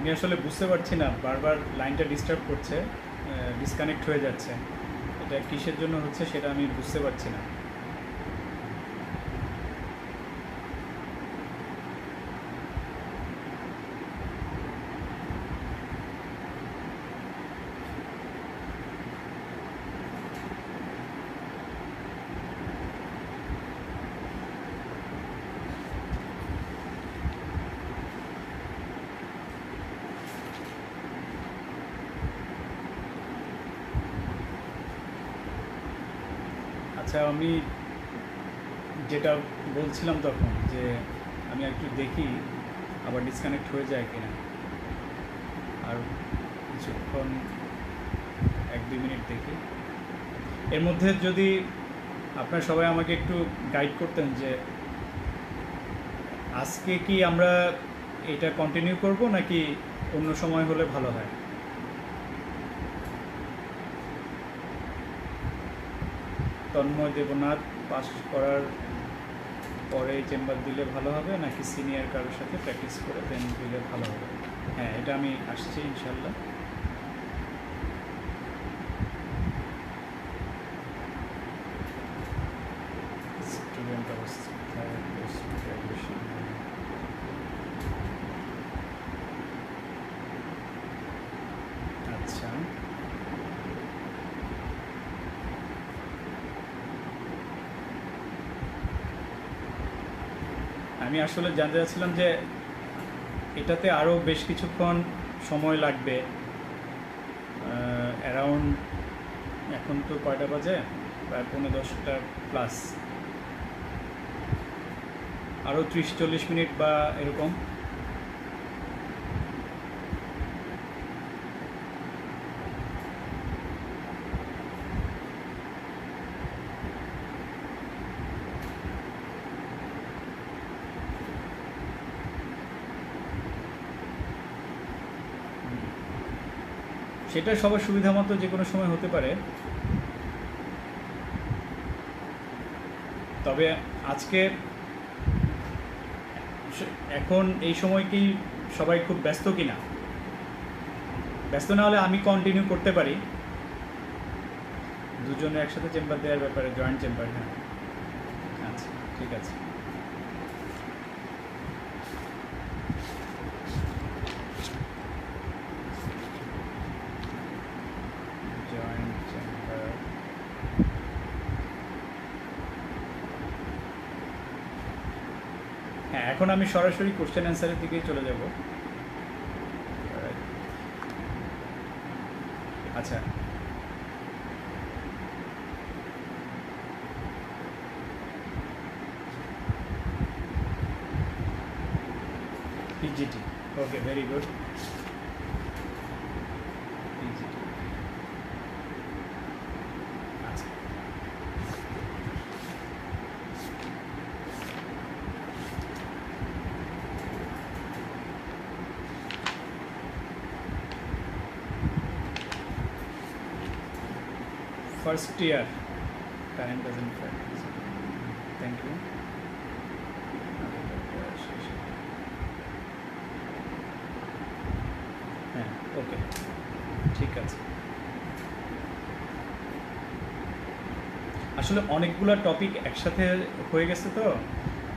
আমি আসলে বুঝতে পারছি না, বারবার লাইনটা ডিস্টার্ব করছে, ডিসকানেক্ট হয়ে যাচ্ছে। এটা কিসের জন্য হচ্ছে সেটা আমি বুঝতে পারছি না। আচ্ছা, আমি যেটা বলছিলাম তখন যে আমি একটু দেখি আবার ডিসকানেক্ট হয়ে যায় কিনা। আর কিছুক্ষণ 1-2 মিনিট দেখি। এর মধ্যে যদি আপনারা সবাই আমাকে একটু গাইড করতেন যে আজকে কি আমরা এটা কন্টিনিউ করব নাকি অন্য সময় হলে ভালো হয়। তন্ময় দেবনাথ পাস করার পরে চেম্বার দিলে ভালো হবে নাকি সিনিয়র কারোর সাথে প্র্যাকটিস করে দেন দিলে ভালো হবে? হ্যাঁ, এটা আমি আসছি ইনশাল্লাহ। স্টুডেন্ট অবস্থায় পোস্ট গ্রাজুয়েশন। আচ্ছা, আমি আসলে জানতে চাচ্ছিলাম যে এটাতে আরও বেশ কিছুক্ষণ সময় লাগবে। অ্যারাউন্ড এখন তো কয়টা বাজে, প্রায় 10:15 প্লাস, আরও 30-40 মিনিট বা এরকম। সেটা সবার সুবিধা মতো যে কোনো সময় হতে পারে, তবে আজকে এখন এই সময় কি সবাই খুব ব্যস্ত কি না? ব্যস্ত না হলে আমি কন্টিনিউ করতে পারি। দুজনে একসাথে চেম্বার দেওয়ার ব্যাপারে, জয়েন্ট চেম্বার। হ্যাঁ, আচ্ছা, ঠিক আছে। Joint chamber. হ্যাঁ, এখন আমি সরাসরি কোশ্চেন অ্যান্সারের দিকেই চলে যাব। আচ্ছা, PGT, okay, very good. PGT, আচ্ছা। First year, current present, thank you. হ্যাঁ, ওকে, ঠিক আছে। আসলে অনেকগুলো টপিক একসাথে হয়ে গেছে তো,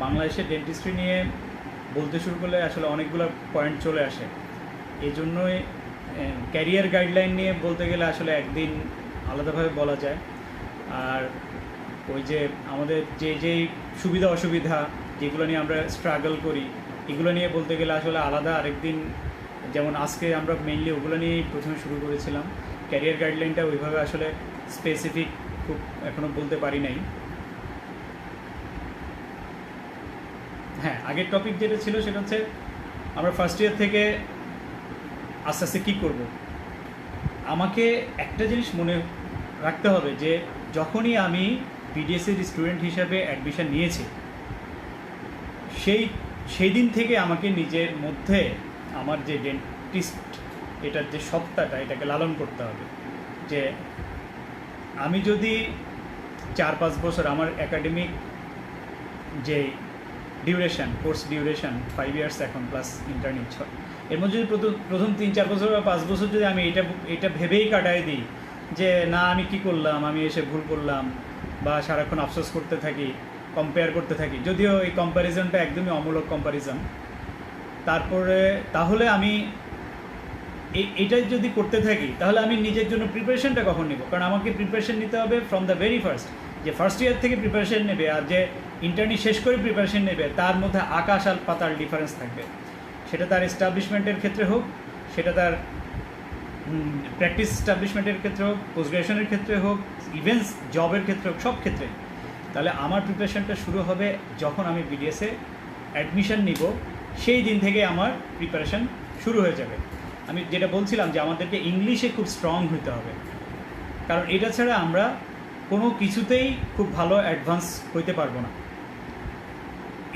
বাংলাদেশের ডেন্টিস্ট্রি নিয়ে বলতে শুরু করলে আসলে অনেকগুলো পয়েন্ট চলে আসে। এই জন্যই ক্যারিয়ার গাইডলাইন নিয়ে বলতে গেলে আসলে একদিন আলাদাভাবে বলা যায়। আর ওই যে আমাদের যেই সুবিধা অসুবিধা যেগুলো নিয়ে আমরা স্ট্রাগল করি, এগুলো নিয়ে বলতে গেলে আসলে আলাদা আরেকদিন। যেমন আজকে আমরা মেইনলি ওগুলো নিয়েই প্রথমে শুরু করেছিলাম। ক্যারিয়ার গাইডলাইনটা ওইভাবে আসলে স্পেসিফিক খুব এখনও বলতে পারি নাই। হ্যাঁ, আগের টপিক যেটা ছিল সেটা হচ্ছে আমরা ফার্স্ট ইয়ার থেকে আস্তে আস্তে কী করব। আমাকে একটা জিনিস মনে রাখতে হবে যে যখনই আমি বিডিএসের স্টুডেন্ট হিসাবে অ্যাডমিশন নিয়েছি, সেই দিন থেকে আমাকে নিজের মধ্যে আমার যে ডেন্টিস্ট এটার যে সত্তাটা, এটাকে লালন করতে হবে। যে আমি যদি 4-5 বছর আমার একাডেমিক যে ডিউরেশন, কোর্স ডিউরেশন 5 ইয়ার্স এখন প্লাস ইন্টার্নিং এর মধ্যে যদি প্রথম 3-4 বছর বা 5 বছর যদি আমি এটা ভেবেই কাটাই দিই যে না আমি কি করলাম, আমি এসে ভুল করলাম, বা সারাক্ষণ আফসোস করতে থাকি, কম্পেয়ার করতে থাকি, যদিও এই কম্প্যারিজনটা একদমই অমূলক কম্প্যারিজন, তারপরে তাহলে আমি এটা যদি করতে থাকি তাহলে আমি নিজের জন্য প্রিপারেশনটা কখন নেব? কারণ আমাকে প্রিপারেশন নিতে হবে ফ্রম দ্য ভেরি ফার্স্ট। যে ফার্স্ট ইয়ার থেকে প্রিপারেশন নেবে আর যে ইন্টার্নি শেষ করে প্রিপারেশন নেবে, তার মধ্যে আকাশ আর পাতাল ডিফারেন্স থাকবে। সেটা তার এস্টাবলিশমেন্টের ক্ষেত্রে হোক, সেটা তার প্র্যাকটিস এস্টাবলিশমেন্টের ক্ষেত্রে হোক, পোস্ট গ্রাজুয়েশনের ক্ষেত্রে হোক, ইভেন্টস জবের ক্ষেত্রে হোক, সব ক্ষেত্রে। তাহলে আমার প্রিপারেশনটা শুরু হবে যখন আমি বিডিএসে অ্যাডমিশন নিব, সেই দিন থেকে আমার প্রিপারেশন শুরু হয়ে যাবে। আমি যেটা বলছিলাম যে আমাদেরকে ইংলিশে খুব স্ট্রং হতে হবে, কারণ এটা ছাড়া আমরা কোনো কিছুতেই খুব ভালো অ্যাডভান্স হইতে পারবো না।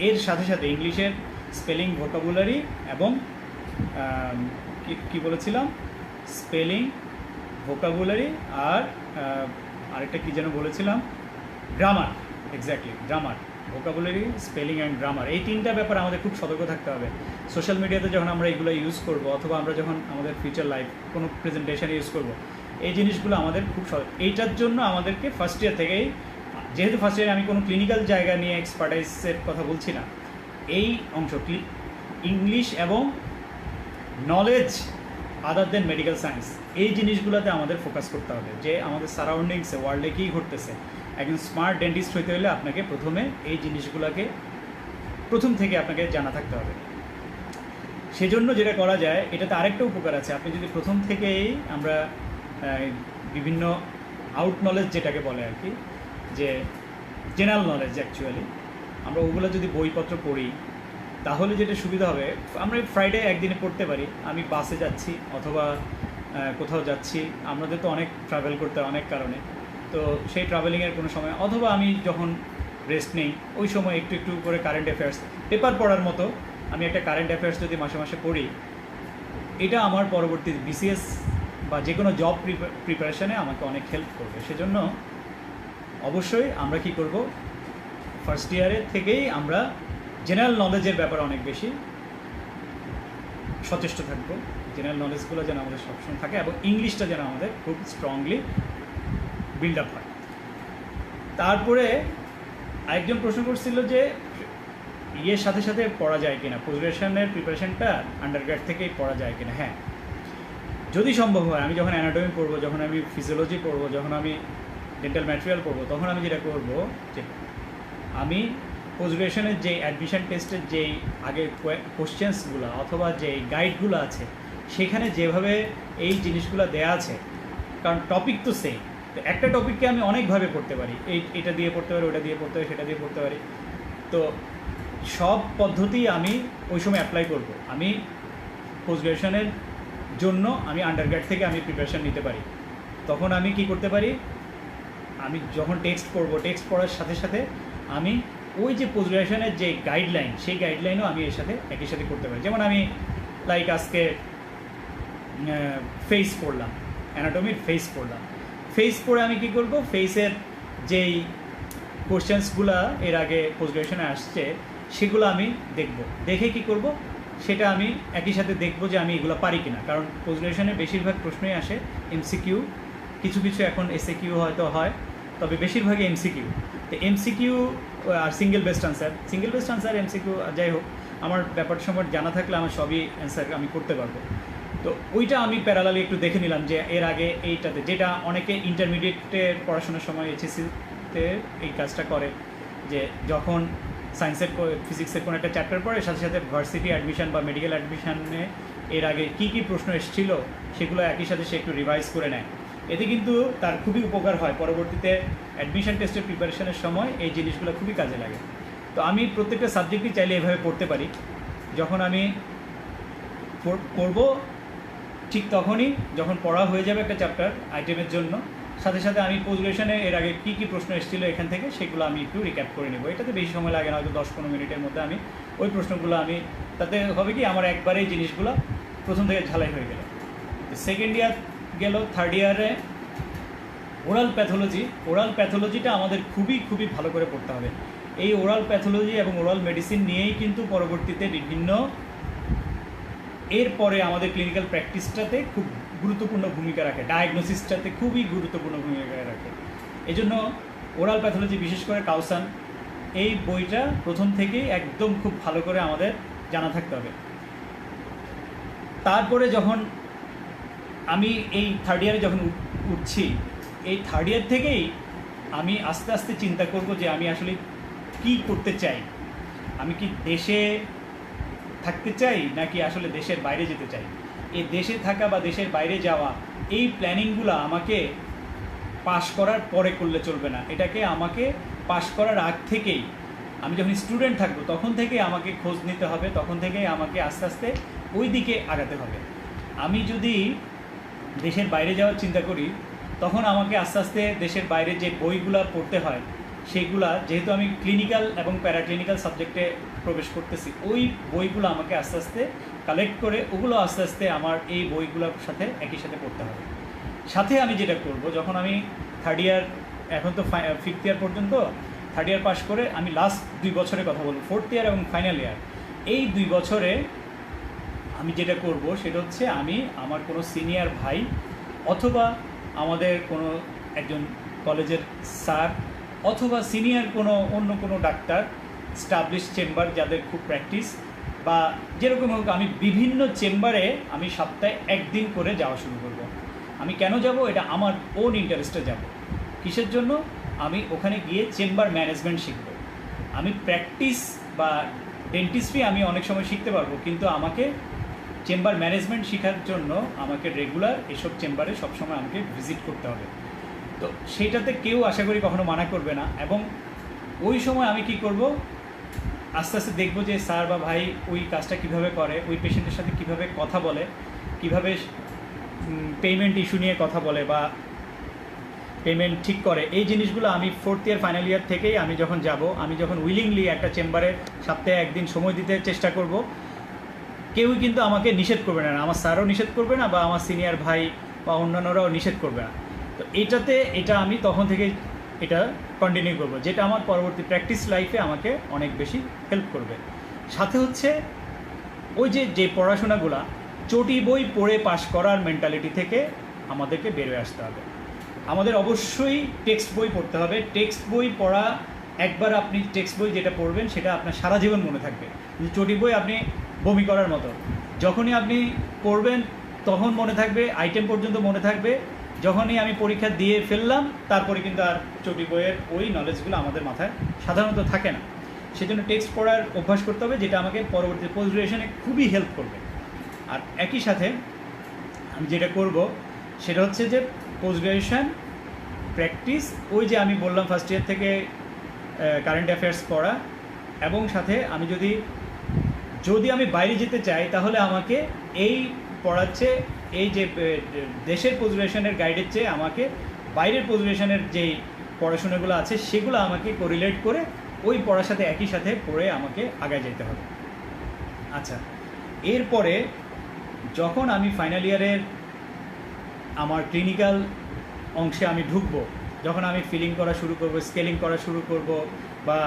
এর সাথে সাথে ইংলিশের স্পেলিং, ভোকাবুলারি এবং কি বলেছিলাম, স্পেলিং, ভোকাবুলারি আর আরেকটা কী যেন বলেছিলাম, grammar. Exactly, grammar, vocabulary, spelling and grammar, এই তিনটা ব্যাপার আমাদের খুব সতর্ক থাকতে হবে। সোশ্যাল মিডিয়াতে যখন আমরা এগুলো ইউজ করব, অথবা আমরা যখন আমাদের ফিউচার লাইফ কোনো প্রেজেন্টেশন ইউজ করব, এই জিনিসগুলো আমাদের খুব এইটার জন্য আমাদেরকে ফার্স্ট ইয়ার থেকেই, যেহেতু ফার্স্ট ইয়ারে আমি কোনো ক্লিনিক্যাল জায়গা নিয়ে এক্সপার্টাইজের কথা বলছি না, এই অংশ ইংলিশ এবং নলেজ আদার দেন মেডিকেল সায়েন্স, এই জিনিসগুলোতে আমাদের ফোকাস করতে হবে। যে আমাদের সারাউন্ডিংসে ওয়ার্ল্ডে কী ঘটতেছে, একজন স্মার্ট ডেন্টিস্ট হইতে হলে আপনাকে প্রথমে এই জিনিসগুলোকে প্রথম থেকে আপনাকে জানা থাকতে হবে। সেজন্য যেটা করা যায়, এটাতে আরেকটা উপকার আছে। আপনি যদি প্রথম থেকেই আমরা বিভিন্ন আউট নলেজ যেটাকে বলে আর কি, যে জেনারেল নলেজ অ্যাকচুয়ালি, আমরা ওগুলো যদি বইপত্র পড়ি, তাহলে যেটা সুবিধা হবে, আমরা ফ্রাইডে একদিনে পড়তে পারি। আমি বাসে যাচ্ছি অথবা কোথাও যাচ্ছি, আমাদের তো অনেক ট্রাভেল করতে হয় অনেক কারণে, তো সেই ট্রাভেলিংয়ের কোনো সময়, অথবা আমি যখন রেস্ট নেই ওই সময় একটু একটু করে কারেন্ট অ্যাফেয়ার্স, পেপার পড়ার মতো আমি একটা কারেন্ট অ্যাফেয়ার্স যদি মাসে মাসে পড়ি, এটা আমার পরবর্তী বিসিএস বা যে কোনো জব প্রিপারেশানে আমাকে অনেক হেল্প করবে। সেজন্য অবশ্যই আমরা কি করব, ফার্স্ট ইয়ারের থেকেই আমরা জেনারেল নলেজের ব্যাপারে অনেক বেশি সচেষ্ট থাকবো। জেনারেল নলেজগুলো যেন আমাদের সবসময় থাকে, এবং ইংলিশটা যেন আমাদের খুব স্ট্রংলি বিল্ড আপ হয়। তারপরে আরেকজন প্রশ্ন করছিল যে ইয়ের সাথে সাথে পড়া যায় কিনা, পোস্ট গ্রাজুয়েশনের প্রিপারেশনটা আন্ডারগ্রেড থেকেই পড়া যায় কিনা। হ্যাঁ, যদি সম্ভব হয়। আমি যখন অ্যানাটমি পড়বো, যখন আমি ফিজিওলজি পড়বো, যখন আমি ডেন্টাল ম্যাটেরিয়াল পড়বো, তখন আমি যেটা করবো যে আমি পোস্ট গ্রাজুয়েশনের যে অ্যাডমিশন টেস্টের যেই আগের কোশ্চেন্সগুলো অথবা যে গাইডগুলো আছে, সেখানে যেভাবে এই জিনিসগুলো দেয়া আছে, কারণ টপিক তো সেম, তো একটা টপিককে আমি অনেকভাবে পড়তে পারি, এটা দিয়ে পড়তে পারি, ওটা দিয়ে পড়তে পারি, সেটা দিয়ে পড়তে পারি। তো সব পদ্ধতি আমি ওই সময় অ্যাপ্লাই করব। আমি পোস্ট গ্রাজুয়েশনের জন্য আমি আন্ডারগ্রেড থেকে আমি প্রিপারেশান নিতে পারি। তখন আমি কি করতে পারি, আমি যখন টেক্সট পড়বো, টেক্সট পড়ার সাথে সাথে আমি ওই যে পোস্ট গ্রাজুয়েশনের যে গাইডলাইন, সেই গাইডলাইনও আমি এর সাথে একই সাথে করতে পারি। যেমন আমি লাইক আজকে ফেস পড়লাম, অ্যানাটমির ফেস পড়লাম, ফেস পড়ে আমি কি করব, ফেসের যেই কোশ্চেন্সগুলো এর আগে পোস্ট গ্রাজুয়েশনে আসছে সেগুলো আমি দেখব, দেখে কি করব, সেটা আমি একই সাথে দেখব যে আমি এগুলো পারি কিনা। কারণ পোস্ট গ্রাজুয়েশনে বেশিরভাগ প্রশ্নই আসে এমসিকিউ, কিছু কিছু এখন এসএকিউ হয়তো হয়, তবে বেশিরভাগই এমসিকিউ। তো এমসিকিউ আর সিঙ্গেল বেস্ট আনসার এমসিকিউ, যাই হোক, আমার ব্যাপার সময় জানা থাকলে আমার সবই অ্যান্সার আমি করতে পারবো। তো ওইটা আমি প্যারালালি একটু দেখে নিলাম যে এর আগে এইটাতে, যেটা অনেকে ইন্টারমিডিয়েটের পড়াশোনার সময় এইচএসসিতে এই কাজটা করে, যে যখন সায়েন্সের ফিজিক্সের কোনো একটা চ্যাপ্টার পড়ে, সাথে সাথে ভার্সিটি অ্যাডমিশন বা মেডিকেল অ্যাডমিশনে এর আগে কী কী প্রশ্ন এসেছিল সেগুলো একই সাথে সে একটু রিভাইজ করে নেয়। এতে কিন্তু তার খুবই উপকার হয়, পরবর্তীতে অ্যাডমিশন টেস্টের প্রিপারেশনের সময় এই জিনিসগুলো খুবই কাজে লাগে। তো আমি প্রত্যেকটা সাবজেক্টই চাইলে এভাবে পড়তে পারি। যখন আমি পড়বো ঠিক তখনই, যখন পড়া হয়ে যাবে একটা চ্যাপ্টার আইটেমের জন্য, সাথে সাথে আমি পোস্ট গ্রাজুয়েশনে এর আগে কী কী প্রশ্ন এসেছিলো এখান থেকে সেগুলো আমি একটু রিক্যাপ করে নেবো। এটাতে বেশি সময় লাগে না, হয়তো 10-15 মিনিটের মধ্যে আমি ওই প্রশ্নগুলো আমি, তাতে হবে কি আমার একবারেই জিনিসগুলো প্রথম থেকে ঝালাই হয়ে গেল। সেকেন্ড ইয়ার গেল, থার্ড ইয়ারে ওরাল প্যাথোলজিটা আমাদের খুবই খুবই ভালো করে পড়তে হবে। এই ওরাল প্যাথোলজি এবং ওরাল মেডিসিন নিয়েই কিন্তু পরবর্তীতে বিভিন্ন এরপরে আমাদের ক্লিনিক্যাল প্র্যাকটিসটাতে খুব গুরুত্বপূর্ণ ভূমিকা রাখে, ডায়াগনোসিসটাতে খুবই গুরুত্বপূর্ণ ভূমিকা রাখে। এজন্য ওরাল প্যাথোলজি, বিশেষ করে কাউসান, এই বইটা প্রথম থেকেই একদম খুব ভালো করে আমাদের জানা থাকতে হবে। তারপরে যখন আমি এই থার্ড ইয়ারে যখন উঠছি, এই থার্ড ইয়ার থেকেই আমি আস্তে আস্তে চিন্তা করব যে আমি আসলে কি করতে চাই। আমি কি দেশে থাকতে চাই নাকি আসলে দেশের বাইরে যেতে চাই। এই দেশে থাকা বা দেশের বাইরে যাওয়া, এই প্ল্যানিংগুলো আমাকে পাশ করার পরে করলে চলবে না। এটাকে আমাকে পাশ করার আগ থেকেই, আমি যখন স্টুডেন্ট থাকবো তখন থেকে আমাকে খোঁজ নিতে হবে, তখন থেকে আমাকে আস্তে আস্তে ওই দিকে আগাতে হবে। আমি যদি দেশের বাইরে যাওয়ার চিন্তা করি, তখন আমাকে আস্তে আস্তে দেশের বাইরে যে বইগুলো পড়তে হয় সেইগুলা, যেহেতু আমি ক্লিনিক্যাল এবং প্যারাক্লিনিক্যাল সাবজেক্টে প্রবেশ করতেছি, ওই বইগুলো আমাকে আস্তে আস্তে কালেক্ট করে ওগুলো আস্তে আস্তে আমার এই বইগুলোর সাথে একই সাথে পড়তে হবে। সাথে আমি যেটা করব, যখন আমি থার্ড ইয়ার, এখন তো ফিফথ ইয়ার পর্যন্ত, থার্ড ইয়ার পাস করে আমি লাস্ট 2 বছরের কথা বলবো, ফোর্থ ইয়ার এবং ফাইনাল ইয়ার, এই 2 বছরে আমি যেটা করব সেটা হচ্ছে আমি আমার কোনো সিনিয়র ভাই অথবা আমাদের কোনো একজন কলেজের স্যার অথবা সিনিয়র কোনো অন্য কোনো ডাক্তার, স্টাবলিশ চেম্বার যাদের খুব প্র্যাকটিস বা যেরকম হোক, আমি বিভিন্ন চেম্বারে আমি সপ্তাহে 1 দিন করে যাওয়া শুরু করব। আমি কেন যাব? এটা আমার ওন ইন্টারেস্টে যাব। কিসের জন্য? আমি ওখানে গিয়ে চেম্বার ম্যানেজমেন্ট শিখব। আমি প্র্যাকটিস বা ডেন্টিস্ট্রি আমি অনেক সময় শিখতে পারবো, কিন্তু আমাকে চেম্বার ম্যানেজমেন্ট শেখার জন্য আমাকে রেগুলার এসব চেম্বারে সবসময় আমাকে ভিজিট করতে হবে। তো সেইটাতে কেউ আশা করি কখনো মানা করবে না। এবং ওই সময় আমি কি করব, আস্তে আস্তে দেখব যে স্যার বা ভাই ওই কাজটা কিভাবে করে, ওই পেশেন্টের সাথে কিভাবে কথা বলে, কিভাবে পেমেন্ট ইস্যু নিয়ে কথা বলে বা পেমেন্ট ঠিক করে। এই জিনিসগুলো আমি ফোর্থ ইয়ার ফাইনাল ইয়ার থেকেই আমি যখন যাব, আমি যখন উইলিংলি একটা চেম্বারে সপ্তাহে 1 দিন সময় দিতে চেষ্টা করব, কেউই কিন্তু আমাকে নিষেধ করবে না, আমার স্যারও নিষেধ করবে না বা আমার সিনিয়র ভাই বা অন্যান্যরাও নিষেধ করবে না। তো এটা আমি তখন থেকে এটা কন্টিনিউ করব, যেটা আমার পরবর্তী প্র্যাকটিস লাইফে আমাকে অনেক বেশি হেল্প করবে। সাথে হচ্ছে ওই যে পড়াশোনাগুলা চটি বই পড়ে পাশ করার মেন্টালিটি থেকে আমাদেরকে বেরোয় আসতে হবে। আমাদের অবশ্যই টেক্সট বই পড়তে হবে। টেক্সট বই পড়া, একবার আপনি টেক্সট বই যেটা পড়বেন সেটা আপনার সারা জীবন মনে থাকবে। চটি বই আপনি বমি করার মতো, যখনই আপনি পড়বেন তখন মনে থাকবে, আইটেম পর্যন্ত মনে থাকবে। যখনই আমি পরীক্ষা দিয়ে ফেললাম তারপরে কিন্তু আর চটি বইয়ের ওই নলেজগুলো আমাদের মাথায় সাধারণত থাকে না। সেজন্য টেক্সট পড়ার অভ্যাস করতে হবে, যেটা আমাকে পরবর্তী পোস্ট গ্রাজুয়েশনে খুবই হেল্প করবে। আর একই সাথে আমি যেটা করব সেটা হচ্ছে যে পোস্ট গ্রাজুয়েশন প্র্যাকটিস, ওই যে আমি বললাম ফার্স্ট ইয়ার থেকে কারেন্ট অ্যাফেয়ার্স পড়া, এবং সাথে আমি যদি আমি বাইরে যেতে চাই তাহলে আমাকে এই পড়াচ্ছে, এই যে দেশের পোস্ট গ্রাজুয়েশনের গাইডের চেয়ে আমাকে বাইরের পোস্ট গ্রাজুয়েশনের যেই পড়াশোনাগুলো আছে সেগুলো আমাকে কোরিলেট করে ওই পড়ার সাথে একই সাথে পড়ে আমাকে আগায় যেতে হবে। আচ্ছা, এরপরে যখন আমি ফাইনাল ইয়ারের আমার ক্লিনিক্যাল অংশে আমি ঢুকবো, যখন আমি ফিলিং করা শুরু করব, স্কেলিং করা শুরু করব বা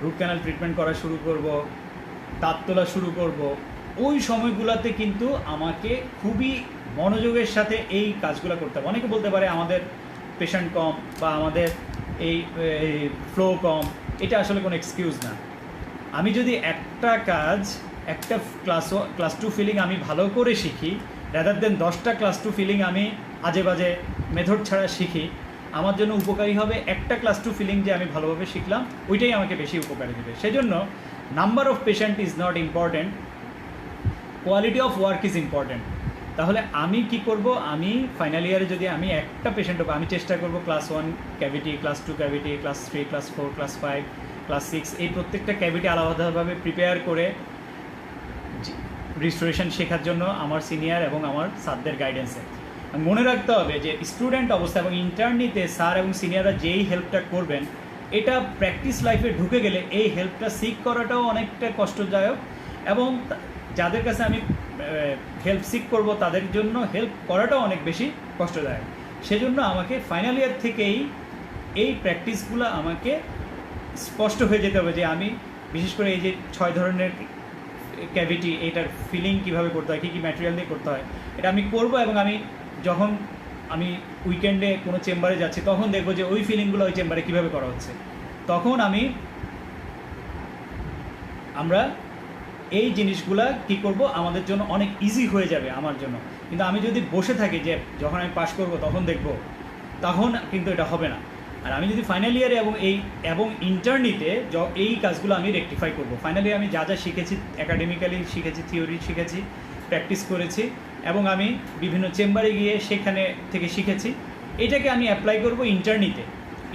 রুট ক্যানাল ট্রিটমেন্ট করা শুরু করব, দাঁত তোলা শুরু করব, ওই সময়গুলোতে কিন্তু আমাকে খুবই মনোযোগের সাথে এই কাজগুলো করতে হবে। অনেকে বলতে পারে আমাদের পেশেন্ট কম বা আমাদের এই ফ্লো কম, এটা আসলে কোনো এক্সকিউজ না। আমি যদি একটা কাজ, একটা ক্লাস 2 ফিলিং আমি ভালো করে শিখি, রাদার দেন 10টা ক্লাস 2 ফিলিং আমি আজে বাজে মেথড ছাড়া শিখি, আমার জন্য উপকারী হবে একটা ক্লাস 2 ফিলিং যে আমি ভালোভাবে শিখলাম, ওইটাই আমাকে বেশি উপকারী দেবে। সেজন্য number of patient is not important, quality of work is important. তাহলে আমি কি করব, আমি ফাইনাল ইয়ারে যদি আমি একটা পেশেন্ট হবে, আমি চেষ্টা করব class 1 cavity, class 2 cavity, class 3, class 4, class 5, class 6, এই প্রত্যেকটা ক্যাভিটি আলাদাভাবে প্রিপেয়ার করে রিস্টোরেশন শেখার জন্য আমার সিনিয়র এবং আমার স্যারদের গাইডেন্সে। মনে রাখতে হবে যে স্টুডেন্ট অবস্থা এবং ইন্টার্নিতে স্যার এবং সিনিয়ররা যেই হেল্পটা করবেন, এটা প্র্যাকটিস লাইফে ঢুকে গেলে এই হেল্পটা সিক করাটাও অনেকটা কষ্টদায়ক, এবং যাদের কাছে আমি হেল্প সিক করব তাদের জন্য হেল্প করাটাও অনেক বেশি কষ্টদায়ক। সেজন্য আমাকে ফাইনাল ইয়ার থেকেই এই প্র্যাকটিসগুলো আমাকে স্পষ্ট হয়ে যেতে হবে যে আমি বিশেষ করে এই যে 6 ধরনের ক্যাভিটি, এটার ফিলিং কীভাবে করতে হয়, কী কী ম্যাটেরিয়াল দিয়ে করতে হয়, এটা আমি করব। এবং আমি যখন আমি উইকেন্ডে কোনো চেম্বারে যাচ্ছি তখন দেখবো যে ওই ফিলিংগুলো ওই চেম্বারে কীভাবে করা হচ্ছে। তখন আমরা এই জিনিসগুলা কি করব, আমাদের জন্য অনেক ইজি হয়ে যাবে আমার জন্য। কিন্তু আমি যদি বসে থাকি যে যখন আমি পাস করব তখন দেখব, তখন কিন্তু এটা হবে না। আর আমি যদি ফাইনাল ইয়ারে এবং ইন্টার্নিতে এই কাজগুলো আমি রেকটিফাই করব। ফাইনাল ইয়ারে আমি যা যা শিখেছি, একাডেমিক্যালি শিখেছি, থিওরি শিখেছি, প্র্যাকটিস করেছি, এবং আমি বিভিন্ন চেম্বারে গিয়ে সেখানে থেকে শিখেছি, এটাকে আমি অ্যাপ্লাই করব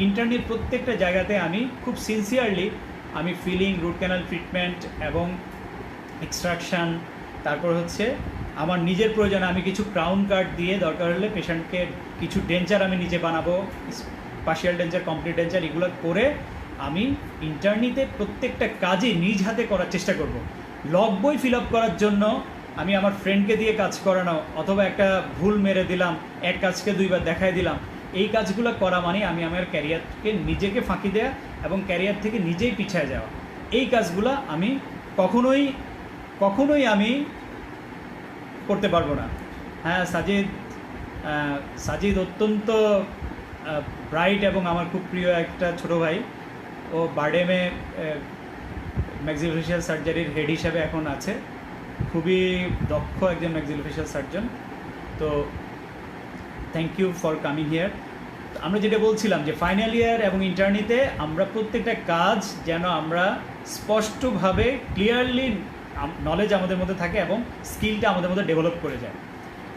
ইন্টার্নির প্রত্যেকটা জায়গাতে আমি খুব সিনসিয়ারলি আমি ফিলিং, রুট ক্যানাল ট্রিটমেন্ট এবং এক্সট্রাকশান, তারপর হচ্ছে আমার নিজের প্রয়োজনে আমি কিছু ক্রাউন কার্ড দিয়ে দরকার হলে পেশেন্টকে কিছু ডেঞ্চার আমি নিজে বানাবো, পার্শিয়াল ডেঞ্চার, কমপ্লিট ডেঞ্চার, এগুলো করে আমি ইন্টার্নিতে প্রত্যেকটা কাজই নিজ হাতে করার চেষ্টা করব। লগ বই ফিল আপ করার জন্য আমি আমার ফ্রেন্ডকে দিয়ে কাজ করানো, অথবা একটা ভুল মেরে দিলাম, এক কাজকে দুইবার দেখাই দিলাম, এই কাজগুলো করা মানে আমি আমার ক্যারিয়ারকে নিজেকে ফাঁকি দেওয়া এবং ক্যারিয়ার থেকে নিজেই পিছিয়ে যাওয়া। এই কাজগুলো আমি কখনোই আমি করতে পারবো না। হ্যাঁ, সাজিদ অত্যন্ত ব্রাইট এবং আমার খুব প্রিয় একটা ছোটো ভাই। ও বারডেমে ম্যাক্সিলোফেশিয়াল সার্জারির হেড হিসাবে এখন আছে, খুবই দক্ষ একজন ম্যাক্সিলোফেশিয়াল সার্জন। তো thank you for coming here. আমরা যেটা বলছিলাম যে ফাইনাল ইয়ার এবং ইন্টার্নিতে আমরা প্রত্যেকটা কাজ যেন আমরা স্পষ্টভাবে ক্লিয়ারলি নলেজ আমাদের মধ্যে থাকে এবং স্কিলটা আমাদের মধ্যে ডেভেলপ করে যায়।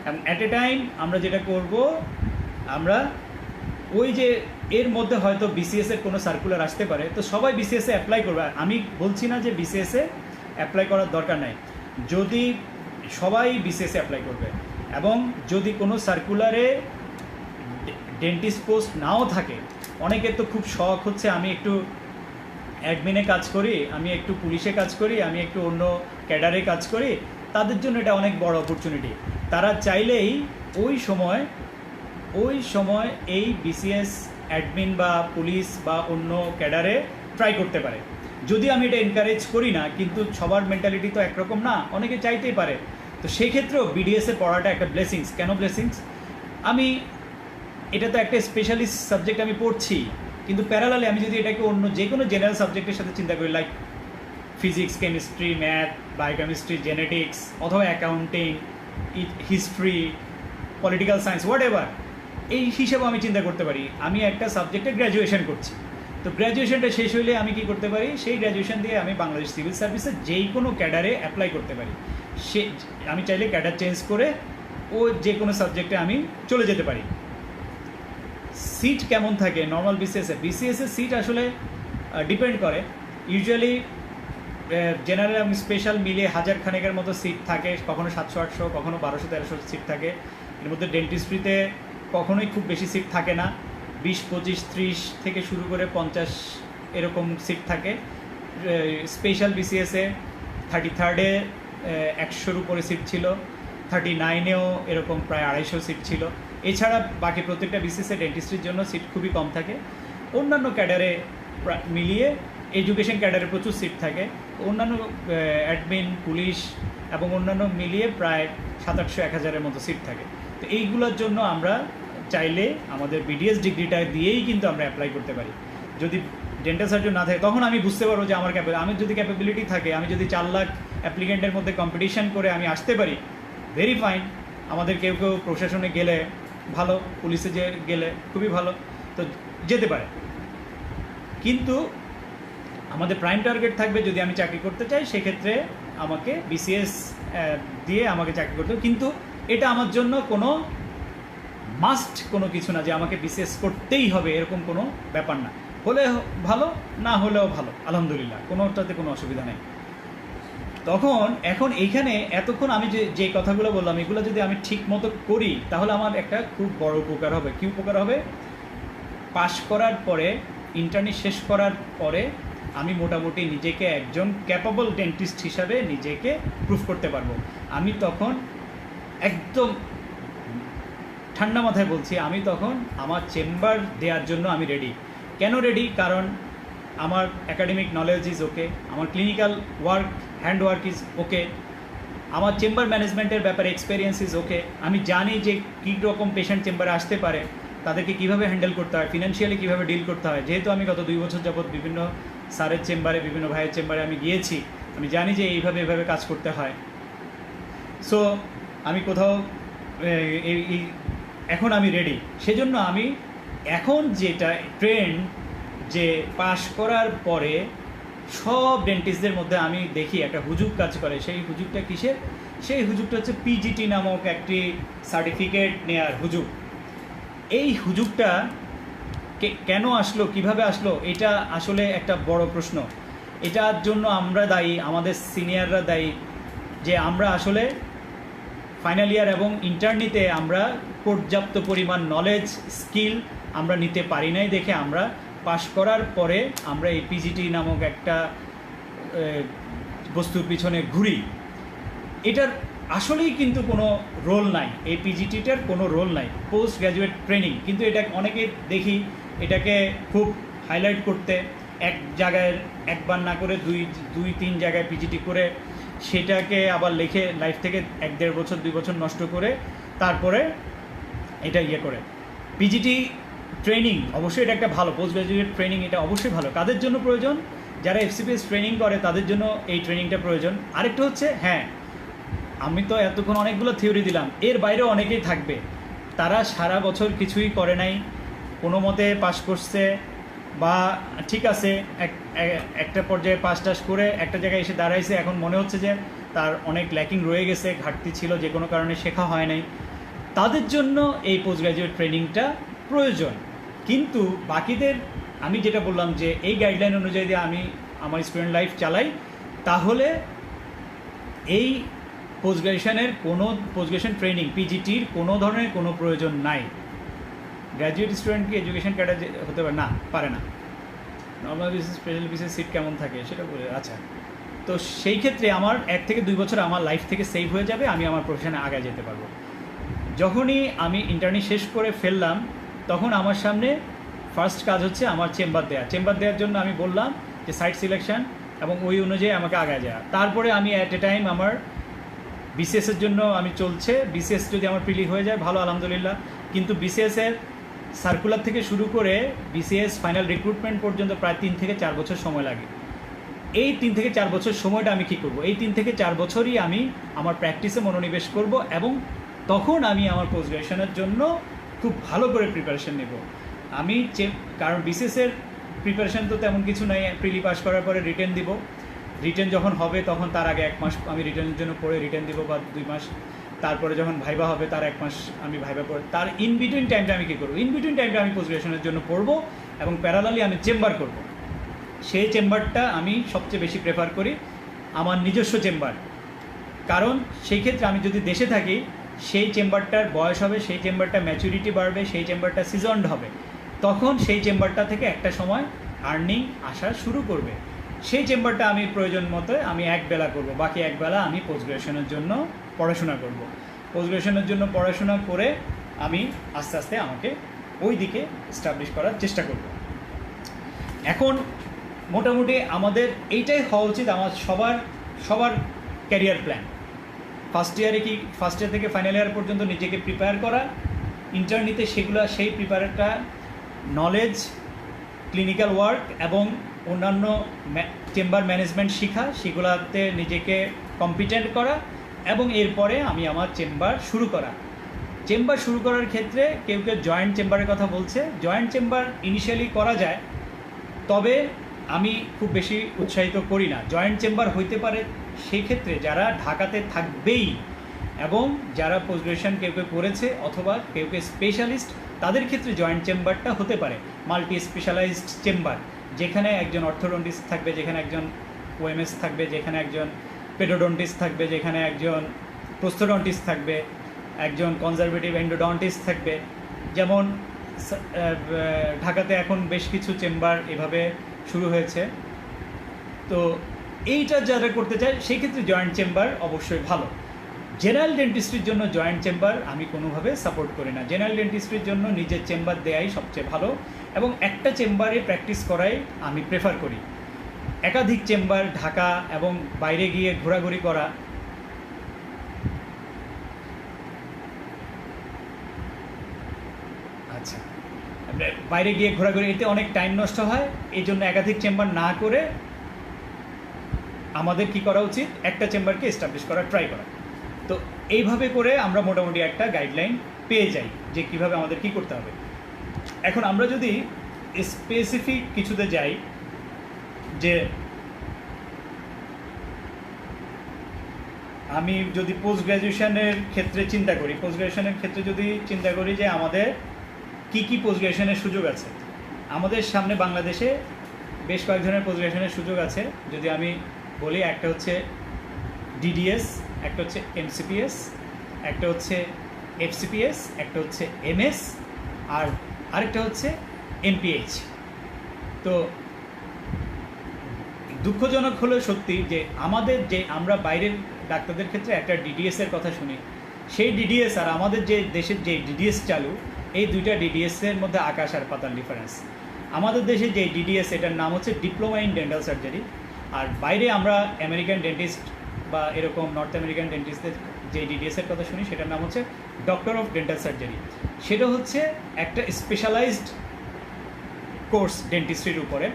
এবং অ্যাট এ টাইম আমরা যেটা করব, আমরা ওই যে এর মধ্যে হয়তো বিসিএসের কোনো সার্কুলার আসতে পারে, তো সবাই বিসিএসে অ্যাপ্লাই করবে। আমি বলছি না যে বিসিএসে অ্যাপ্লাই করার দরকার নাই, যদি সবাই বিসিএসে অ্যাপ্লাই করবে এবং যদি কোনো সার্কুলারে ডেন্টিস্ট পোস্ট নাও থাকে, অনেকের তো খুব শখ হচ্ছে আমি একটু অ্যাডমিনে কাজ করি, আমি একটু পুলিশে কাজ করি, আমি একটু অন্য ক্যাডারে কাজ করি, তাদের জন্য এটা অনেক বড় অপরচুনিটি। তারা চাইলেই ওই সময় এই বিসিএস অ্যাডমিন বা পুলিশ বা অন্য ক্যাডারে ট্রাই করতে পারে। যদি আমি এটা এনকারেজ করি না, কিন্তু সবার মেন্টালিটি তো একরকম না, অনেকে চাইতেই পারে। তো সেই ক্ষেত্রেও বিডিএসে পড়াটা একটা ব্লেসিংস। কেন ব্লেসিংস? এটা তো একটা স্পেশালিস্ট সাবজেক্ট আমি পড়ছি, কিন্তু প্যারালালে আমি যদি এটাকে অন্য যে কোনো জেনারেল সাবজেক্টের সাথে চিন্তা করি, like physics, chemistry, math, biochemistry, genetics, অথবা accounting, history, political science, whatever, এই হিসেবেও আমি চিন্তা করতে পারি। আমি একটা সাবজেক্টে গ্র্যাজুয়েশন করছি, তো গ্র্যাজুয়েশনটা শেষ হলে আমি কি করতে পারি, সেই গ্র্যাজুয়েশন দিয়ে আমি বাংলাদেশ সিভিল সার্ভিসে যেই কোনো ক্যাডারে অ্যাপ্লাই করতে পারি। আমি চাইলে ক্যাডার চেঞ্জ করে যে কোনো সাবজেক্টে আমি চলে যেতে পারি। সিট কেমন থাকে নর্মাল বিসিএসে সিট আসলে ডিপেন্ড করে। ইউজুয়ালি জেনারেল এবং স্পেশাল মিলিয়ে 1000 খানেকের মতো সিট থাকে, কখনো 700-800, কখনো 1200-1300 সিট থাকে। এর মধ্যে ডেন্টিস্ট্রিতে কখনোই খুব বেশি সিট থাকে না, 20, 25, 30 থেকে শুরু করে 50 এরকম সিট থাকে। স্পেশাল বিসিএসে 33-এ 100-র উপরে সিট ছিল, 39-এও এরকম প্রায় 250 সিট ছিল। এছাড়া বাকি প্রত্যেকটা বিসিএসে ডেন্টিস্ট্রির জন্য সিট খুবই কম থাকে। অন্যান্য ক্যাডারে মিলিয়ে এডুকেশন ক্যাডারে প্রচুর সিট থাকে। অন্যান্য অ্যাডমিন, পুলিশ এবং অন্যান্য মিলিয়ে প্রায় 700-1000-এর মতো সিট থাকে। তো এইগুলোর জন্য আমরা চাইলে আমাদের বিডিএস ডিগ্রিটা দিয়েই কিন্তু আমরা অ্যাপ্লাই করতে পারি। যদি ডেন্টাল সার্জন না থাকে, তখন আমি বুঝতে পারবো যে আমার আমি যদি ক্যাপাবিলিটি থাকে, আমি যদি 4 লাখ অ্যাপ্লিকেন্টের মধ্যে কম্পিটিশন করে আমি আসতে পারি, ভেরি ফাইন। আমাদের কেউ প্রশাসনে গেলে ভালো, পুলিশে গেলে খুবই ভালো, তো যেতে পারে। কিন্তু আমাদের প্রাইম টার্গেট থাকবে, যদি আমি চাকরি করতে চাই সেক্ষেত্রে আমাকে বিসিএস দিয়ে আমাকে চাকরি করতে হবে। কিন্তু এটা আমার জন্য কোনো মাস্ট কোনো কিছু না যে আমাকে বিসিএস করতেই হবে, এরকম কোনো ব্যাপার না। হলে ভালো, না হলেও ভালো, আলহামদুলিল্লাহ, কোনোটাতে কোনো অসুবিধা নেই। এখন এইখানে এতক্ষণ আমি যে কথাগুলো বললাম, এগুলো যদি আমি ঠিক মতো করি তাহলে আমার একটা খুব বড় উপকার হবে। কী উপকার হবে? পাশ করার পরে, ইন্টার্নি শেষ করার পরে আমি মোটামুটি নিজেকে একজন ক্যাপাবল ডেন্টিস্ট হিসাবে নিজেকে প্রুফ করতে পারবো। আমি তখন একদম ঠান্ডা মাথায় বলছি, আমি তখন আমার চেম্বার দেওয়ার জন্য আমি রেডি। কেন রেডি? কারণ আমার অ্যাকাডেমিক নলেজ ইজ ওকে, আমার clinical work hand work is okay, আমার চেম্বার ম্যানেজমেন্টের ব্যাপারে এক্সপিরিয়েন্স ইজ ওকে, আমি জানি যে কী রকম পেশেন্ট চেম্বারে আসতে পারে, তাদেরকে কীভাবে হ্যান্ডেল করতে হয়, ফিনান্সিয়ালি কীভাবে ডিল করতে হয়। যেহেতু আমি গত 2 বছর যাবৎ বিভিন্ন স্যারের চেম্বারে, বিভিন্ন ভাইয়ের চেম্বারে আমি গিয়েছি, আমি জানি যে এইভাবে কাজ করতে হয়। সো আমি কোথাও এখন আমি রেডি। সেজন্য আমি এখন যেটা ট্রেন্ড, যে পাশ করার পরে সব ডেন্টিস্টদের মধ্যে আমি দেখি একটা হুজুগ কাজ করে। সেই হুজুগটা কিসের? সেই হুজুগটা হচ্ছে পিজিটি নামক একটি সার্টিফিকেট নেয়ার হুজুগ। এই হুজুগটা কেন আসলো, কিভাবে আসলো, এটা আসলে একটা বড় প্রশ্ন। এটার জন্য আমরা দায়ী, আমাদের সিনিয়ররা দায়ী, যে আমরা আসলে ফাইনাল ইয়ার এবং ইন্টার্নিতে আমরা পর্যাপ্ত পরিমাণ নলেজ, স্কিল আমরা নিতে পারি নাই দেখে আমরা পাশ করার পরে আমরা এই পিজিটি নামক একটা বস্তুর পিছনে ঘুরি। এটার আসলেই কিন্তু কোনো রোল নাই, এই পিজিটিটার কোনো রোল নাই, পোস্ট গ্র্যাজুয়েট ট্রেনিং। কিন্তু এটা অনেকে দেখি এটাকে খুব হাইলাইট করতে, এক জায়গায় একবার না করে দুই তিন জায়গায় পিজিটি করে সেটাকে আবার লিখে লাইফ থেকে 1-1.5 বছর 2 বছর নষ্ট করে তারপরে এটা করে। পিজিটি ট্রেনিং অবশ্যই এটা একটা ভালো, পোস্ট গ্র্যাজুয়েট ট্রেনিং এটা অবশ্যই ভালো। কাদের জন্য প্রয়োজন? যারা এফসিপিএস ট্রেনিং করে তাদের জন্য এই ট্রেনিংটা প্রয়োজন। আরেকটা হচ্ছে, হ্যাঁ আমি তো এতক্ষণ অনেকগুলো থিওরি দিলাম, এর বাইরেও অনেকেই থাকবে তারা সারা বছর কিছুই করে নাই, কোনো মতে পাস করছে, বা ঠিক আছে একটা পর্যায়ে পাস টাস করে একটা জায়গায় এসে দাঁড়াইছে, এখন মনে হচ্ছে যে তার অনেক ল্যাকিং রয়ে গেছে, ঘাটতি ছিল, যে কোনো কারণে শেখা হয় নাই। তাদের জন্য এই পোস্ট গ্র্যাজুয়েট ট্রেনিংটা প্রয়োজন। কিন্তু বাকিদের আমি যেটা বললাম যে এই গাইডলাইন অনুযায়ী দিয়ে আমি আমার স্টুডেন্ট লাইফ চালাই, তাহলে এই পোস্ট গ্র্যাজুয়েশন ট্রেনিং পিজিটির কোনো ধরনের কোনো প্রয়োজন নাই। গ্র্যাজুয়েট স্টুডেন্ট কি এডুকেশন ক্যাটাগরি হতে পারে না। Normal BCS, special BCS seat কেমন থাকে সেটা বলে, আচ্ছা। তো সেই ক্ষেত্রে আমার 1 থেকে 2 বছর আমার লাইফ থেকে সেভ হয়ে যাবে, আমি আমার প্রফেশনে আগায় যেতে পারবো। যখনই আমি ইন্টার্নি শেষ করে ফেললাম, তখন আমার সামনে ফার্স্ট কাজ হচ্ছে আমার চেম্বার দেওয়ার জন্য আমি বললাম যে সাইট সিলেকশন, এবং ওই অনুযায়ী আমাকে আগায় যাওয়া। তারপরে আমি অ্যাট এ টাইম আমার বিসিএসের জন্য আমি চলছে, বিসিএস যদি আমার প্রিলি হয়ে যায় ভালো, আলহামদুলিল্লাহ। কিন্তু বিসিএসের সার্কুলার থেকে শুরু করে বিসিএস ফাইনাল রিক্রুটমেন্ট পর্যন্ত প্রায় 3 থেকে 4 বছর সময় লাগে। এই 3 থেকে 4 বছর সময়টা আমি কী করব? এই 3 থেকে 4 বছরই আমি আমার প্র্যাকটিসে মনোনিবেশ করব, এবং তখন আমি আমার পোস্ট গ্র্যাজুয়েশনের জন্য খুব ভালো করে প্রিপারেশন নেব। কারণ বিসিএসের প্রিপারেশন তো তেমন কিছু নাই, প্রিলি পাস করার পরে রিটেন দিব, রিটেন যখন হবে তখন তার আগে 1 মাস আমি রিটেনের জন্য পড়ে রিটেন দিব, বা 2 মাস, তারপরে যখন ভাইবা হবে তার 1 মাস আমি ভাইবা পড়ে, তার ইন বিটুইন টাইমটা আমি কী করবো? ইন বিটুইন টাইমটা আমি পোস্ট গ্র্যাজুয়েশনের জন্য পড়বো, এবং প্যারালালি আমি চেম্বার করব। সেই চেম্বারটা আমি সবচেয়ে বেশি প্রেফার করি, আমার নিজস্ব চেম্বার। কারণ সেই ক্ষেত্রে আমি যদি দেশে থাকি, সেই চেম্বারটার বয়স হবে, সেই চেম্বারটা ম্যাচুরিটি বাড়বে, সেই চেম্বারটা সিজনড হবে, তখন সেই চেম্বারটা থেকে একটা সময় আর্নিং আসা শুরু করবে। সেই চেম্বারটা আমি প্রয়োজন মতো আমি 1 বেলা করব, বাকি 1 বেলা আমি পোস্ট গ্র্যাজুয়েশনের জন্য পড়াশোনা করব। পোস্ট গ্র্যাজুয়েশনের জন্য পড়াশোনা করে আমি আস্তে আস্তে আমাকে ওই দিকে এস্টাবলিশ করার চেষ্টা করব। এখন মোটামুটি আমাদের এইটাই হওয়া উচিত, আমার সবার ক্যারিয়ার প্ল্যান। ফার্স্ট ইয়ার থেকে ফাইনাল ইয়ার পর্যন্ত নিজেকে প্রিপেয়ার করা, ইন্টার্নিতে সেই প্রিপেয়ারটা নলেজ, ক্লিনিক্যাল ওয়ার্ক এবং অন্যান্য চেম্বার ম্যানেজমেন্ট শেখা, সেগুলোতে নিজেকে কম্পিটেন্ট করা, এবং এরপরে আমি আমার চেম্বার শুরু করার ক্ষেত্রে কেউ জয়েন্ট চেম্বারের কথা বলছে। জয়েন্ট চেম্বার ইনিশিয়ালি করা যায়, তবে আমি খুব বেশি উৎসাহিত করি না। জয়েন্ট চেম্বার হইতে পারে সেই ক্ষেত্রে যারা ঢাকাতে থাকবেই, এবং যারা পোস্ট গ্র্যাজুয়েশন কেউ করেছে, অথবা কেউ স্পেশালিস্ট, তাদের ক্ষেত্রে জয়েন্ট চেম্বারটা হতে পারে মাল্টি স্পেশালাইজড চেম্বার, যেখানে একজন অর্থোডন্টিস্ট থাকবে, যেখানে একজন ওএমএস থাকবে, যেখানে একজন পেডোডন্টিস্ট থাকবে, যেখানে একজন প্রস্থোডন্টিস্ট থাকবে, একজন কনজারভেটিভ এন্ডোডন্টিস্ট থাকবে। যেমন ঢাকাতে এখন বেশ কিছু চেম্বার এভাবে শুরু হয়েছে। তো এইটা যারা করতে চায় সেই ক্ষেত্রে জয়েন্ট চেম্বার অবশ্যই ভালো। জেনারেল ডেন্টিস্ট্রির জন্য জয়েন্ট চেম্বার আমি কোনোভাবে সাপোর্ট করি না। জেনারেল ডেন্টিস্ট্রির জন্য নিজের চেম্বার দেয়াই সবচেয়ে ভালো, এবং একটা চেম্বারে প্র্যাকটিস করাই আমি প্রেফার করি। একাধিক চেম্বার, ঢাকা এবং বাইরে গিয়ে ঘোরাঘুরি করা। আচ্ছা, বাইরে গিয়ে ঘোরাঘুরি, এতে অনেক টাইম নষ্ট হয়। এই জন্য একাধিক চেম্বার না করে আমাদের কি করা উচিত, একটা চেম্বারকে এস্টাবলিশ করা, ট্রাই করা। তো এইভাবে করে আমরা মোটামুটি একটা গাইডলাইন পেয়ে যাই যে কীভাবে আমাদের কি করতে হবে। এখন আমরা যদি স্পেসিফিক কিছুতে যাই, যে আমি যদি পোস্ট গ্র্যাজুয়েশনের ক্ষেত্রে চিন্তা করি, যে আমাদের কি কি পোস্ট গ্র্যাজুয়েশনের সুযোগ আছে। আমাদের সামনে বাংলাদেশে বেশ কয়েক ধরনের পোস্ট গ্র্যাজুয়েশনের সুযোগ আছে। যদি আমি বলি, একটা হচ্ছে ডিডিএস, একটা হচ্ছে এমসিপিএস, একটা হচ্ছে এফসিপিএস, একটা হচ্ছে এমএস, আর আরেকটা হচ্ছে এমপিএইচ। তো দুঃখজনক হলো সত্যি যে আমরা বাইরের ডাক্তারদের ক্ষেত্রে একটা ডিডিএসের কথা শুনি। সেই ডিডিএস আর আমাদের যে দেশের যে ডিডিএস চালু, এই দুইটা ডিডিএসের মধ্যে আকাশ আর পাতাল ডিফারেন্স। আমাদের দেশে যে ডিডিএস, এটার নাম হচ্ছে ডিপ্লোমা ইন ডেন্টাল সার্জারি। আর বাইরে আমরা আমেরিকান ডেন্টিস্ট বা এরকম নর্থ আমেরিকান ডেন্টিস্টদের যে ডিডিএসের কথা শুনি, সেটার নাম হচ্ছে ডক্টর অফ ডেন্টাল সার্জারি। সেটা হচ্ছে একটা স্পেশালাইজড কোর্স ডেন্টিস্ট্রির উপরে।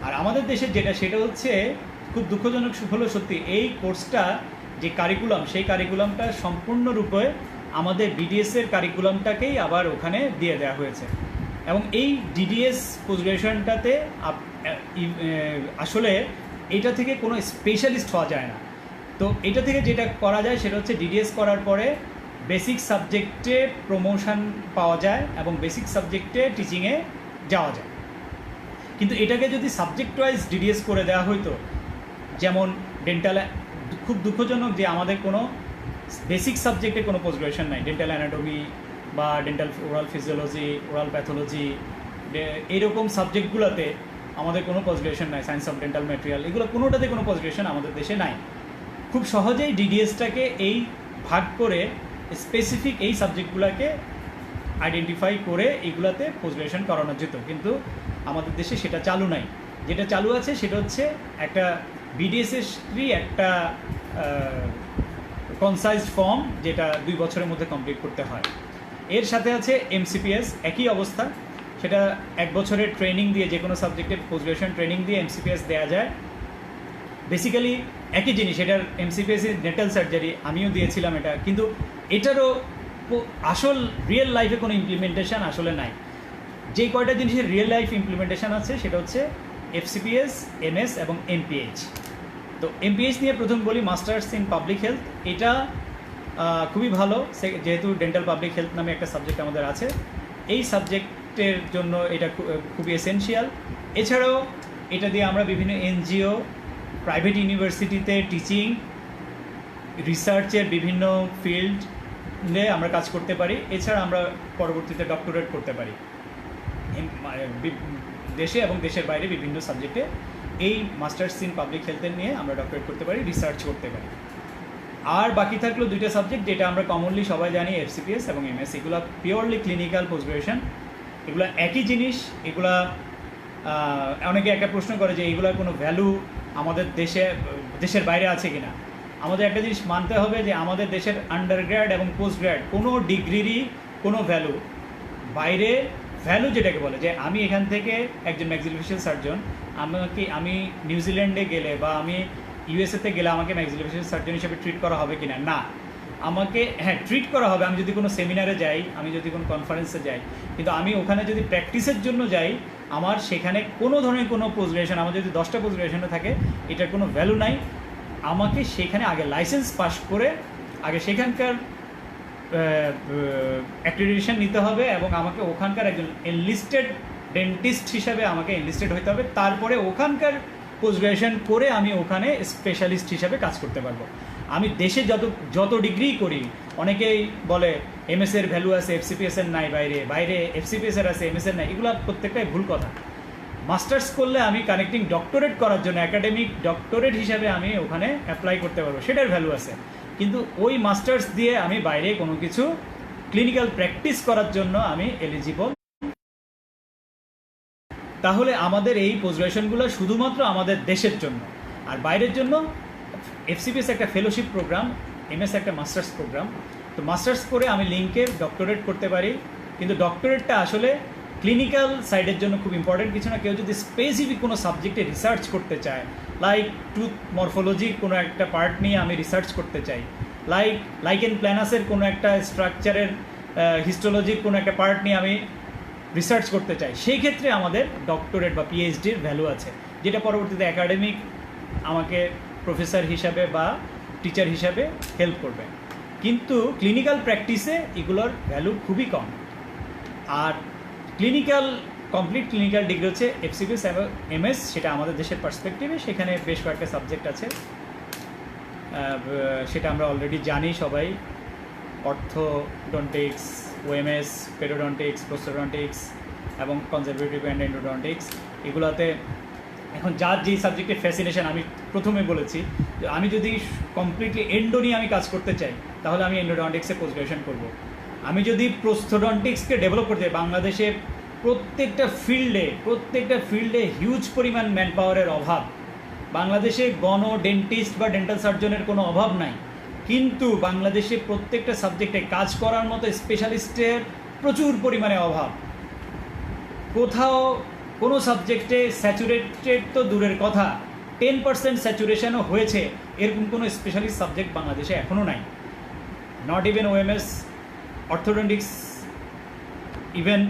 আর আমাদের দেশের সেটা হচ্ছে খুব দুঃখজনক হলো সত্যি, এই কোর্সটা যে কারিকুলাম, সেই কারিকুলামটা সম্পূর্ণরূপে আমাদের ডিডিএসের কারিকুলামটাকেই আবার ওখানে দিয়ে দেওয়া হয়েছে। এবং এই ডিডিএস পোস্ট গ্রাজুয়েশনটাতে আসলে এটা থেকে কোনো স্পেশালিস্ট হওয়া যায় না। তো এটা থেকে যেটা করা যায় সেটা হচ্ছে ডিডিএস করার পরে বেসিক সাবজেক্টে প্রমোশন পাওয়া যায় এবং বেসিক সাবজেক্টে টিচিংয়ে যাওয়া যায়। কিন্তু এটাকে যদি সাবজেক্ট ওয়াইজ ডিডিএস করে দেওয়া হইতো, যেমন ডেন্টালে, খুব দুঃখজনক যে আমাদের কোনো বেসিক সাবজেক্টে কোনো পোস্ট গ্রাজুয়েশন নাই। ডেন্টাল অ্যানাটমি বা dental oral physiology, oral pathology, এইরকম সাবজেক্টগুলোতে আমাদের কোনো পোস্ট গ্রাজুয়েশন নাই। সায়েন্স অফ ডেন্টাল ম্যাটেরিয়াল, এগুলো কোনোটাতে কোনো পোস্ট গ্রাজুয়েশন আমাদের দেশে নাই। খুব সহজেই ডিডিএসটাকে এই ভাগ করে স্পেসিফিক এই সাবজেক্টগুলোকে আইডেন্টিফাই করে এগুলাতে পোস্ট গ্রাজুয়েশন করানো যেত, কিন্তু আমাদের দেশে সেটা চালু নাই। যেটা চালু আছে সেটা হচ্ছে একটা বিডিএসএসরই একটা কনসাইজ ফর্ম, যেটা 2 বছরের মধ্যে কমপ্লিট করতে হয়। এর সাথে আছে এমসিপিএস, একই অবস্থা। সেটা 1 বছরের ট্রেনিং দিয়ে, যে কোনো সাবজেক্টের পোস্ট গ্রাজুয়েশন ট্রেনিং দিয়ে এমসিপিএস দেওয়া যায়। বেসিক্যালি একই জিনিস। এটার এমসিপিএস ডেন্টাল সার্জারি, আমিও দিয়েছিলাম এটা, কিন্তু এটারও আসল রিয়েল লাইফে কোনো ইমপ্লিমেন্টেশন আসলে নাই। যে কয়টা জিনিসের রিয়েল লাইফ ইমপ্লিমেন্টেশন আছে সেটা হচ্ছে এফসিপিএস, এমএস এবং এমপিএইচ। তো এমপিএইচ নিয়ে প্রথম বলি, মাস্টার্স ইন পাবলিক হেলথ। এটা খুবই ভালো, যেহেতু ডেন্টাল পাবলিক হেলথ নামে একটা সাবজেক্ট আমাদের আছে। এই সাবজেক্টের জন্য এটা খুবই এসেনশিয়াল। এছাড়াও এটা দিয়ে আমরা বিভিন্ন এনজিও, প্রাইভেট ইউনিভার্সিটিতে টিচিং, রিসার্চের বিভিন্ন ফিল্ডে আমরা কাজ করতে পারি। এছাড়া আমরা পরবর্তীতে ডক্টরেট করতে পারি দেশে এবং দেশের বাইরে বিভিন্ন সাবজেক্টে। এই মাস্টার্স ইন পাবলিক হেলথের নিয়ে আমরা ডক্টরেট করতে পারি, রিসার্চ করতে পারি। আর বাকি থাকলো 2টা সাবজেক্ট, যেটা আমরা কমনলি সবাই জানি, এফসিপিএস এবং এমএস। এগুলো পিওরলি ক্লিনিক্যাল পোস্ট গ্রাজুয়েশন, এগুলো একই জিনিস। এগুলা অনেকে একটা প্রশ্ন করে যে এইগুলোর কোনো ভ্যালু আমাদের দেশের বাইরে আছে কিনা। আমাদের একটা জিনিস মানতে হবে যে আমাদের দেশের আন্ডারগ্র্যাড এবং পোস্ট গ্র্যাড কোনো ডিগ্রিরই কোনো ভ্যালু বাইরে, ভ্যালু যেটাকে বলে যে আমি এখান থেকে একজন ম্যাক্সিলোফেশিয়াল সার্জন, আমি নিউজিল্যান্ডে গেলে বা আমি ইউএসএতে গেলে আমাকে ম্যাক্সিলোফেশিয়াল সার্জন হিসেবে ট্রিট করা হবে কিনা, না। আমাকে ট্রিট করা হবে আমি যদি কোনো সেমিনারে যাই, আমি যদি কোনো কনফারেন্সে যাই, কিন্তু আমি ওখানে যদি প্র্যাকটিসের জন্য যাই, আমার সেখানে কোনো ধরনের কোনো পোস্ট গ্রাজুয়েশন, আমার যদি 10টা পোস্ট গ্রাজুয়েশনে থাকে, এটার কোনো ভ্যালু নাই। আমাকে সেখানে আগে লাইসেন্স পাস করে আগে সেখানকার অ্যাক্রিডিটেশন নিতে হবে এবং আমাকে ওখানকার একজন এনলিস্টেড ডেন্টিস্ট হিসাবে আমাকে এনলিস্টেড হতে হবে। তারপরে ওখানকার পোস্ট গ্রাজুয়েশন করে আমি ওখানে স্পেশালিস্ট হিসাবে কাজ করতে পারবো। আমি দেশে যত ডিগ্রি করি, অনেকেই বলে এমএসের ভ্যালু আছে, এফসিপিএসের নাই, বাইরে এফসিপিএসের আছে, এমএসের নাই। এগুলো প্রত্যেকটাই ভুল কথা। মাস্টার্স করলে আমি কানেক্টিং ডক্টরেট করার জন্য, একাডেমিক ডক্টরেট হিসাবে আমি ওখানে অ্যাপ্লাই করতে পারবো, সেটার ভ্যালু আছে। কিন্তু ওই মাস্টার্স দিয়ে আমি বাইরে কোনো কিছু ক্লিনিক্যাল প্র্যাকটিস করার জন্য আমি এলিজিবল তাহলে আমাদের এই পোস্ট গ্রাজুয়েশনগুলো শুধুমাত্র আমাদের দেশের জন্য, আর বাইরের জন্য এফসিপিএস একটা ফেলোশিপ প্রোগ্রাম, এমএস একটা মাস্টার্স প্রোগ্রাম। তো মাস্টার্স করে আমি লিঙ্কে ডক্টরেট করতে পারি, কিন্তু ডক্টরেটটা আসলে ক্লিনিক্যাল সাইডের জন্য খুব ইম্পর্টেন্ট কিছু না। কেউ যদি স্পেসিফিক কোনো সাবজেক্টে রিসার্চ করতে চায়, লাইক টুথ মরফোলজির কোনো একটা পার্ট নিয়ে আমি রিসার্চ করতে চাই, লাইকেন প্ল্যানাসের কোনো একটা স্ট্রাকচারের হিস্টোলজির কোনো একটা পার্ট নিয়ে আমি রিসার্চ করতে চাই, সেই ক্ষেত্রে আমাদের ডক্টরেট বা পিএইচডির ভ্যালু আছে, যেটা পরবর্তীতে একাডেমিক আমাকে প্রফেসর হিসাবে বা টিচার হিসাবে হেল্প করবে। কিন্তু ক্লিনিক্যাল প্র্যাকটিসে এগুলোর ভ্যালু খুবই কম। আর কমপ্লিট ক্লিনিক্যাল ডিগ্রি হচ্ছে এফসিপিএস এবং এমএস, সেটা আমাদের দেশের পার্সপেক্টিভে সেখানে বেশ কয়েকটা সাবজেক্ট আছে, সেটা আমরা অলরেডি জানি সবাই। অর্থোডন্টিক্স, ওএমএস, পেডোডন্টিক্স, প্রোস্টোডন্টিক্স এবং কনজারভেটিভ অ্যান্ড এন্ডোডন্টিক্স। এগুলোতে এখন যার যেই সাবজেক্টে ফ্যাসিনেশন, আমি প্রথমে বলেছি আমি যদি কমপ্লিটলি এন্ডো নিয়ে আমি কাজ করতে চাই তাহলে আমি এন্ডোডন্টিক্সে পোস্ট গ্রাজুয়েশন করবো। আমি যদি প্রোস্থোডন্টিক্সকে ডেভেলপ করতে চাই, বাংলাদেশে প্রত্যেকটা ফিল্ডে হিউজ পরিমাণ ম্যান পাওয়ারের অভাব। বাংলাদেশে ডেন্টিস্ট বা ডেন্টাল সার্জনের কোনো অভাব নাই, কিন্তু বাংলাদেশে প্রত্যেকটা সাবজেক্টে কাজ করার মতো স্পেশালিস্টের প্রচুর পরিমাণে অভাব। কোথাও কোনো সাবজেক্টে স্যাচুরেটেড তো দূরের কথা, 10% স্যাচুরেশনও হয়েছে এরকম কোনো স্পেশালিস্ট সাবজেক্ট বাংলাদেশে এখনও নাই। Not even OMS, orthodontics, even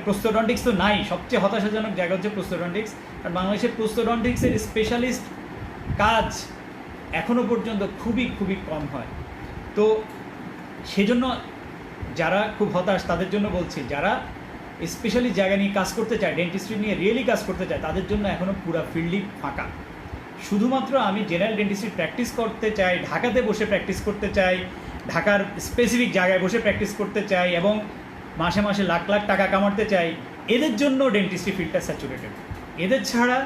prosthodontics তো নাই। সবচেয়ে হতাশাজনক জায়গা হচ্ছে প্রোস্থোডন্টিক্স, আর বাংলাদেশের প্রোস্থোডন্টিক্সের স্পেশালিস্ট কাজ এখনও পর্যন্ত খুবই খুবই কম হয়। তো সেজন্য যারা খুব হতাশ তাদের জন্য বলছি, যারা স্পেশালি জায়গা নিয়ে কাজ করতে চায়, ডেন্টিস্ট্রি নিয়ে রিয়েলি কাজ করতে চায়, তাদের জন্য এখনও পুরো ফিল্ডই ফাঁকা। শুধুমাত্র আমি জেনারেল ডেন্টিস্ট্রি প্র্যাকটিস করতে চাই, ঢাকাতে বসে প্র্যাকটিস করতে চাই, ঢাকার স্পেসিফিক জায়গায় বসে প্র্যাকটিস করতে চাই এবং মাসে মাসে লাখ লাখ টাকা কামাতে চাই, এদের জন্য ডেন্টিস্ট্রি ফিল্ডটা স্যাচুরেটেড। এদের ছাড়া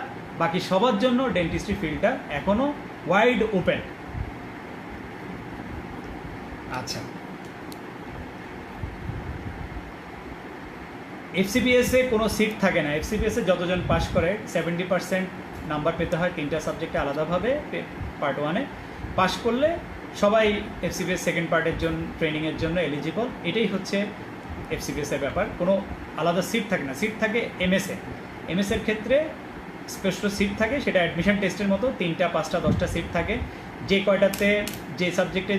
বাকি সবার জন্য ডেন্টিস্ট্রি ফিল্ডটা এখনও ওয়াইড ওপেন। আচ্ছা, এফসিপিএসে কোনো সিট থাকে না। এফসিপিএসে যতজন পাস করে 70% নাম্বার পেতে হয় 3টা সাবজেক্টে আলাদাভাবে। পার্ট 1-এ পাস করলে সবাই এফসিপিএস সেকেন্ড পার্টের জন্য ট্রেনিংয়ের জন্য এলিজিবল। এটাই হচ্ছে এফসিপিএসের ব্যাপার। কোনো আলাদা সিট থাকে না। সিট থাকে এমএসের ক্ষেত্রে স্পেশাল সিট থাকে, সেটা অ্যাডমিশন টেস্টের মতো 3টা 5টা 10টা সিট থাকে। যে কয়টাতে যে সাবজেক্টে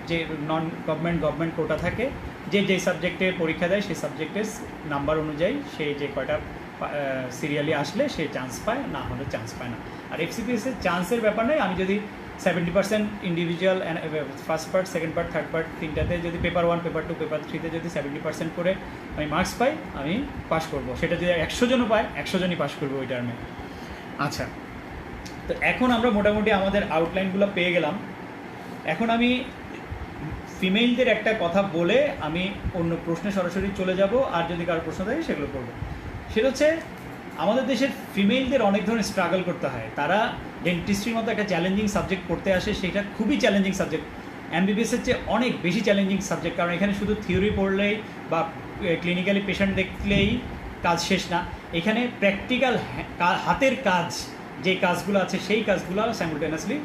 যে নন গভর্নমেন্ট কোটা থাকে, যে সাবজেক্টে পরীক্ষা দেয় সেই সাবজেক্টের নাম্বার অনুযায়ী সে যে কয়টা সিরিয়ালি আসলে সে চান্স পায়, না হলে চান্স পায় না। আর এফসিপিএসের চান্সের ব্যাপার নেই। আমি যদি 70% individual first part, second part, third part তিনটাতে যদি পেপার 1, পেপার 2, পেপার 3তে যদি 70% করে আমি মার্কস পাই, আমি পাস করব। সেটা যদি 100 জনও পায়, 100 জনই পাস করবো ওই টার্মে। আচ্ছা, তো এখন আমরা মোটামুটি আমাদের আউটলাইনগুলো পেয়ে গেলাম। এখন আমি ফিমেলদের একটা কথা বলে আমি অন্য প্রশ্নে সরাসরি চলে যাব, আর যদি কারো প্রশ্ন থাকে সেগুলো করবো। সেটা হচ্ছে আমাদের দেশের ফিমেলদের অনেক ধরনের স্ট্রাগল করতে হয়। তারা ডেন্টিস্ট্রির মতো একটা চ্যালেঞ্জিং সাবজেক্ট পড়তে আসে, সেটা খুবই চ্যালেঞ্জিং সাবজেক্ট, এমবিবিএসের চেয়ে অনেক বেশি চ্যালেঞ্জিং সাবজেক্ট। কারণ এখানে শুধু থিওরি পড়লেই বা ক্লিনিক্যালি পেশেন্ট দেখলেই কাজ শেষ না, এখানে প্র্যাকটিক্যাল হাতের কাজ যে কাজগুলো আছে সেই কাজগুলো সাইমultaneously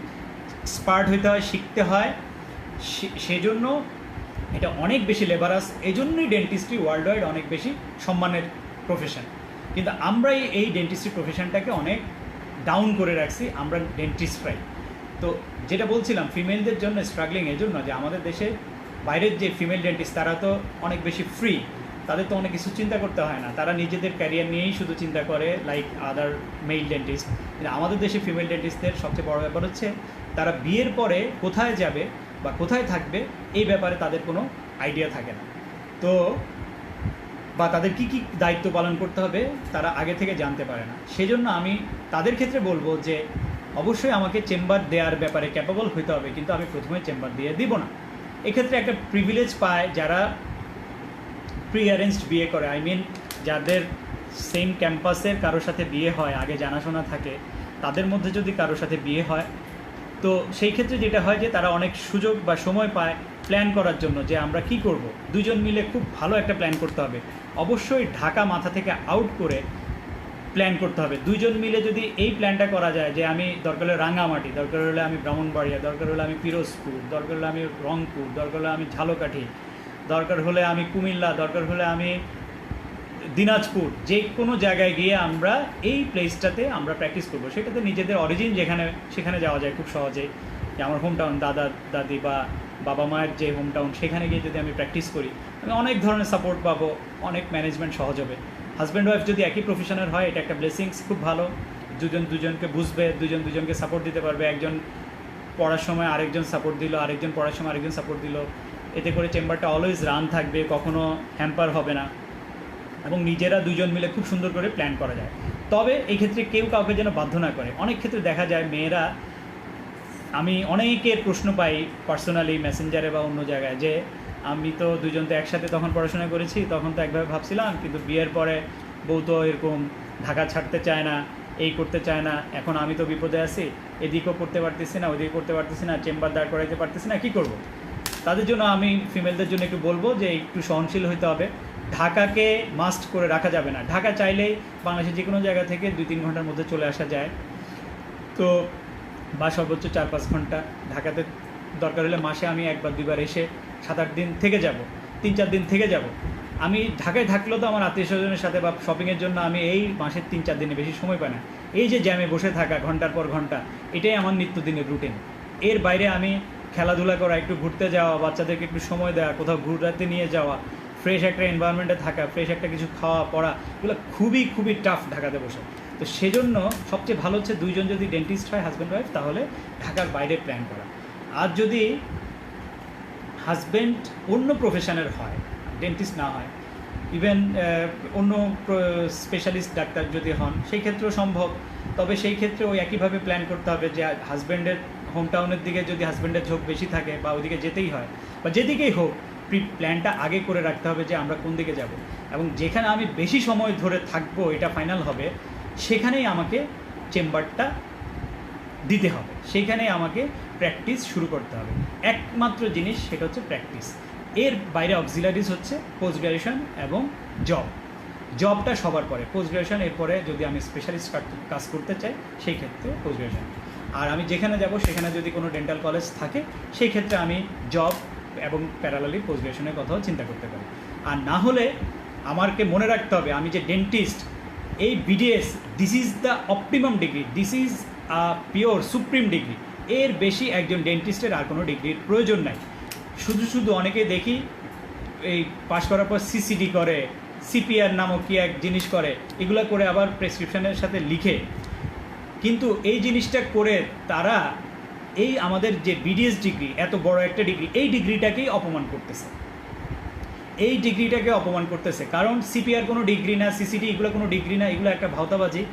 স্পার্ট হইতে হয়, শিখতে হয়। সেজন্য এটা অনেক বেশি লেবারাস। এই জন্যই ডেন্টিস্ট্রি ওয়ার্ল্ড ওয়াইড অনেক বেশি সম্মানের প্রফেশন। কিন্তু আমরাই এই ডেন্টিস্ট্রি প্রফেশনটাকে অনেক ডাউন করে রাখছি আমরা ডেন্টিস্টরাই। তো যেটা বলছিলাম, ফিমেলদের জন্য স্ট্রাগলিং এই জন্য যে আমাদের দেশে বাইরের যে ফিমেল ডেন্টিস্ট তারা তো অনেক বেশি ফ্রি, তাদের তো অনেক কিছু চিন্তা করতে হয় না, তারা নিজেদের ক্যারিয়ার নিয়েই শুধু চিন্তা করে, লাইক আদার মেল ডেন্টিস্ট। কিন্তু আমাদের দেশে ফিমেল ডেন্টিস্টদের সবচেয়ে বড় ব্যাপার হচ্ছে তারা বিয়ের পরে কোথায় যাবে বা কোথায় থাকবে এই ব্যাপারে তাদের কোনো আইডিয়া থাকে না। তো বা তাদের কী কী দায়িত্ব পালন করতে হবে তারা আগে থেকে জানতে পারে না। সেজন্য আমি তাদের ক্ষেত্রে বলবো যে অবশ্যই আমাকে চেম্বার দেওয়ার ব্যাপারে ক্যাপাবল হতে হবে, কিন্তু আমি প্রথমে চেম্বার দিয়ে দিব না। এক্ষেত্রে একটা প্রিভিলেজ পায় যারা প্রি অ্যারেঞ্জড বিয়ে করে, যাদের সেম ক্যাম্পাসের কারোর সাথে বিয়ে হয়, আগে জানাশোনা থাকে, তাদের মধ্যে যদি কারোর সাথে বিয়ে হয়, তো সেই ক্ষেত্রে যেটা হয় যে তারা অনেক সুযোগ বা সময় পায় প্ল্যান করার জন্য যে আমরা কি করব। দুজন মিলে খুব ভালো একটা প্ল্যান করতে হবে। অবশ্যই ঢাকা মাথা থেকে আউট করে প্ল্যান করতে হবে। দুইজন মিলে যদি এই প্ল্যানটা করা যায় যে আমি দরকার হলে রাঙামাটি, দরকার হলে আমি ব্রাহ্মণবাড়িয়া, দরকার হলে আমি পিরোজপুর, দরকার হলে আমি রংপুর, দরকার হলে আমি ঝালকাঠি, দরকার হলে আমি কুমিল্লা, দরকার হলে আমি দিনাজপুর, যে কোনো জায়গায় গিয়ে আমরা এই প্লেসটাতে আমরা প্র্যাকটিস করবো। সেটাতে নিজেদের অরিজিন যেখানে সেখানে যাওয়া যায় খুব সহজেই, যে আমার হোম টাউন, দাদা দাদি বা বাবা মায়ের যে হোম টাউন, সেখানে গিয়ে যদি আমি প্র্যাকটিস করি আমি অনেক ধরনের সাপোর্ট পাবো, অনেক ম্যানেজমেন্ট সহজ হবে। হাজব্যান্ড ওয়াইফ যদি একই প্রফেশনের হয় এটা একটা ব্লেসিংস, খুব ভালো। দুজন দুজনকে বুঝবে, দুজন দুজনকে সাপোর্ট দিতে পারবে। একজন পড়ার সময় আরেকজন সাপোর্ট দিল, আরেকজন পড়ার সময় আরেকজন সাপোর্ট দিল। এতে করে চেম্বারটা অলওয়েজ রান থাকবে, কখনো হ্যাম্পার হবে না, এবং নিজেরা দুজন মিলে খুব সুন্দর করে প্ল্যান করা যায়। তবে এই ক্ষেত্রে কেউ কাউকে যেন বাধ্য না করে। অনেক ক্ষেত্রে দেখা যায় মেয়েরা, আমি অনেকের প্রশ্ন পাই পার্সোনালি মেসেঞ্জারে বা অন্য জায়গায়, যে আমি তো দুজন তো একসাথে তখন পড়াশোনা করেছি, তখন তো একভাবে ভাবছিলাম, কিন্তু বিয়ের পরে বউ তো এরকম ঢাকা ছাড়তে চায় না, এই করতে চায় না, এখন আমি তো বিপদে আছি, এদিকেও করতে পারতেছি না, ওইদিকে করতে পারতেছি না, চেম্বার দাঁড় করাইতে পারতেছি না, কী করব? তাদের জন্য আমি ফিমেলদের জন্য একটু বলবো যে একটু সহনশীল হতে হবে। ঢাকাকে মাস্ট করে রাখা যাবে না। ঢাকা চাইলেই বাংলাদেশের যে কোনো জায়গা থেকে 2-3 ঘন্টার মধ্যে চলে আসা যায়, তো বা সর্বোচ্চ 4-5 ঘন্টা। ঢাকাতে দরকার হলে মাসে আমি 1-2 বার এসে 7-8 দিন থেকে যাব, 3-4 দিন থেকে যাব। আমি ঢাকায় থাকলেও তো আমার আত্মীয় স্বজনের সাথে বা শপিংয়ের জন্য আমি এই মাসের 3-4 দিনে বেশি সময় পাই না। এই যে জ্যামে বসে থাকা ঘন্টার পর ঘন্টা, এটাই আমার নিত্যদিনের রুটিন। এর বাইরে আমি খেলাধুলা করা, একটু ঘুরতে যাওয়া, বাচ্চাদেরকে একটু সময় দেওয়া, কোথাও ঘুরাতে নিয়ে যাওয়া, ফ্রেশ একটা এনভায়রনমেন্টে থাকা, ফ্রেশ একটা কিছু খাওয়া পড়া, এগুলো খুবই খুবই টাফ ঢাকাতে বসে। তো সেজন্য সবচেয়ে ভালো হচ্ছে দুইজন যদি ডেন্টিস্ট হয় হাজব্যান্ড ওয়াইফ, তাহলে ঢাকার বাইরে প্ল্যান করা। আর যদি হাজব্যান্ড অন্য প্রফেশনের হয়, ডেন্টিস্ট না হয়, ইভেন অন্য স্পেশালিস্ট ডাক্তার যদি হন, সেই ক্ষেত্রেও সম্ভব। তবে সেই ক্ষেত্রে ওই একইভাবে প্ল্যান করতে হবে যে হাজব্যান্ডের হোম টাউনের দিকে যদি হাজব্যান্ডের ঝোঁক বেশি থাকে বা ওইদিকে যেতেই হয়, বা যেদিকেই হোক, প্ল্যানটা আগে করে রাখতে হবে যে আমরা কোন দিকে যাব, এবং যেখানে আমি বেশি সময় ধরে থাকবো এটা ফাইনাল হবে, সেখানেই আমাকে চেম্বারটা দিতে হবে, সেইখানেই আমাকে প্র্যাকটিস শুরু করতে হবে। একমাত্র জিনিস সেটা হচ্ছে প্র্যাকটিস। এর বাইরে অক্সিলারিজ হচ্ছে পোস্ট গ্র্যাজুয়েশন এবং জব। জবটা সবার পরে, পোস্ট গ্র্যাজুয়েশন এরপরে যদি আমি স্পেশালিস্ট কাজ করতে চাই সেই ক্ষেত্রে পোস্ট গ্র্যাজুয়েশন। আর আমি যেখানে যাব সেখানে যদি কোনো ডেন্টাল কলেজ থাকে সেই ক্ষেত্রে আমি জব এবং প্যারালালি পোস্ট গ্র্যাজুয়েশনের কথাও চিন্তা করতে পারি। আর না হলে আমাকে মনে রাখতে হবে আমি যে ডেন্টিস্ট, এই BDS, this is the optimum degree, this is pure supreme degree. এর বেশি একজন ডেন্টিস্টের আর কোনো ডিগ্রির প্রয়োজন নাই। শুধু শুধু অনেকে দেখি এই পাশ করার পর সিসিডি করে, সিপিআর নামক কি এক জিনিস করে, এগুলো করে আবার প্রেসক্রিপশনের সাথে লিখে, কিন্তু এই জিনিসটা করে তারা এই আমাদের যে বিডিএস ডিগ্রি, এত বড় একটা ডিগ্রি, এই ডিগ্রিটাকেই অপমান করতেছে, এই ডিগ্রিটাকে অপমান করতেছে। কারণ সিপিআর কোনো ডিগ্রি না, সিসিডি এগুলো কোনো ডিগ্রি না, এগুলো একটা ভাওতাবাজি।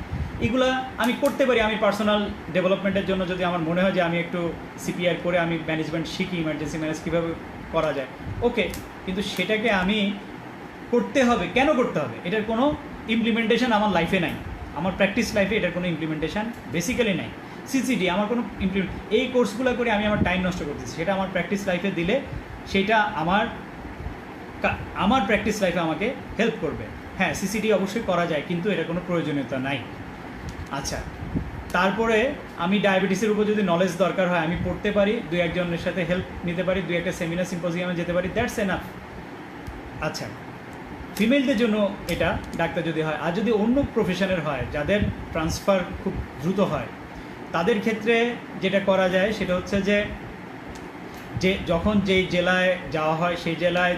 এগুলা আমি করতে পারি, আমি পার্সোনাল ডেভেলপমেন্টের জন্য যদি আমার মনে হয় যে আমি একটু সিপিআর করে আমি ম্যানেজমেন্ট শিখি, ইমার্জেন্সি ম্যানেজ কীভাবে করা যায়, ওকে, কিন্তু সেটাকে আমি করতে হবে, কেন করতে হবে? এটার কোনো ইমপ্লিমেন্টেশন আমার লাইফে নাই, আমার প্র্যাকটিস লাইফে এটার কোনো ইমপ্লিমেন্টেশন বেসিক্যালি নাই। সিসিডি আমার কোনো এই কোর্সগুলো করে আমি আমার টাইম নষ্ট করতেছি, সেটা আমার প্র্যাকটিস লাইফে দিলে সেটা আমার প্র্যাকটিস লাইফে আমাকে হেল্প করবে। হ্যাঁ, সিসিডি অবশ্যই করা যায়, কিন্তু এটার কোনো প্রয়োজনীয়তা নাই। আচ্ছা, তারপরে আমি ডায়াবেটিসের উপর যদি নলেজ দরকার হয় আমি পড়তে পারি, 2-1জনের সাথে হেল্প নিতে পারি, 2-1টা সেমিনার সিম্পোজিয়ামে যেতে পারি, দ্যাটস এনাফ। আচ্ছা, ফিমেলদের জন্য এটা ডাক্তার যদি হয়। আর যদি অন্য প্রফেশনের হয়, যাদের ট্রান্সফার খুব দ্রুত হয়, তাদের ক্ষেত্রে যেটা করা যায় সেটা হচ্ছে যে যখন যেই জেলায় যাওয়া হয় সেই জেলায়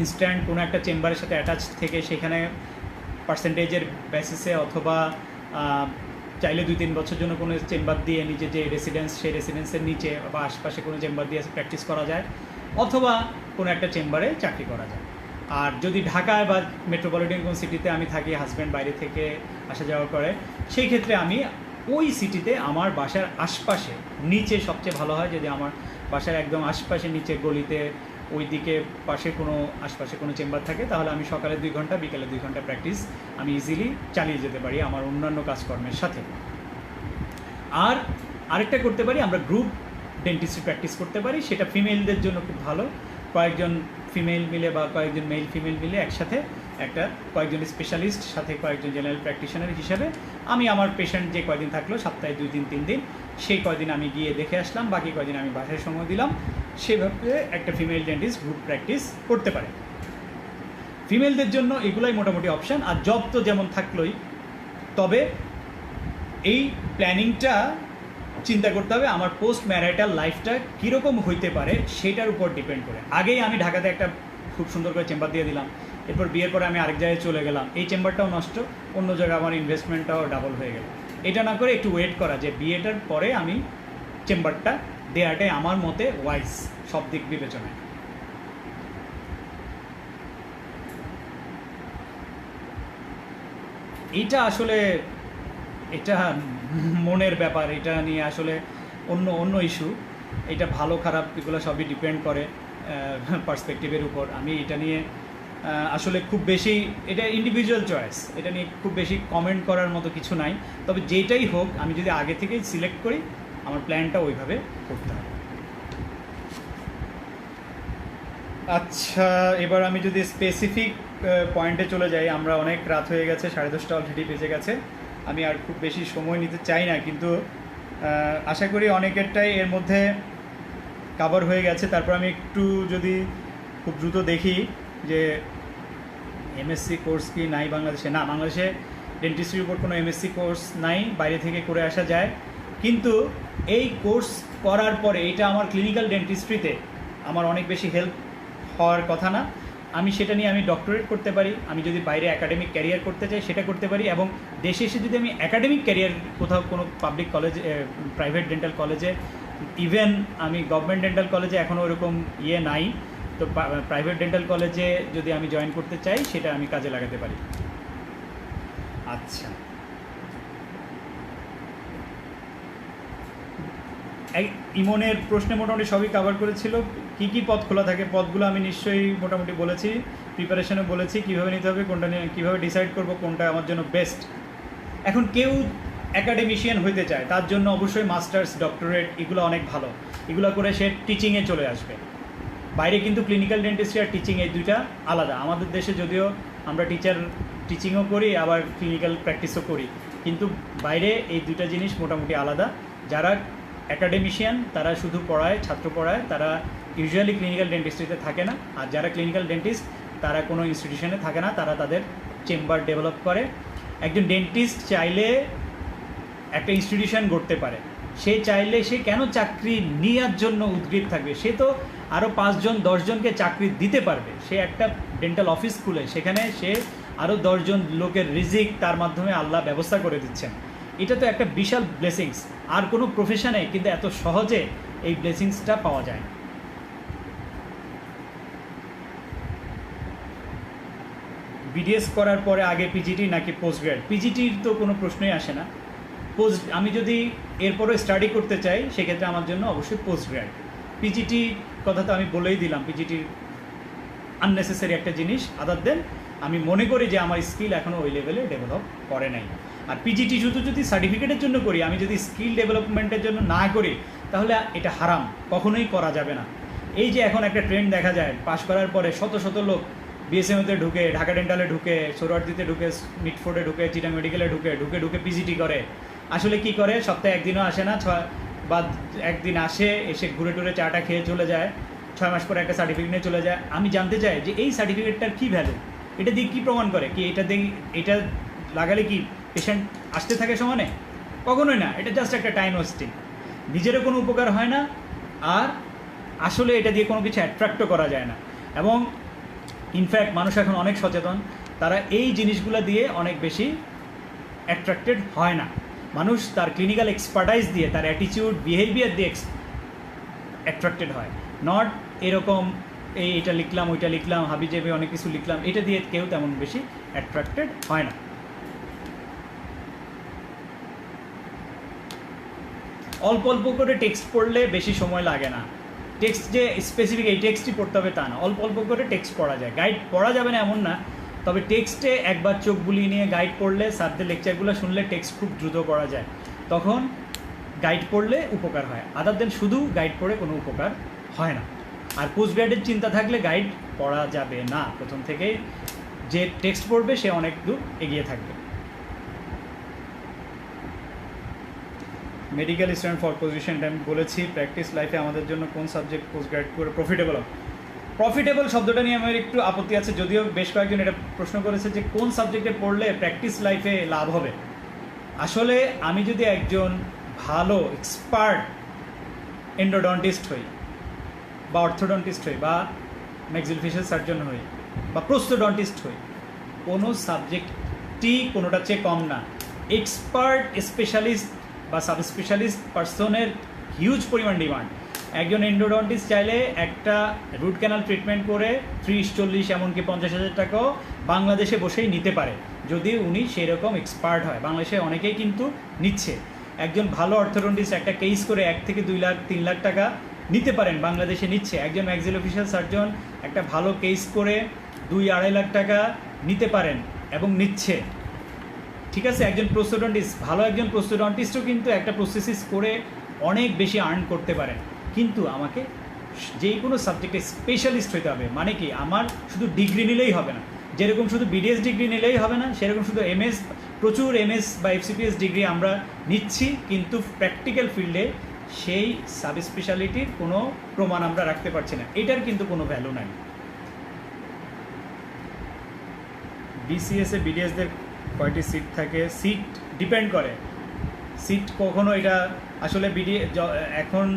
ইনস্ট্যান্ট কোনো একটা চেম্বারের সাথে অ্যাটাচ থেকে সেখানে পার্সেন্টেজের বেসিসে, অথবা চাইলে 2-3 বছর জন্য কোনো চেম্বার দিয়ে নিজে যে রেসিডেন্স, সেই রেসিডেন্সের নিচে বা আশপাশে কোনো চেম্বার দিয়ে প্র্যাকটিস করা যায়, অথবা কোনো একটা চেম্বারে চাকরি করা যায়। আর যদি ঢাকায় বা মেট্রোপলিটন কোনো সিটিতে আমি থাকি, হাজব্যান্ড বাইরে থেকে আসা যাওয়া করে, সেই ক্ষেত্রে আমি ওই সিটিতে আমার বাসার আশপাশে নিচে সবচেয়ে ভালো হয় যদি আমার বাসার একদম আশপাশে নিচে গলিতে ওই দিকে পাশে কোনো আশপাশে কোনো চেম্বার থাকে, তাহলে আমি সকালে 2 ঘন্টা, বিকেলে 2 ঘন্টা প্র্যাকটিস আমি ইজিলি চালিয়ে যেতে পারি আমার অন্যান্য কাজকর্মের সাথে। আর আরেকটা করতে পারি, আমরা গ্রুপ ডেন্টিস্ট্রি প্র্যাকটিস করতে পারি, সেটা ফিমেলদের জন্য খুব ভালো। কয়েকজন ফিমেল মিলে বা কয়েকজন মেল ফিমেল মিলে একসাথে একটা কয়েকজন স্পেশালিস্ট সাথে কয়েকজন জেনারেল প্র্যাকটিশনার হিসেবে আমি আমার পেশেন্ট যে কয়দিন থাকলো সপ্তাহে 2 দিন 3 দিন সেই কয়দিন আমি গিয়ে দেখে আসলাম, বাকি কয়দিন আমি বাসায় সময় দিলাম। সেভাবে একটা ফিমেল ডেন্টিস্ট গ্রুপ প্র্যাকটিস করতে পারে। ফিমেলদের জন্য এগুলাই মোটামুটি অপশান। আর জব তো যেমন থাকলোই, তবে এই প্ল্যানিংটা চিন্তা করতে হবে আমার পোস্ট ম্যারিটাল লাইফটা কীরকম হইতে পারে সেটার উপর ডিপেন্ড করে। আগেই আমি ঢাকাতে একটা খুব সুন্দর করে চেম্বার দিয়ে দিলাম, এরপর বিয়ের পরে আমি আরেক জায়গায় চলে গেলাম, এই চেম্বারটাও নষ্ট, অন্য জায়গায় আমার ইনভেস্টমেন্টটাও ডাবল হয়ে গেল। এটা না করে একটু ওয়েট করা যে বিয়েটার পরে আমি চেম্বারটা দেওয়াটাই আমার মতে ওয়াইজ সব দিক বিবেচনায়। এটা আসলে এটা মনের ব্যাপার, এটা নিয়ে আসলে অন্য ইস্যু। এটা ভালো খারাপ এগুলো সবই ডিপেন্ড করে পার্সপেক্টিভের উপর। আমি এটা নিয়ে আসলে খুব বেশি, এটা ইন্ডিভিজুয়াল চয়েস, এটা নিয়ে খুব বেশি কমেন্ট করার মতো কিছু নাই। তবে যেটাই হোক আমি যদি আগে থেকেই সিলেক্ট করি আমার প্ল্যানটা ওইভাবে করতে হবে। আচ্ছা, এবার আমি যদি স্পেসিফিক পয়েন্টে চলে যাই, আমরা অনেক রাত হয়ে গেছে, 10:30 অলরেডি বেজে গেছে, আমি আর খুব বেশি সময় নিতে চাই না, কিন্তু আশা করি অনেকেরটাই এর মধ্যে কাভার হয়ে গেছে। তারপর আমি একটু যদি খুব দ্রুত দেখি যে এমএসসি কোর্স কি নাই বাংলাদেশে। না, বাংলাদেশে ডেন্টিস্ট্রির উপর কোনো এমএসসি কোর্স নাই, বাইরে থেকে করে আসা যায়। কিন্তু এই কোর্স করার পরে এটা আমার ক্লিনিক্যাল ডেন্টিস্ট্রিতে আমার অনেক বেশি হেল্প হওয়ার কথা না। আমি সেটা নিয়ে আমি ডক্টরেট করতে পারি, আমি যদি বাইরে একাডেমিক ক্যারিয়ার করতে চাই সেটা করতে পারি, এবং দেশে এসে যদি আমি একাডেমিক ক্যারিয়ার কোথাও কোনো পাবলিক কলেজ, প্রাইভেট ডেন্টাল কলেজে, ইভেন আমি গভর্নমেন্ট ডেন্টাল কলেজে এখনও ওরকম নাই, তো প্রাইভেট ডেন্টাল কলেজে যদি আমি জয়েন করতে চাই সেটা আমি কাজে লাগাতে পারি। আচ্ছা, ইমনের প্রশ্নে মোটামুটি সবই কভার করেছিল। কী কী পদ খোলা থাকে, পদগুলো আমি নিশ্চয়ই মোটামুটি বলেছি, প্রিপারেশনে বলেছি কীভাবে নিতে হবে, কোনটা নিয়ে কীভাবে ডিসাইড করব কোনটা আমার জন্য বেস্ট। এখন কেউ অ্যাকাডেমিশিয়ান হইতে চায়, তার জন্য অবশ্যই মাস্টার্স, ডক্টরেট এগুলো অনেক ভালো, এগুলো করে সে টিচিংয়ে চলে আসবে। বাইরে কিন্তু ক্লিনিক্যাল ডেন্টিস্ট্রি আর টিচিং এই দুইটা আলাদা। আমাদের দেশে যদিও আমরা টিচিংও করি আবার ক্লিনিক্যাল প্র্যাকটিসও করি, কিন্তু বাইরে এই দুইটা জিনিস মোটামুটি আলাদা। যারা অ্যাকাডেমিশিয়ান তারা শুধু পড়ায়, ছাত্র পড়ায়, তারা ইউজুয়ালি ক্লিনিক্যাল ডেন্টিস্ট্রিতে থাকে না। আর যারা ক্লিনিক্যাল ডেন্টিস্ট তারা কোনো ইনস্টিটিউশনে থাকে না, তারা তাদের চেম্বার ডেভেলপ করে। একজন ডেন্টিস্ট চাইলে একটা ইনস্টিটিউশন গড়তে পারে, সে চাইলে সে কেন চাকরি নেওয়ার জন্য উদ্গ্রীব থাকবে? সে তো আরও 5 জন 10 জনকে চাকরি দিতে পারবে। সে একটা ডেন্টাল অফিস খুলে সেখানে সে আরও 10 জন লোকের রিজিক তার মাধ্যমে আল্লাহ ব্যবস্থা করে দিচ্ছেন। এটা তো একটা বিশাল ব্লেসিংস। আর কোনো প্রফেশনে কিন্তু এত সহজে এই ব্লেসিংসটা পাওয়া যায় না। বিডিএস করার পরে আগে পিজিটি নাকি পোস্ট গ্র্যাড? পিজিটির তো কোনো প্রশ্নই আসে না। আমি যদি এরপরে স্টাডি করতে চাই সেক্ষেত্রে আমার জন্য অবশ্যই পোস্ট গ্র্যাড। পিজিটি কথা তো আমি বলেই দিলাম, পিজিটির আননেসেসারি একটা জিনিস। আদার দেন আমি মনে করি যে আমার স্কিল এখনও ওই লেভেলে ডেভেলপ করে নাই। আর পিজিটি শুধু যদি সার্টিফিকেটের জন্য করি, আমি যদি স্কিল ডেভেলপমেন্টের জন্য না করি তাহলে এটা হারাম, কখনোই করা যাবে না। এই যে এখন একটা ট্রেন্ড দেখা যায়, পাশ করার পরে শত শত লোক বিএসএমতে ঢুকে, ঢাকা ডেন্টালে ঢুকে, সোহরাওয়ার্দীতে ঢুকে, মিটফোর্ডে ঢুকে, চিটাং মেডিকেলে ঢুকে পিজিটি করে। আসলে কি করে, সপ্তাহে একদিনও আসে না, বা একদিন আসে, এসে ঘুরে টুরে চাটা খেয়ে চলে যায়, 6 মাস পরে একটা সার্টিফিকেট নিয়ে চলে যায়। আমি জানতে চাই যে এই সার্টিফিকেটটার কী ভ্যালু, এটা দিয়ে কী প্রমাণ করে? কি এটা লাগালে কি পেশেন্ট আসতে থাকে সমানে? কখনোই না, এটা জাস্ট একটা টাইম ওয়েস্টিং, নিজেরও কোনো উপকার হয় না, আর আসলে এটা দিয়ে কোনো কিছু অ্যাট্রাক্টও করা যায় না। এবং ইনফ্যাক্ট মানুষ এখন অনেক সচেতন, তারা এই জিনিসগুলো দিয়ে অনেক বেশি অ্যাট্রাক্টেড হয় না। মানুষ তার ক্লিনিক্যাল এক্সপার্টাইজ দিয়ে, তার অ্যাটিটিউড, বিহেভিয়ার দিয়ে অ্যাট্রাক্টেড হয়, নট এরকম এটা লিখলাম, ওইটা লিখলাম, হাবিজাবি অনেক কিছু লিখলাম, এটা দিয়ে কেউ তেমন বেশি অ্যাট্রাক্টেড হয় না। অল্প অল্প করে টেক্সট পড়লে বেশি সময় লাগে না। টেক্সট যে স্পেসিফিক এই টেক্সটই পড়তে হবে তা না, অল্প অল্প করে টেক্সট পড়া যায়। গাইড পড়া যাবে না এমন না, তবে টেক্সটে একবার চোখ বুলিয়ে নিয়ে গাইড পড়লে, স্যারদের লেকচারগুলো শুনলে টেক্সট খুব দ্রুত পড়া যায়, তখন গাইড পড়লে উপকার হয়। আদার দেন শুধু গাইড পড়ে কোনো উপকার হয় না। আর পোস্ট গ্র্যাডের চিন্তা থাকলে গাইড পড়া যাবে না, প্রথম থেকেই যে টেক্সট পড়বে সে অনেক দূর এগিয়ে থাকবে। মেডিকেল স্টুডেন্ট ফর পজিশনটা আমি বলেছি। প্র্যাকটিস লাইফে আমাদের জন্য কোন সাবজেক্ট পোস্ট গ্রাড করে প্রফিটেবল হবে? প্রফিটেবল শব্দটা নিয়ে আমার একটু আপত্তি আছে, যদিও বেশ কয়েকজন এটা প্রশ্ন করেছে যে কোন সাবজেক্টে পড়লে প্র্যাকটিস লাইফে লাভ হবে। আসলে আমি যদি একজন ভালো এক্সপার্ট এন্ডোডন্টিস্ট হই বা অর্থোডন্টিস্ট হই বা ম্যাক্সিলোফেশিয়াল সার্জন হই বা প্রোস্থোডন্টিস্ট হই, কোনো সাবজেক্টই কোনোটার চেয়ে কম না। এক্সপার্ট স্পেশালিস্ট বা সাবস্পেশালিস্ট পার্সনের হিউজ পরিমাণ ডিমান্ড। একজন এন্ডোডন্টিস্ট চাইলে একটা রুট ক্যানাল ট্রিটমেন্ট করে 30-40 এমনকি 50,000 টাকাও বাংলাদেশে বসেই নিতে পারে, যদি উনি সেরকম এক্সপার্ট হয়। বাংলাদেশে অনেকেই কিন্তু নিচ্ছে। একজন ভালো অর্থোডন্টিস্ট একটা কেস করে 1 থেকে 2 লাখ 3 লাখ টাকা নিতে পারেন, বাংলাদেশে নিচ্ছে। একজন ম্যাক্সিলোফেশিয়াল সার্জন একটা ভালো কেস করে 2-2.5 লাখ টাকা নিতে পারেন এবং নিচ্ছে। ঠিক আছে, একজন প্রোস্থোডন্টিস্ট, ভালো একজন প্রোস্থোডন্টিস্টও কিন্তু একটা প্রসেসিস করে অনেক বেশি আর্ন করতে পারেন। কিন্তু আমাকে যেই কোনো সাবজেক্টে স্পেশালিস্ট হতে হবে। মানে কি, আমার শুধু ডিগ্রি নিলেই হবে না, যেরকম শুধু বিডিএস ডিগ্রি নিলেই হবে না, সেরকম শুধু এমএস, প্রচুর এমএস বা এফসিপিএস ডিগ্রি আমরা নিচ্ছি, কিন্তু প্র্যাকটিক্যাল ফিল্ডে সেই সাব স্পেশালিটির কোনো প্রমাণ আমরা রাখতে পারছি না। এটার কিন্তু কোনো ভ্যালু নাই। বিসিএসে বিডিএসদের কয়টি সিট থাকে? সিট ডিপেন্ড করে। সিট কখনো এটা আসলে এখন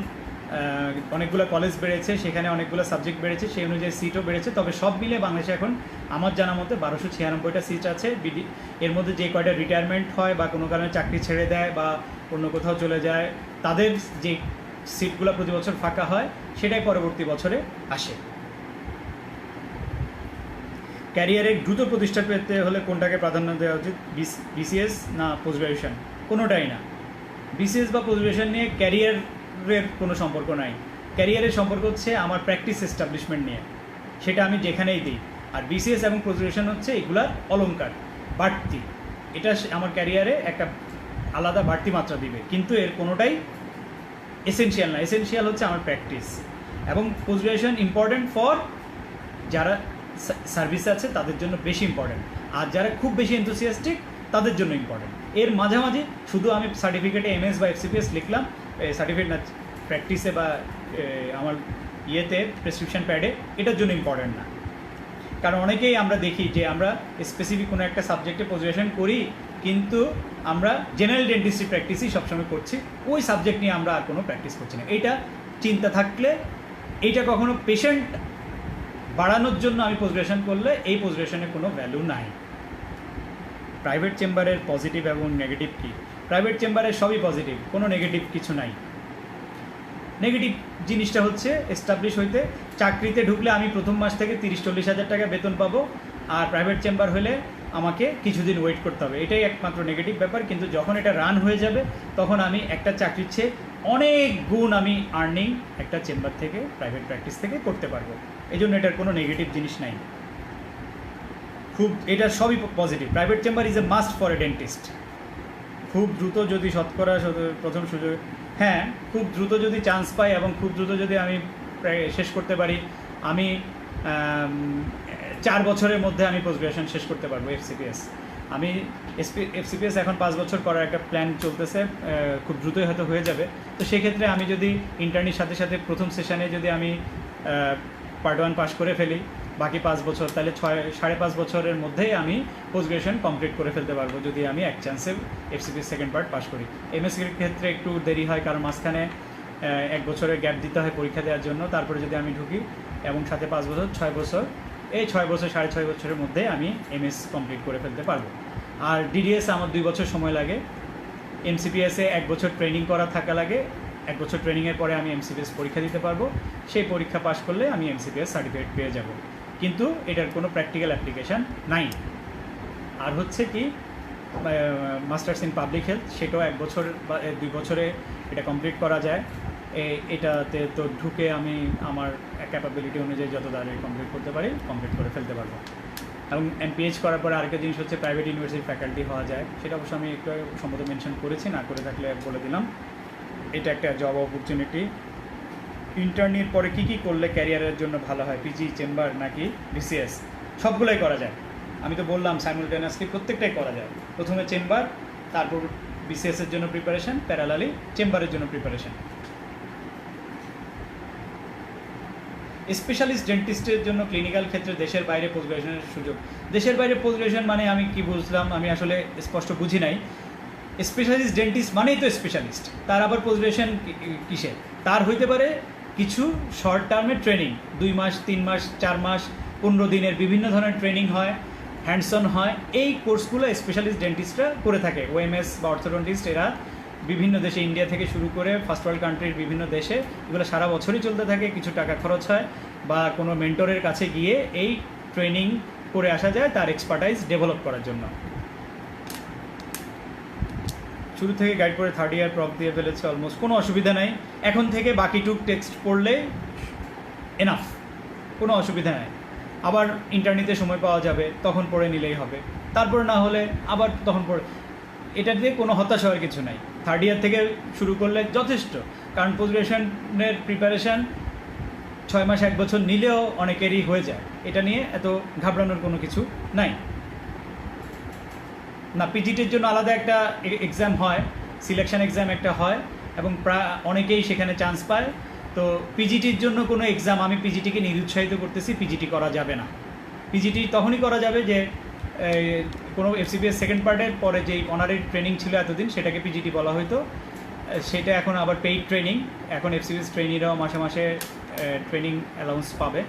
অনেকগুলো কলেজ বেড়েছে, সেখানে অনেকগুলো সাবজেক্ট বেড়েছে, সেই অনুযায়ী সিটও বেড়েছে। তবে সব মিলে বাংলাদেশে এখন আমার জানা মতে 1296টা সিট আছে। এর মধ্যে যে কয়টা রিটায়ারমেন্ট হয় বা কোনো কারণে চাকরি ছেড়ে দেয় বা অন্য কোথাও চলে যায়, তাদের যে সিটগুলো প্রতি বছর ফাঁকা হয় সেটাই পরবর্তী বছরে আসে। ক্যারিয়ারে দ্রুত প্রতিষ্ঠা পেতে হলে কোনটাকে প্রাধান্য দেওয়া উচিত? বিসিএস না পোস্ট গ্রাজুয়েশন? কোনোটাই না। বিসিএস বা পোস্ট গ্রাজুয়েশন নিয়ে ক্যারিয়ারের কোনো সম্পর্ক নাই। ক্যারিয়ারের সম্পর্ক হচ্ছে আমার প্র্যাকটিস এস্টাবলিশমেন্ট নিয়ে, সেটা আমি যেখানেই দিই। আর বিসিএস এবং পোস্ট গ্রাজুয়েশন হচ্ছে এগুলার অলংকার, বাড়তি। এটা আমার ক্যারিয়ারে একটা আলাদা বাড়তি মাত্রা দিবে, কিন্তু এর কোনোটাই এসেনশিয়াল না। এসেনশিয়াল হচ্ছে আমার প্র্যাকটিস। এবং পোস্ট গ্রাজুয়েশন ইম্পর্টেন্ট ফর যারা সার্ভিসে আছে তাদের জন্য বেশি ইম্পর্টেন্ট, আর যারা খুব বেশি এনথুসিয়াস্টিক তাদের জন্য ইম্পর্টেন্ট। এর মাঝামাঝি শুধু আমি সার্টিফিকেটে এমএস বা এফসিপিএস লিখলাম, সার্টিফিকেট না, প্র্যাকটিসে বা আমার ইয়েতে প্রেসক্রিপশন প্যাডে, এটার জন্য ইম্পর্টেন্ট না। কারণ অনেকেই আমরা দেখি যে আমরা স্পেসিফিক কোনো একটা সাবজেক্টে পোস্ট গ্রাজুয়েশন করি, কিন্তু আমরা জেনারেল ডেন্টিস্ট্রি প্র্যাকটিসই সবসময় করছি, ওই সাবজেক্ট নিয়ে আমরা আর কোনো প্র্যাকটিস করছি না। এইটা চিন্তা থাকলে, এইটা কখনো পেশেন্ট বাড়ানোর জন্য আমি পোস্ট গ্রাজুয়েশন করলে এই পোস্ট গ্রাজুয়েশনের কোনো ভ্যালু নাই। প্রাইভেট চেম্বারের পজিটিভ এবং নেগেটিভ কী? প্রাইভেট চেম্বারের সবই পজিটিভ, কোনো নেগেটিভ কিছু নাই। নেগেটিভ জিনিসটা হচ্ছে এস্টাবলিশ হইতে, চাকরিতে ঢুকলে আমি প্রথম মাস থেকে 30-40 হাজার টাকা বেতন পাবো, আর প্রাইভেট চেম্বার হলে আমাকে কিছুদিন ওয়েট করতে হবে, এটাই একমাত্র নেগেটিভ ব্যাপার। কিন্তু যখন এটা রান হয়ে যাবে তখন আমি একটা চাকরির চেয়ে অনেক গুণ আমি আর্নিং একটা চেম্বার থেকে, প্রাইভেট প্র্যাকটিস থেকে করতে পারবো। এই জন্য এটার কোনো নেগেটিভ জিনিস নাই, খুব এটার সবই positive. Private chamber is a must for a dentist. খুব দ্রুত যদি শতকরা প্রথম সুযোগ, হ্যাঁ, খুব দ্রুত যদি চান্স পাই এবং খুব দ্রুত যদি আমি শেষ করতে পারি, আমি 4 বছরের মধ্যে আমি পোস্ট গ্রাজুয়েশন শেষ করতে পারবো এফসিপিএস। আমি এফসিপিএস এখন 5 বছর করার একটা প্ল্যান চলতেছে, খুব দ্রুতই হয়তো হয়ে যাবে। তো সেক্ষেত্রে আমি যদি ইন্টার্নির সাথে সাথে প্রথম সেশনে যদি আমি পার্ট 1 পাস করে ফেলি, বাকি 5 বছর, তাহলে 5.5 বছরের মধ্যেই আমি পোস্ট গ্রাজুয়েশন কমপ্লিট করে ফেলতে পারবো, যদি আমি এক চান্সে এফসিপিএস সেকেন্ড পার্ট পাস করি। এমএসসির ক্ষেত্রে একটু দেরি হয়, কারণ মাঝখানে 1 বছরের গ্যাপ দিতে হয় পরীক্ষা দেওয়ার জন্য। তারপরে যদি আমি ঢুকি এবং সাথে 5 বছর, 6 বছর, এই 6 বছর 6.5 বছরের মধ্যে আমি এমএস কমপ্লিট করে ফেলতে পারবো। আর ডিডিএস আমার 2 বছর সময় লাগে। এমসিপিএসে 1 বছর ট্রেনিং করা থাকা লাগে। 1 বছর ট্রেনিংয়ের পরে আমি এমসিপিএস পরীক্ষা দিতে পারবো। সেই পরীক্ষা পাস করলে আমি এমসিপিএস সার্টিফিকেট পেয়ে যাব, কিন্তু এটার কোনো প্র্যাকটিক্যাল অ্যাপ্লিকেশান নাই। আর হচ্ছে কি, মাস্টার্স ইন পাবলিক হেলথ, সেটাও 1 বছর বা 2 বছরে এটা কমপ্লিট করা যায়। এটাতে তো ঢুকে আমি আমার ক্যাপাবিলিটি অনুযায়ী যত তাড়াতাড়ি কমপ্লিট করতে পারি, কমপ্লিট করে ফেলতে পারবো। এবং এমপিএইচ করার পরে আরেকটা জিনিস হচ্ছে প্রাইভেট ইউনিভার্সিটির ফ্যাকাল্টি হওয়া যায়। সেটা অবশ্য আমি একটু সম্ভবত মেনশন করেছি, না করে থাকলে বলে দিলাম। এটা একটা জব অপরচুনিটি। ইন্টার্নির পরে কী কী করলে ক্যারিয়ারের জন্য ভালো হয়? পিজি, চেম্বার নাকি বিসিএস? সবগুলোই করা যায়। আমি তো বললাম সাইমultaneously প্রত্যেকটাই করা যায়। প্রথমে চেম্বার, তারপর বিসিএসের জন্য প্রিপারেশন, প্যারালালি চেম্বারের জন্য প্রিপারেশন। স্পেশালিস্ট ডেন্টিস্টের জন্য ক্লিনিক্যাল ক্ষেত্রে দেশের বাইরে পোস্ট গ্রাজুয়েশনের সুযোগ। দেশের বাইরে পোস্ট গ্রাজুয়েশন মানে আমি কি বুঝলাম, আমি আসলে স্পষ্ট বুঝি নাই। স্পেশালিস্ট ডেন্টিস্ট মানেই তো স্পেশালিস্ট, তার আবার পোস্ট গ্রাজুয়েশন কিসে? তার হইতে পারে কিছু শর্ট টার্মের ট্রেনিং, 2 মাস 3 মাস 4 মাস 15 দিনের বিভিন্ন ধরনের ট্রেনিং হয়, হ্যান্ডস অন হয়। এই কোর্সগুলো স্পেশালিস্ট ডেন্টিস্টরা করে থাকে। ওএমএস বা অর্থোডন্টিস্ট এরা বিভিন্ন দেশে, ইন্ডিয়া থেকে শুরু করে ফার্স্ট ওয়ার্ল্ড কান্ট্রির বিভিন্ন দেশে এগুলো সারা বছরই চলতে থাকে। কিছু টাকা খরচ হয় বা কোনো মেন্টরের কাছে গিয়ে এই ট্রেনিং করে আসা যায় তার এক্সপার্টাইজ ডেভেলপ করার জন্য। শুরু থেকে গাইড করে 3rd ইয়ার প্রপ দিয়ে ফেলেছে অলমোস্ট, কোনো অসুবিধা নাই। এখন থেকে বাকিটুক টেক্সট পড়লে এনাফ, কোনো অসুবিধা নাই। আবার ইন্টারনেটে সময় পাওয়া যাবে, তখন পড়ে নিলেই হবে। তারপর না হলে আবার তখন পড়ে, এটা দিয়ে কোনো হতাশ হওয়ার কিছু নাই। 3rd ইয়ার থেকে শুরু করলে যথেষ্ট, কারণ পোস্ট গ্রাজুয়েশনের প্রিপারেশান 6 মাস 1 বছর নিলেও অনেকেরই হয়ে যায়। এটা নিয়ে এত ঘাবড়ানোর কোনো কিছু নাই। না, পিজিটির জন্য আলাদা একটা এক্সাম হয়, সিলেকশন এক্সাম একটা হয়, এবং প্রায় অনেকেই সেখানে চান্স পায়। তো পিজিটির জন্য কোনো এক্সাম, আমি পিজিটিকে নিরুৎসাহিত করতেছি, পিজিটি করা যাবে না। পিজিটি তখনই করা যাবে যে কোনো এফসিপিএস সেকেন্ড পার্টের পরে যেই অনারের ট্রেনিং ছিল এতদিন, সেটাকে পিজিটি বলা হতো। সেটা এখন আবার পেইড ট্রেনিং, এখন এফসিপিএস ট্রেনিরাও মাসে মাসে ট্রেনিং অ্যালাউন্স পাবে।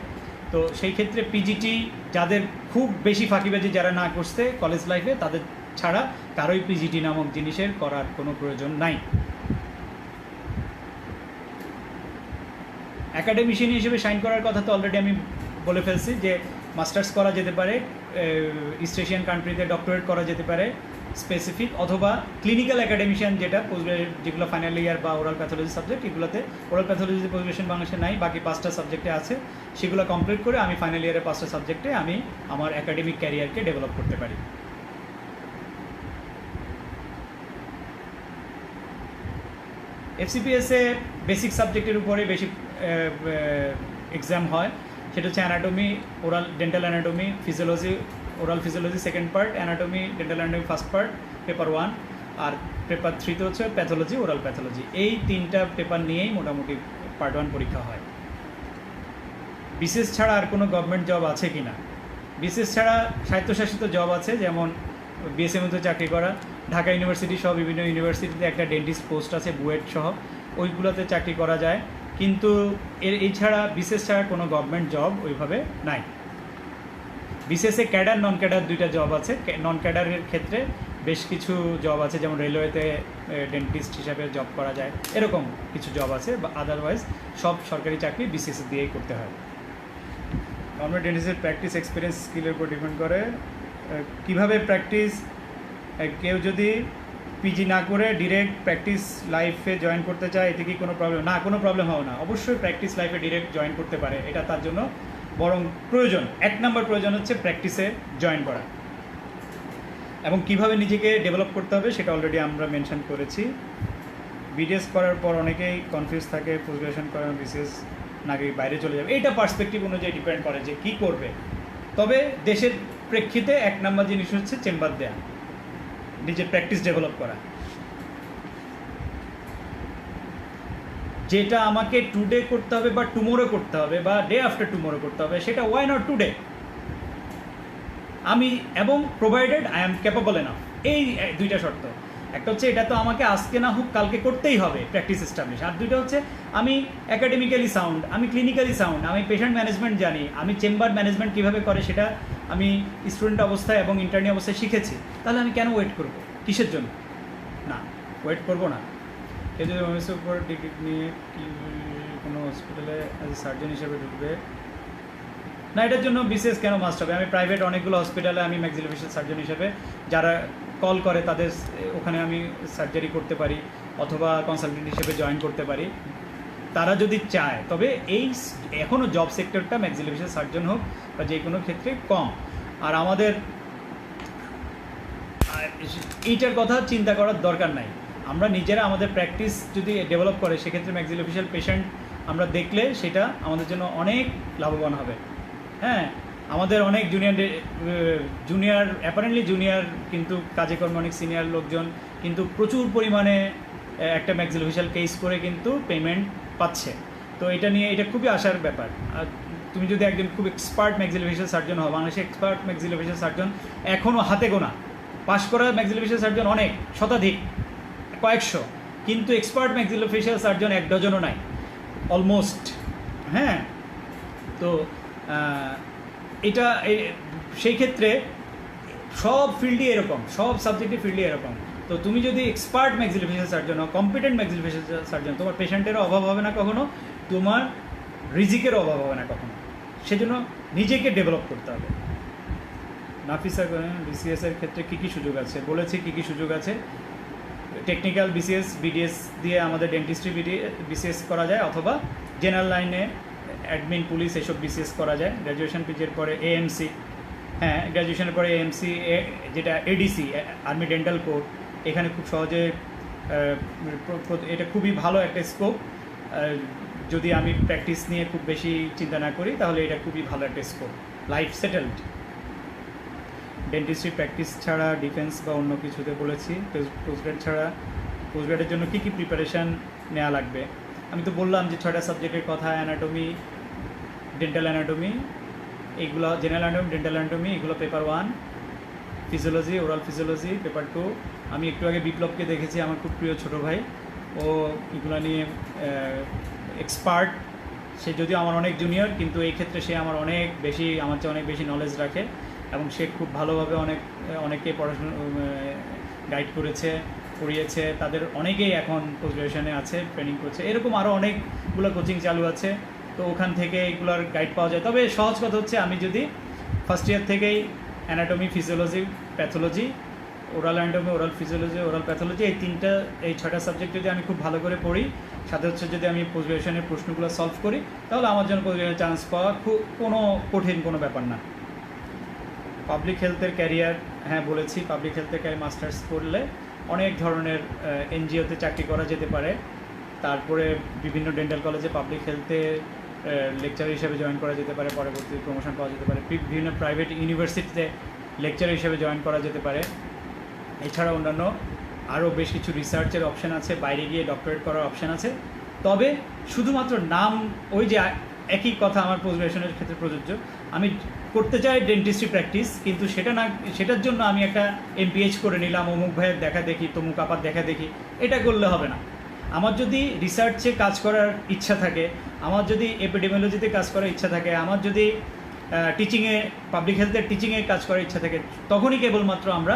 তো সেই ক্ষেত্রে পিজিটি যাদের খুব বেশি ফাঁকিবাজি যারা না করছে কলেজ লাইফে, তাদের ছাড়া কারোই পিজিটি নামক জিনিসের করার কোনো প্রয়োজন নাই। অ্যাকাডেমিশিয়ান হিসেবে সাইন করার কথা তো অলরেডি আমি বলে ফেলছি যে মাস্টার্স করা যেতে পারে, ইস্ট এশিয়ান কান্ট্রিতে ডক্টরেট করা যেতে পারে স্পেসিফিক, অথবা ক্লিনিক্যাল অ্যাকাডেমিশিয়ান যেটা যেগুলো ফাইনাল ইয়ার বা ওরাল প্যাথোলজি সাবজেক্ট, এগুলোতে ওরাল প্যাথোলজি পজিশন বাংলাদেশে নাই, বাকি 5টা সাবজেক্টে আছে। সেগুলো কমপ্লিট করে আমি ফাইনাল ইয়ারে 5টা সাবজেক্টে আমি আমার অ্যাকাডেমিক ক্যারিয়ারকে ডেভেলপ করতে পারি। এফসিপিএসে বেসিক সাবজেক্টের উপরে বেশি এক্সাম হয়, সেটা হচ্ছে anatomy, oral dental anatomy, physiology, oral physiology second part, anatomy dental anatomy first part, paper 1, আর পেপার 3তে হচ্ছে প্যাথোলজি, ওরাল প্যাথোলজি। এই 3টা পেপার নিয়েই মোটামুটি পার্ট 1 পরীক্ষা হয়। বিসিএস ছাড়া আর কোনো গভর্নমেন্ট জব আছে কি না? বিসিএস ছাড়া স্বায়ত্তশাসিত জব আছে, যেমন বিএসএমএতে চাকরি করা, ঢাকা ইউনিভার্সিটি সহ বিভিন্ন ইউনিভার্সিটিতে একটা ডেন্টিস্ট পোস্ট আছে, বুয়েট সহ, ওইগুলোতে চাকরি করা যায়। কিন্তু এছাড়া বিসিএস ছাড়া কোনো গভর্নমেন্ট জব ওইভাবে নাই। বিসিএসে ক্যাডার, নন ক্যাডার 2টা জব আছে। নন ক্যাডারের ক্ষেত্রে বেশ কিছু জব আছে, যেমন রেলওয়েতে ডেন্টিস্ট হিসাবে জব করা যায়, এরকম কিছু জব আছে। বা আদারওয়াইজ সব সরকারি চাকরি বিসিএস দিয়েই করতে হয়। গভর্নমেন্ট ডেন্টিস্টের প্র্যাকটিস এক্সপিরিয়েন্স স্কিলের উপর ডিপেন্ড করে। কীভাবে প্র্যাকটিস, কেউ যদি পিজি না করে ডিরেক্ট প্র্যাকটিস লাইফে জয়েন করতে চায়, এতে কি কোনো প্রবলেম? না, কোনো প্রবলেম হবে না। অবশ্যই প্র্যাকটিস লাইফে ডিরেক্ট জয়েন করতে পারে, এটা তার জন্য বরং প্রয়োজন। 1 নম্বর প্রয়োজন হচ্ছে প্র্যাকটিসে জয়েন করা, এবং কিভাবে নিজেকে ডেভেলপ করতে হবে সেটা অলরেডি আমরা মেনশন করেছি। বিডিএস করার পর অনেকেই কনফিউজ থাকে, পোস্ট গ্রাজুয়েশন করার বিসিএস নাকি বাইরে চলে যাবে, এটা পার্সপেক্টিভ অনুযায়ী ডিপেন্ড করে যে কী করবে। তবে দেশের প্রেক্ষিতে 1 নম্বর জিনিস হচ্ছে চেম্বার দেয়া, নিজের প্র্যাকটিস ডেভেলপ করা। যেটা আমাকে টুডে করতে হবে বা টুমোরো করতে হবে বা ডে আফটার টুমোরো করতে হবে, সেটা ওয়াই নট টুডে, আমি, এবং provided I am capable enough. এই 2টা শর্ত। একটা হচ্ছে এটা তো আমাকে আজকে না হোক কালকে করতেই হবে প্র্যাকটিস এস্টাবলিশ, আর 2টা হচ্ছে আমি অ্যাকাডেমিক্যালি সাউন্ড, আমি ক্লিনিক্যালি সাউন্ড, আমি পেশেন্ট ম্যানেজমেন্ট জানি, আমি চেম্বার ম্যানেজমেন্ট কীভাবে করে সেটা আমি স্টুডেন্ট অবস্থায় এবং ইন্টার্নি অবস্থায় শিখেছি। তাহলে আমি কেন ওয়েট করব? কিসের জন্য? না, ওয়েট করব না। কেউ যদি ওএমএসের উপর ডিগ্রি নিয়ে কোনো হসপিটালে অ্যাজ এ সার্জন হিসেবে ঢুকবে না, এটার জন্য বিসিএস কেন মাস্ট হবে? আমি প্রাইভেট অনেকগুলো হসপিটালে আমি ম্যাক্সিলোফেশিয়াল সার্জন হিসেবে, যারা কল করে তাদের ওখানে আমি সার্জারি করতে পারি, অথবা কনসালটেন্ট হিসেবে জয়েন করতে পারি, তারা যদি চায়। তবে এই এখনও জব সেক্টরটা ম্যাক্সিলোফেশিয়াল সার্জন হোক বা যে কোনো ক্ষেত্রে কম। আর আমাদের এইটার কথা চিন্তা করার দরকার নাই। আমরা নিজেরা আমাদের প্র্যাকটিস যদি ডেভেলপ করে, সেক্ষেত্রে ম্যাক্সিলোফেশিয়াল পেশেন্ট আমরা দেখলে সেটা আমাদের জন্য অনেক লাভবান হবে। হ্যাঁ, আমাদের অনেক অ্যাপারেন্টলি জুনিয়র কিন্তু কাজে কর্মে অনেক সিনিয়র লোকজন কিন্তু প্রচুর পরিমাণে একটা ম্যাক্সিলোফেশিয়াল কেস করে কিন্তু পেমেন্ট পাচ্ছে। তো এটা খুবই আশার ব্যাপার। আর তুমি যদি একজন খুব এক্সপার্ট ম্যাক্সিলোফেশিয়াল সার্জন হও, বাংলাদেশে এক্সপার্ট ম্যাক্সিলোফেশিয়াল সার্জন এখনও হাতে গোনা, পাশ করা ম্যাক্সিলোফেশিয়াল সার্জন অনেক শতাধিক, কয়েকশো, কিন্তু এক্সপার্ট ম্যাক্সিলোফেশিয়াল সার্জন 1 ডজনও নাই অলমোস্ট। হ্যাঁ, তো সেই ক্ষেত্রে সব ফিল্ডই এরকম, সব সাবজেক্টের ফিল্ডই এরকম। তো তুমি যদি এক্সপার্ট ম্যাক্সিলোফেশিয়াল সার্জন হও, কম্পিটেন্ট ম্যাক্সিলোফেশিয়াল সার্জন, তোমার পেশেন্টেরও অভাব হবে না কখনো, তোমার রিজিকেরও অভাব হবে না কখনো। সেজন্য নিজেকে ডেভেলপ করতে হবে। নাফিসা বিসিএস এর ক্ষেত্রে কী কী সুযোগ আছে? বলেছি কী কী সুযোগ আছে। টেকনিক্যাল বিসিএস, বিডিএস দিয়ে আমাদের ডেন্টিস্ট্রি বিসিএস করা যায়, অথবা জেনারেল লাইনে অ্যাডমিন, পুলিশ এসব বিসিএস করা যায়। গ্র্যাজুয়েশন পিজের পরে এএমসি, হ্যাঁ গ্র্যাজুয়েশনের পরে এএমসি, যেটা এডিসি, আর্মি ডেন্টাল কোড, এখানে খুব সহজে এটা খুবই ভালো একটা স্কোপ। যদি আমি প্র্যাকটিস নিয়ে খুব বেশি চিন্তা না করি তাহলে এটা খুবই ভালো একটা scope, life settled. Dentistry practice ছাড়া ডিফেন্স বা অন্য কিছুতে বলেছি। পোস্টগ্রেড ছাড়া, পোস্টগ্রেডের জন্য কী কী প্রিপারেশান নেওয়া লাগবে? আমি তো বললাম যে 6টা সাবজেক্টের কথা, অ্যানাটমি, ডেন্টাল অ্যানাটমি, এইগুলো জেনারেল অ্যানাটমি, ডেন্টাল অ্যানাটমি, এগুলো paper 1, physiology, oral physiology paper 2। আমি একটু আগে বিপ্লবকে দেখেছি, আমার খুব প্রিয় ছোটো ভাই, ও এগুলো নিয়ে এক্সপার্ট। সে যদিও আমার অনেক জুনিয়র, কিন্তু এই ক্ষেত্রে সে আমার চেয়ে অনেক বেশি নলেজ রাখে, এবং সে খুব ভালোভাবে অনেকে পড়াশোনা গাইড করেছে, পড়িয়েছে। তাদের অনেকেই এখন পোস্ট গ্রাজুয়েশনে আছে, ট্রেনিং করছে। এরকম আরও অনেকগুলো কোচিং চালু আছে, তো ওখান থেকে এগুলোর গাইড পাওয়া যায়। তবে সহজ কথা হচ্ছে, আমি যদি ফার্স্ট ইয়ার থেকেই anatomy, physiology, pathology, oral anatomy, oral physiology, oral pathology, এই 6টা সাবজেক্ট যদি আমি খুব ভালো করে পড়ি, সাথে হচ্ছে যদি আমি পোস্ট গ্রাজুয়েশনের প্রশ্নগুলো সলভ করি, তাহলে আমার জন্য পোস্ট গ্রাজুয়েশনের চান্স পাওয়া কোনো কঠিন কোনো ব্যাপার না। পাবলিক হেলথের ক্যারিয়ার, হ্যাঁ বলেছি, পাবলিক হেলথের ক্যারিয়ার মাস্টার্স করলে অনেক ধরনের এনজিওতে চাকরি করা যেতে পারে। তারপরে বিভিন্ন ডেন্টাল কলেজে পাবলিক হেলথে লেকচার হিসেবে জয়েন করা যেতে পারে, পরবর্তী প্রমোশন পাওয়া যেতে পারে। বিভিন্ন প্রাইভেট ইউনিভার্সিটিতে লেকচার হিসেবে জয়েন করা যেতে পারে। এছাড়া অন্যান্য আরও বেশ কিছু রিসার্চের অপশান আছে, বাইরে গিয়ে ডক্টরেট করার অপশান আছে। তবে শুধুমাত্র নাম, ওই যে একই কথা আমার পোস্ট গ্রাজুয়েশনের ক্ষেত্রে প্রযোজ্য, আমি করতে চাই ডেন্টিস্ট্রি প্র্যাকটিস, কিন্তু সেটার জন্য আমি একটা এমপিএইচ করে নিলাম, অমুক ভাইয়ের দেখা দেখি, তমুক আপার দেখা দেখি, এটা করলে হবে না। আমার যদি রিসার্চে কাজ করার ইচ্ছা থাকে, আমার যদি এপিডেমিওলজিতে কাজ করার ইচ্ছা থাকে, আমার যদি টিচিংয়ে, পাবলিক হেলথের টিচিংয়ে কাজ করার ইচ্ছা থাকে, তখনই কেবলমাত্র আমরা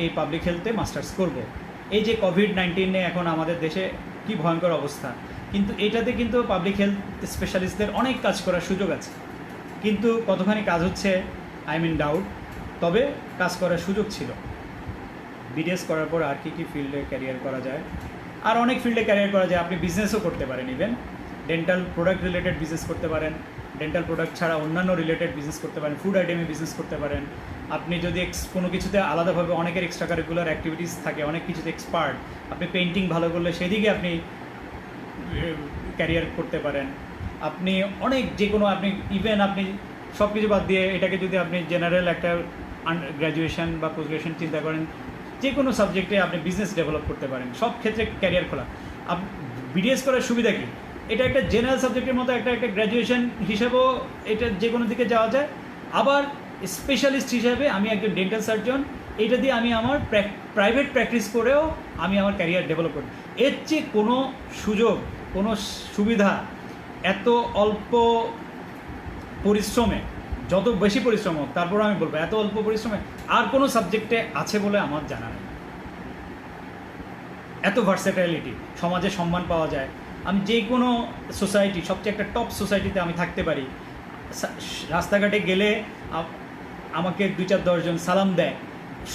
এই পাবলিক হেলথে মাস্টার্স করব। এই যে কোভিড-19 এখন আমাদের দেশে কি ভয়ঙ্কর অবস্থা, কিন্তু এটাতে কিন্তু পাবলিক হেলথ স্পেশালিস্টদের অনেক কাজ করার সুযোগ আছে, কিন্তু কতখানি কাজ হচ্ছে আই মিন ডাউট। তবে কাজ করার সুযোগ ছিল। বিডিএস করার পর আর কি ফিল্ডে ক্যারিয়ার করা যায়? আর অনেক ফিল্ডে ক্যারিয়ার করা যায়। আপনি বিজনেসও করতে পারেন, even dental product related business করতে পারেন, ডেন্টাল প্রোডাক্ট ছাড়া অন্যান্য রিলেটেড বিজনেস করতে পারেন, ফুড আইটেমে বিজনেস করতে পারেন। আপনি যদি কোনো কিছুতে আলাদাভাবে, অনেকের এক্সট্রা কারিকুলার অ্যাক্টিভিটিস থাকে, অনেক কিছুতে এক্সপার্ট, আপনি পেন্টিং ভালো করলে সেদিকে আপনি ক্যারিয়ার করতে পারেন। আপনি অনেক আপনি ইভেন আপনি সব কিছু বাদ দিয়ে এটাকে যদি আপনি জেনারেল একটা গ্র্যাজুয়েশন বা পোস্ট গ্রাজুয়েশন চিন্তা করেন, যে কোনো সাবজেক্টে আপনি বিজনেস ডেভেলপ করতে পারেন, সব ক্ষেত্রে ক্যারিয়ার খোলা। বিডিএস করার সুবিধা কী? এটা একটা জেনারেল সাবজেক্টের মতো একটা গ্র্যাজুয়েশন হিসেবেও এটা যে কোনো দিকে যাওয়া যায়। আবার স্পেশালিস্ট হিসাবে আমি একজন ডেন্টাল সার্জন, এটা দিয়ে আমি আমার প্রাইভেট প্র্যাকটিস করেও আমি আমার ক্যারিয়ার ডেভেলপ করি। এর চেয়ে কোনো সুযোগ, কোনো সুবিধা এত অল্প পরিশ্রমে, যত বেশি পরিশ্রম হোক, তারপর আমি বলবো এত অল্প পরিশ্রমে আর কোনো সাবজেক্টে আছে বলে আমার জানা নেই। এত ভার্সেটাইলিটি, সমাজে সম্মান পাওয়া যায়। আমি যে কোনো সোসাইটি, সবচেয়ে একটা টপ সোসাইটিতে আমি থাকতে পারি। রাস্তাঘাটে গেলে আমাকে 2-4-10 জন সালাম দেয়।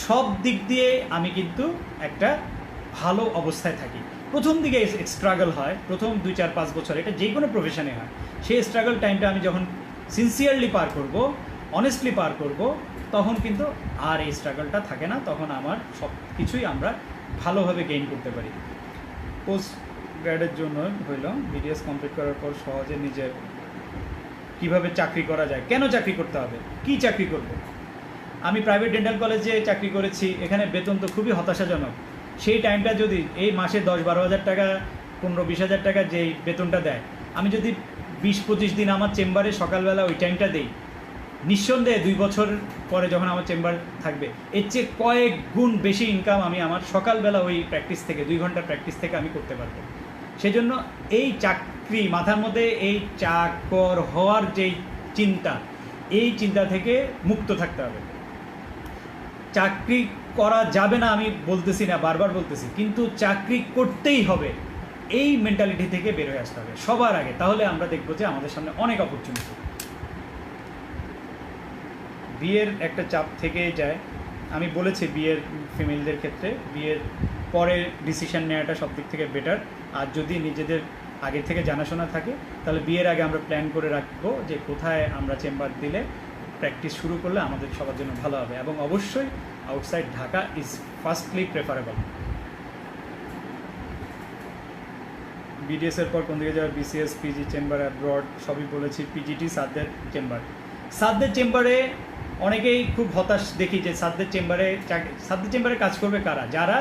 সব দিক দিয়ে আমি কিন্তু একটা ভালো অবস্থায় থাকি। প্রথম দিকে স্ট্রাগল হয়, প্রথম 2-4-5 বছর, এটা যে কোনো প্রফেশনে হয়। সেই স্ট্রাগল টাইমটা আমি যখন সিনসিয়ারলি পার করব, অনেস্টলি পার করব, তখন কিন্তু আর এই স্ট্রাগলটা থাকে না। তখন আমার সব কিছুই আমরা ভালোভাবে গেইন করতে পারি। পোস্ট গ্র্যাডের জন্য হইল বিডিএস কমপ্লিট করার পর সহজে নিজের কিভাবে চাকরি করা যায়, কেন চাকরি করতে হবে, কি চাকরি করব। আমি প্রাইভেট ডেন্টাল কলেজে চাকরি করেছি, এখানে বেতন তো খুবই হতাশাজনক। সেই টাইমটা যদি এই মাসে 10-12 হাজার টাকা, 15-20 হাজার টাকা যেই বেতনটা দেয়, আমি যদি 20-25 দিন আমার চেম্বারে সকালবেলা ওই টাইমটা দিই, নিঃসন্দেহে 2 বছর পরে যখন আমার চেম্বার থাকবে, এর চেয়ে কয়েক গুণ বেশি ইনকাম আমি আমার সকালবেলা ওই প্র্যাকটিস থেকে 2 ঘন্টার প্র্যাকটিস থেকে আমি করতে পারবো। সেজন্য এই চাকরি মাথার মধ্যে এই চাকর হওয়ার যেই চিন্তা, এই চিন্তা থেকে মুক্ত থাকতে হবে। চাকরি করা যাবে না আমি বলতেছি না, বারবার বলতেছি, কিন্তু চাকরি করতেই হবে, এই মেন্টালিটি থেকে বের হয়ে আসতে হবে সবার আগে। তাহলে আমরা দেখবো যে আমাদের সামনে অনেক অপরচুনিটি। বিয়ের একটা চাপ থেকে যায়। আমি বলেছি বিয়ের ফিমেলদের ক্ষেত্রে বিয়ের পরে ডিসিশন নেওয়াটা সব দিক থেকে বেটার। আর যদি নিজেদের আগে থেকে জানাশোনা থাকে তাহলে বিয়ের আগে আমরা প্ল্যান করে রাখবো যে কোথায় আমরা চেম্বার দিলে প্র্যাকটিস শুরু করলে আমাদের সবার জন্য ভালো হবে। এবং অবশ্যই outside Dhaka is firstly preferable. বিডিএসের পর কোন দিকে যাওয়ার, বিসিএস, পিজি, চেম্বার, অ্যাব্রড সবই বলেছি। পিজিটি সাদদের চেম্বারে অনেকেই খুব হতাশ দেখি যে সাদদের চেম্বারে কাজ করবে কারা, যারা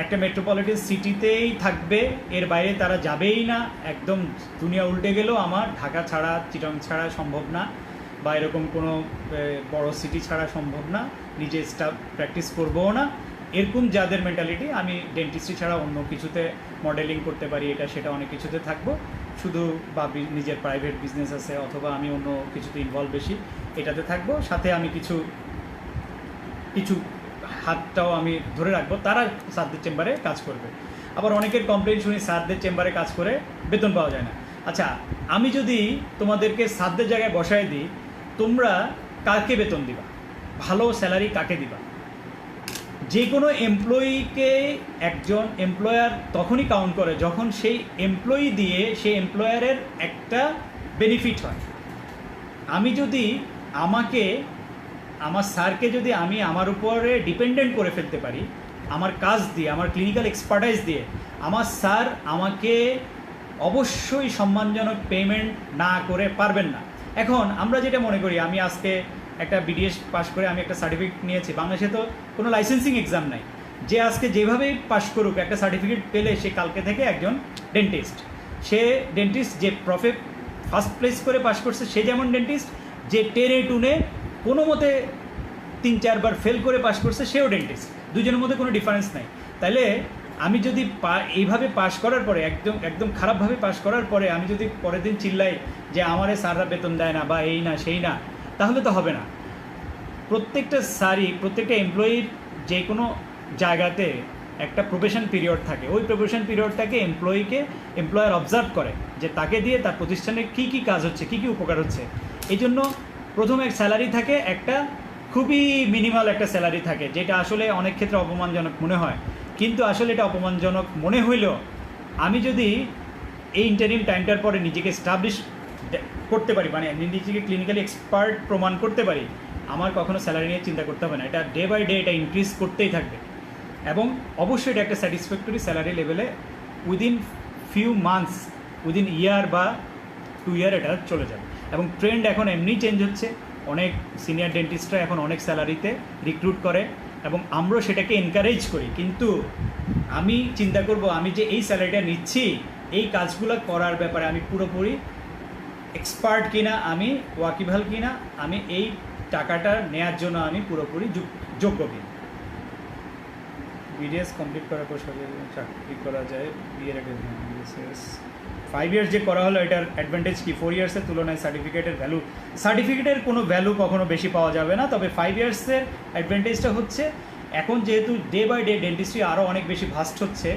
একটা মেট্রোপলিটন সিটিতেই থাকবে, এর বাইরে তারা যাবেই না। একদম দুনিয়া উল্টে গেলেও আমার ঢাকা ছাড়া, চিটং ছাড়া সম্ভব না, বা এরকম কোনো বড় সিটি ছাড়া সম্ভব না, নিজে স্টাফ প্র্যাকটিস করবও না। এরকম যাদের মেন্টালিটি, আমি ডেন্টিস্ট্রি ছাড়া অন্য কিছুতে মডেলিং করতে পারি, এটা সেটা অনেক কিছুতে থাকবো, শুধু বা নিজের প্রাইভেট বিজনেস আছে অথবা আমি অন্য কিছুতে ইনভলভ বেশি, এটাতে থাকবো, সাথে আমি কিছু হাতটাও আমি ধরে রাখবো, তারা সাদদের চেম্বারে কাজ করবে। আবার অনেকের কমপ্লেন শুনি সাদদের চেম্বারে কাজ করে বেতন পাওয়া যায় না। আচ্ছা, আমি যদি তোমাদেরকে সাদদের জায়গায় বসায় দিই, তোমরা কাকে বেতন দিবা, ভালো স্যালারি কাকে দিবা? যে কোনো এমপ্লয়িকে একজন এমপ্লয়ার তখনই কাউন্ট করে যখন সেই এমপ্লয়ি দিয়ে সেই এমপ্লয়ারের একটা বেনিফিট হয়। আমি যদি আমার স্যারকে যদি আমি আমার উপরে ডিপেন্ডেন্ট করে ফেলতে পারি, আমার কাজ দিয়ে, আমার ক্লিনিক্যাল এক্সপার্টাইজ দিয়ে, আমার স্যার আমাকে অবশ্যই সম্মানজনক পেমেন্ট না করে পারবেন না। এখন আমরা যেটা মনে করি, আমি আজকে একটা বিডিএস পাস করে আমি একটা সার্টিফিকেট নিয়েছি, বাংলাদেশে তো কোনো লাইসেন্সিং এক্সাম নাই, যে আজকে যেভাবেই পাস করুক একটা সার্টিফিকেট পেলে সে কালকে থেকে একজন ডেন্টিস্ট। সে ডেন্টিস্ট যে ফার্স্ট প্লেস করে পাস করছে সে যেমন ডেন্টিস্ট, যে টেনে টুনে কোনো মতে 3-4 বার ফেল করে পাস করছে সেও ডেন্টিস্ট, দুজনের মধ্যে কোনো ডিফারেন্স নাই। তাহলে আমি যদি এইভাবে পাস করার পরে একদম খারাপভাবে পাস করার পরে আমি যদি পরের দিন চিল্লাই যে আমারে স্যাররা বেতন দেয় না বা এই না সেই না, তাহলে তো হবে না। প্রত্যেকটা এমপ্লয়ির যে কোনো জায়গাতে একটা প্রবেশন পিরিয়ড থাকে, ওই প্রবেশন পিরিয়ডটাকে এমপ্লয়ার অবজার্ভ করে যে তাকে দিয়ে তার প্রতিষ্ঠানে কী কী কাজ হচ্ছে, কী কী উপকার হচ্ছে। এই জন্য প্রথমে এক স্যালারি থাকে, একটা খুবই মিনিমাল একটা স্যালারি থাকে, যেটা আসলে অনেক ক্ষেত্রে অপমানজনক মনে হয়। কিন্তু আসলে এটা অপমানজনক মনে হইলেও আমি যদি এই ইন্টারিম টাইমটার পরে নিজেকে এস্টাবলিশ করতে পারি, মানে নিজেকে ক্লিনিক্যালি এক্সপার্ট প্রমাণ করতে পারি, আমার কখনো স্যালারি নিয়ে চিন্তা করতে হবে না। এটা ডে বাই ডে এটা ইনক্রিজ করতেই থাকবে এবং অবশ্যই এটা একটা স্যাটিসফ্যাক্টরি স্যালারি লেভেলে উইদিন ফিউ মান্থস, উইদিন ইয়ার বা 2 ইয়ার এটা চলে যাবে। এবং ট্রেন্ড এখন এমনি চেঞ্জ হচ্ছে, অনেক সিনিয়র ডেন্টিস্টরা এখন অনেক স্যালারিতে রিক্রুট করে এবং আমরা সেটাকে এনকারেজ করি। কিন্তু আমি চিন্তা করব আমি যে এই স্যালারিটা নিচ্ছি, এই কাজগুলো করার ব্যাপারে আমি পুরোপুরি এক্সপার্ট কিনা, আমি ওয়াকিবহাল কিনা, আমি এই টাকাটা নেওয়ার জন্য আমি পুরোপুরি যোগ্য কিনা। বিডিএস কমপ্লিট করার পর চাকরি করা যায়, বিয়ের একটা 5 ইয়ার্স যে করা হলো এটার অ্যাডভান্টেজ কি? 4 ইয়ার্সের তুলনায় সার্টিফিকেটের কোনো ভ্যালু কখনো বেশি পাওয়া যাবে না। তবে 5 ইয়ার্সের অ্যাডভান্টেজটা হচ্ছে এখন যেহেতু ডে বাই ডে ডেন্টিস্ট্রি আরও অনেক বেশি ভাস্ট হচ্ছে,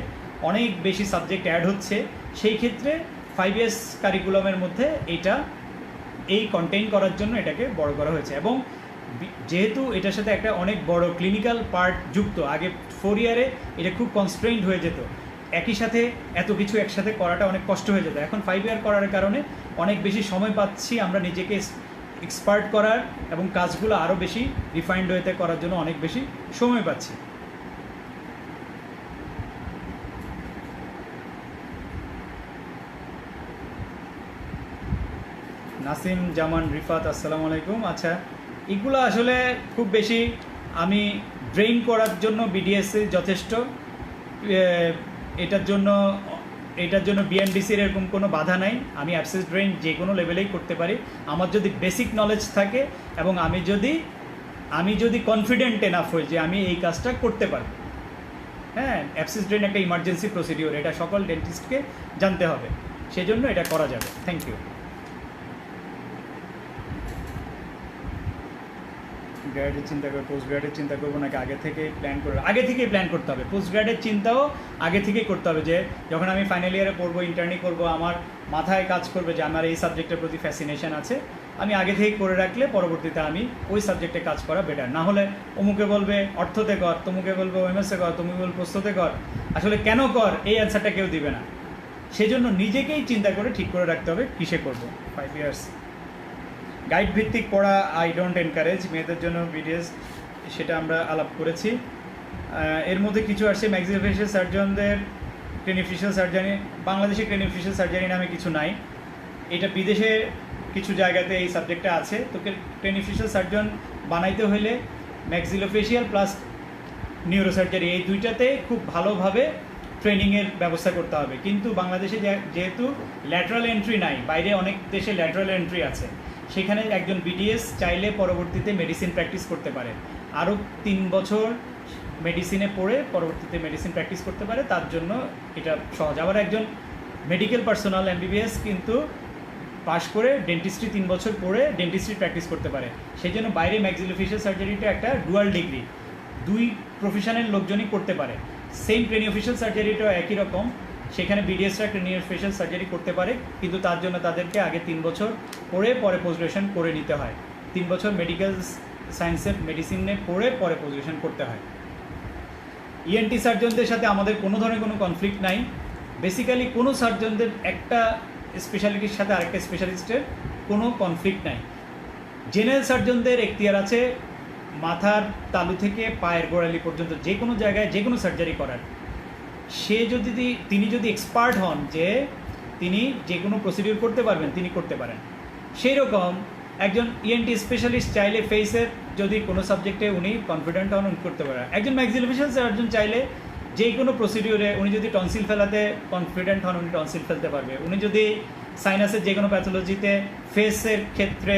অনেক বেশি সাবজেক্ট অ্যাড হচ্ছে, সেই ক্ষেত্রে 5 ইয়ার্স কারিকুলামের মধ্যে এই কন্টেইন করার জন্য এটাকে বড় করা হয়েছে। এবং যেহেতু এটার সাথে একটা অনেক বড় ক্লিনিক্যাল পার্ট যুক্ত, আগে 4 ইয়ারে এটা খুব কনস্ট্রেইনড হয়ে যেত, একই সাথে এত কিছু একসাথে করাটা অনেক কষ্ট হয়ে যেত। এখন 5 ইয়ার করার কারণে অনেক বেশি সময় পাচ্ছি আমরা নিজেকে এক্সপার্ট করার এবং কাজগুলো আরও বেশি রিফাইন্ড ওয়েতে করার জন্য অনেক বেশি সময় পাচ্ছি। নাসিম জামান রিফাত, আসসালামু আলাইকুম। আচ্ছা, এগুলো আসলে খুব বেশি আমি ড্রেইন করার জন্য বিডিএস যথেষ্ট। এটার জন্য বিএনডিসির এরকম কোনো বাধা নাই। আমি অ্যাবসেস ড্রেইন যে কোনো লেভেলেই করতে পারি, আমার যদি বেসিক নলেজ থাকে এবং আমি যদি কনফিডেন্ট এনাফ হই যে আমি এই কাজটা করতে পারবো। হ্যাঁ, অ্যাবসেস ড্রেইন একটা ইমার্জেন্সি প্রসিডিওর, এটা সকল ডেন্টিস্টকে জানতে হবে, সেজন্য এটা করা যাবে। Thank you. গ্র্যাডের চিন্তা করবো, পোস্ট গ্র্যাডের চিন্তা করবো নাকি আগে থেকেই প্ল্যান করতে হবে। পোস্ট গ্র্যাডের চিন্তাও আগে থেকেই করতে হবে, যে যখন আমি ফাইনাল ইয়ারে পড়বো, ইন্টার্নি করবো, আমার মাথায় কাজ করবে যে আমার এই সাবজেক্টের প্রতি ফ্যাসিনেশন আছে, আমি আগে থেকেই করে রাখলে পরবর্তীতে আমি ওই সাবজেক্টে কাজ করা বেটার। না হলে অমুকে বলবে অর্থতে কর, তমুকে বলবে ওএমএসে কর, তুমি বলবে প্রস্তুতে কর, আসলে কেন কর এই অ্যান্সারটা কেউ দিবে না। সেজন্য নিজেকেই চিন্তা করে ঠিক করে রাখতে হবে কিসে করবো। 5 ইয়ার্স গাইড ভিত্তিক পড়া আই ডোন্ট এনকারেজ, মেয়েদের জন্য বিডিএস, সেটা আমরা আলাপ করেছি। এর মধ্যে কিছু আসছে ম্যাক্সিলোফেশিয়াল সার্জনদের ক্রেনিফিশিয়াল সার্জারি, বাংলাদেশে ক্রেনিফিশিয়াল সার্জারি নামে কিছু নাই, এটা বিদেশে কিছু জায়গাতে এই সাবজেক্টটা আছে। তো ক্রেনিফিশিয়াল সার্জন বানাইতে হলে ম্যাক্সিলোফেশিয়াল প্লাস নিউরোসার্জারি এই দুইটাতে খুব ভালোভাবে ট্রেনিংয়ের ব্যবস্থা করতে হবে। কিন্তু বাংলাদেশে যেহেতু ল্যাটারাল এন্ট্রি নাই, বাইরে অনেক দেশে ল্যাটারাল এন্ট্রি আছে, সেখানে একজন বিডিএস চাইলে পরবর্তীতে মেডিসিন প্র্যাকটিস করতে পারে, আরও 3 বছর মেডিসিনে পড়ে পরবর্তীতে মেডিসিন প্র্যাকটিস করতে পারে, তার জন্য এটা সহজ। আবার একজন মেডিকেল পার্সোনাল এমবিবিএস কিন্তু পাশ করে ডেন্টিস্ট্রি 3 বছর পড়ে ডেন্টিস্ট্রি প্র্যাকটিস করতে পারে। সেই জন্য বাইরে ম্যাক্সিলোফেশিয়াল সার্জারিটা একটা ডুয়াল ডিগ্রি, 2 প্রফেশনের লোকজনই করতে পারে। সেম ক্রেনিওফেশিয়াল সার্জারিটাও একই রকম, সেখানে বিডিএসরা ক্রেনিওফেশিয়াল সার্জারি করতে পারে, কিন্তু তার জন্য তাদেরকে আগে 3 বছর পড়ে পরে পোস্ট গ্রাজুয়েশন করে নিতে হয়। 3 বছর মেডিকেল সায়েন্সের মেডিসিনে পড়ে পরে পোস্ট গ্রাজুয়েশন করতে হয়। ইএনটি সার্জনদের সাথে আমাদের কোনো ধরনের কোনো কনফ্লিক্ট নাই। বেসিক্যালি কোনো সার্জনদের একটা স্পেশালিটির সাথে আরেকটা স্পেশালিস্টের কোনো কনফ্লিক্ট নাই। জেনারেল সার্জনদের এখতিয়ার আছে মাথার তালু থেকে পায়ের গোড়ালি পর্যন্ত যে কোনো জায়গায় যে কোনো সার্জারি করার। তিনি যদি এক্সপার্ট হন যে তিনি যে কোনো প্রসিডিউর করতে পারবেন, তিনি করতে পারেন। সেই রকম একজন ইএনটি স্পেশালিস্ট চাইলে ফেসের যদি কোনো সাবজেক্টে উনি কনফিডেন্ট হন, উনি করতে পারেন। একজন ম্যাক্সিলোফেশিয়াল সার্জন চাইলে যে কোনো প্রসিডিউরে, উনি যদি টনসিল ফেলাতে কনফিডেন্ট হন, উনি টনসিল ফেলতে পারবে। উনি যদি সাইনাসের যে কোনো প্যাথোলজিতে, ফেসের ক্ষেত্রে,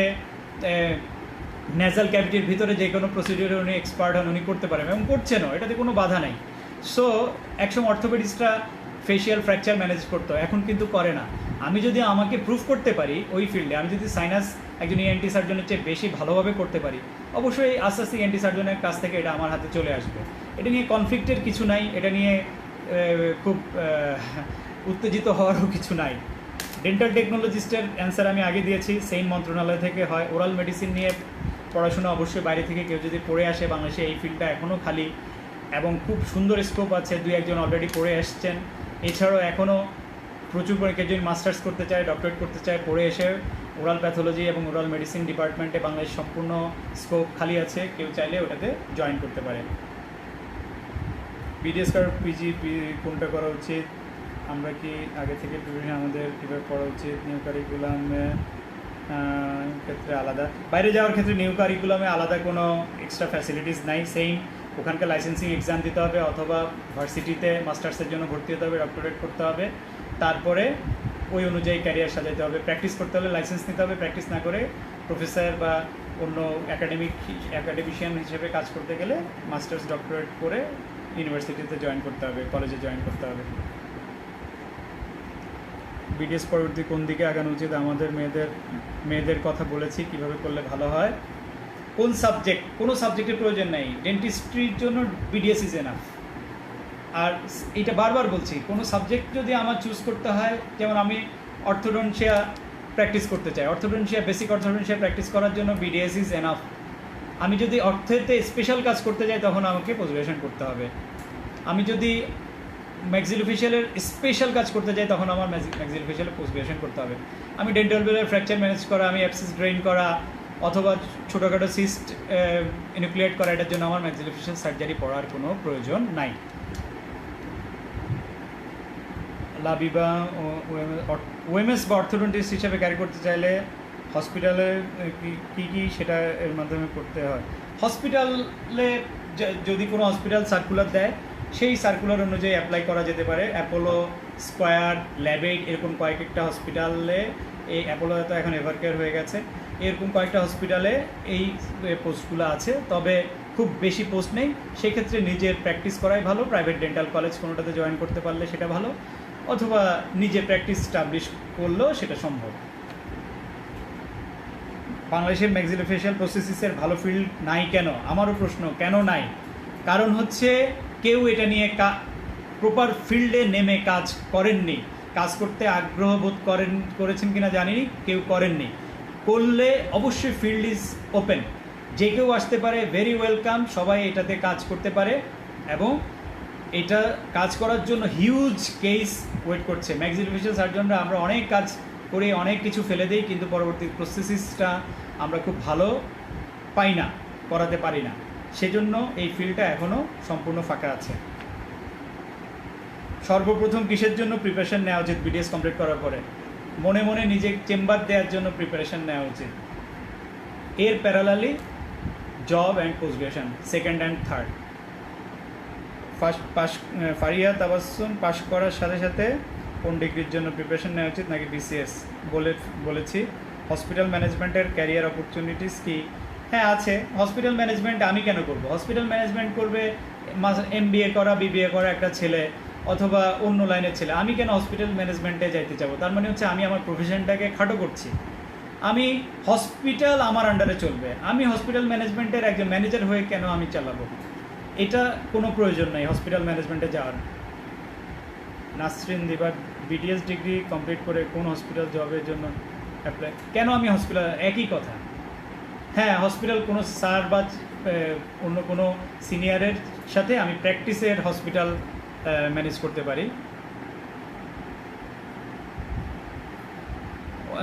নেজাল ক্যাভিটির ভিতরে যে কোনো প্রসিডিউরে উনি এক্সপার্ট হন, উনি করতে পারেন এবং করছেনও, এটাতে কোনো বাধা নাই। সো একসময় অর্থোপেডিস্টরা ফেশিয়াল ফ্র্যাকচার ম্যানেজ করতো, এখন কিন্তু করে না। আমি যদি আমাকে প্রুফ করতে পারি ওই ফিল্ডে, আমি যদি সাইনাস একজন ইএনটি সার্জনের চেয়ে বেশি ভালোভাবে করতে পারি, অবশ্যই আস্তে আস্তে ইএনটি সার্জনের কাছ থেকে এটা আমার হাতে চলে আসবে। এটা নিয়ে কনফ্লিক্টের কিছু নাই, এটা নিয়ে খুব উত্তেজিত হওয়ারও কিছু নাই। ডেন্টাল টেকনোলজিস্টের অ্যান্সার আমি আগে দিয়েছি, সেম মন্ত্রণালয় থেকে হয়। ওরাল মেডিসিন নিয়ে পড়াশোনা অবশ্যই বাইরে থেকে কেউ যদি পড়ে আসে, বাংলাদেশে এই ফিল্ডটা এখনও খালি এবং খুব সুন্দর স্কোপ আছে, 2-1 অলরেডি পড়ে আসছেন। এছাড়াও এখনও প্রচুর করে কেউ যদি মাস্টার্স করতে চায়, ডক্টরেট করতে চায়, পড়ে এসে ওরাল প্যাথোলজি এবং ওরাল মেডিসিন ডিপার্টমেন্টে বাংলাদেশ সম্পূর্ণ স্কোপ খালি আছে, কেউ চাইলে ওটাতে জয়েন করতে পারে। বিডিএস করার পিজি কোনটা করা উচিত, আমরা কি আগে থেকে প্রিপারেশন আমাদের কীভাবে পড়া উচিত, নিউ কারিকুলামে ক্ষেত্রে আলাদা, বাইরে যাওয়ার ক্ষেত্রে নিউ কারিকুলামে আলাদা কোনো এক্সট্রা ফ্যাসিলিটিস নাই। সেম ওখানকার লাইসেন্সিং এক্সাম দিতে হবে, অথবা ভার্সিটিতে মাস্টার্সের জন্য ভর্তি হতে হবে, ডক্টরেট করতে হবে, তারপরে ওই অনুযায়ী ক্যারিয়ার সাজাতে হবে। প্র্যাকটিস করতে হলে লাইসেন্স নিতে হবে, প্র্যাকটিস না করে প্রফেসর বা অন্য অ্যাকাডেমিশিয়ান হিসেবে কাজ করতে গেলে মাস্টার্স ডক্টরেট করে ইউনিভার্সিটিতে জয়েন করতে হবে, কলেজে জয়েন করতে হবে। বিডিএস পরবর্তী কোন দিকে আগানো উচিত, আমাদের মেয়েদের কথা বলেছি কীভাবে করলে ভালো হয়। কোন সাবজেক্ট, কোনো সাবজেক্টের প্রয়োজন নেই, ডেন্টিস্ট্রির জন্য বিডিএস ইজ এনাফ। আর এটা বারবার বলছি, কোনো সাবজেক্ট যদি আমার চুজ করতে হয়, যেমন আমি অর্থোডন্সিয়া প্র্যাকটিস করতে চাই, বেসিক অর্থোডন্সিয়া প্র্যাকটিস করার জন্য বিডিএস ইজ এনাফ। আমি যদি অর্থেতে স্পেশাল কাজ করতে চাই, তখন আমাকে পোস্ট গ্রাজুয়েশন করতে হবে। আমি যদি ম্যাক্সিলোফেশিয়ালের স্পেশাল কাজ করতে চাই, তখন আমার ম্যাক্সিলোফেশিয়ালে পোস্ট গ্রাজুয়েশন করতে হবে। আমি ডেন্টাল বেলের ফ্র্যাকচার ম্যানেজ করা, আমি অ্যাবসেস ড্রেন করা, অথবা ছোটোখাটো সিস্ট ইনুক্লিয়েট করা, এটার জন্য আমার ম্যাক্সিলোফেশিয়াল সার্জারি পড়ার কোনো প্রয়োজন নাই। লাবিবা ওএমএস বা অর্থোডন্টিস্ট হিসেবে ক্যারি করতে চাইলে হসপিটালে কী কী সেটা এর মাধ্যমে করতে হয়। হসপিটালে যদি কোনো হসপিটাল সার্কুলার দেয়, সেই সার্কুলার অনুযায়ী অ্যাপ্লাই করা যেতে পারে। অ্যাপোলো, স্কয়ার, ল্যাবেইড এরকম কয়েকটা হসপিটালে, এই অ্যাপোলো তো এখন এভারকেয়ার হয়ে গেছে, এরকম কয়েকটা হসপিটালে এই পোস্টগুলো আছে, তবে খুব বেশি পোস্ট নেই। সেক্ষেত্রে নিজের প্র্যাকটিস করাই ভালো। প্রাইভেট ডেন্টাল কলেজ কোনোটাতে জয়েন করতে পারলে সেটা ভালো, অথবা নিজে প্র্যাকটিস স্টাবলিশ করলেও সেটা সম্ভব। বাংলাদেশের ম্যাক্সিলোফেশিয়াল প্রসেসিসের ভালো ফিল্ড নাই কেন? আমারও প্রশ্ন, কেন নাই? কারণ হচ্ছে কেউ এটা নিয়ে প্রপার ফিল্ডে নেমে কাজ করেননি। কাজ করতে আগ্রহ বোধ করেছেন কিনা জানি, কেউ করেননি। করলে অবশ্যই ফিল্ড ইজ ওপেন, যে কেউ আসতে পারে, ভেরি ওয়েলকাম। সবাই এটাতে কাজ করতে পারে এবং এটা কাজ করার জন্য হিউজ কেস ওয়েট করছে। ম্যাক্সিলোফেশিয়াল সার্জনরা আমরা অনেক কাজ করে অনেক কিছু ফেলে দিই, কিন্তু পরবর্তী প্রসেসিসটা আমরা খুব ভালো পাই না, করাতে পারি না। সেজন্য এই ফিল্ডটা এখনও সম্পূর্ণ ফাঁকা আছে। সর্বপ্রথম কিসের জন্য প্রিপারেশন নেওয়া উচিত বিডিএস কমপ্লিট করার পরে? মনে মনে নিজে চেম্বার দেওয়ার জন্য প্রিপারেশন নেওয়া উচিত। এর parallelly job and post graduation, second and third. Faria Tabassum, pass করার সাথে সাথে কোন ডিগ্রির জন্য প্রিপারেশন নেওয়া উচিত নাকি বিসিএস? বলেছি। হসপিটাল ম্যানেজমেন্টের ক্যারিয়ার অপরচুনিটিস কি? হ্যাঁ আছে। হসপিটাল ম্যানেজমেন্ট আমি কেন করব? হসপিটাল ম্যানেজমেন্ট করবে MBA করা, BBA করা একটা ছেলে, অথবা অন্য লাইনের ছেলে। আমি কেন হসপিটাল ম্যানেজমেন্টে যাইতে চাবো? তার মানে হচ্ছে আমি আমার প্রফেশনটাকে খাটো করছি। আমি হসপিটাল আমার আন্ডারে চলবে, আমি হসপিটাল ম্যানেজমেন্টের একজন ম্যানেজার হয়ে কেন আমি চালাবো? এটা কোনো প্রয়োজন নেই হসপিটাল ম্যানেজমেন্টে যাওয়ার। নাসরিন দিবার, বিডিএস ডিগ্রি কমপ্লিট করে কোন হসপিটাল জবের জন্য অ্যাপ্লাই? কেন আমি হসপিটাল? একই কথা। হ্যাঁ, হসপিটাল কোনো স্যার বা অন্য কোনো সিনিয়রের সাথে আমি প্র্যাকটিসের হসপিটাল ম্যানেজ করতে পারি।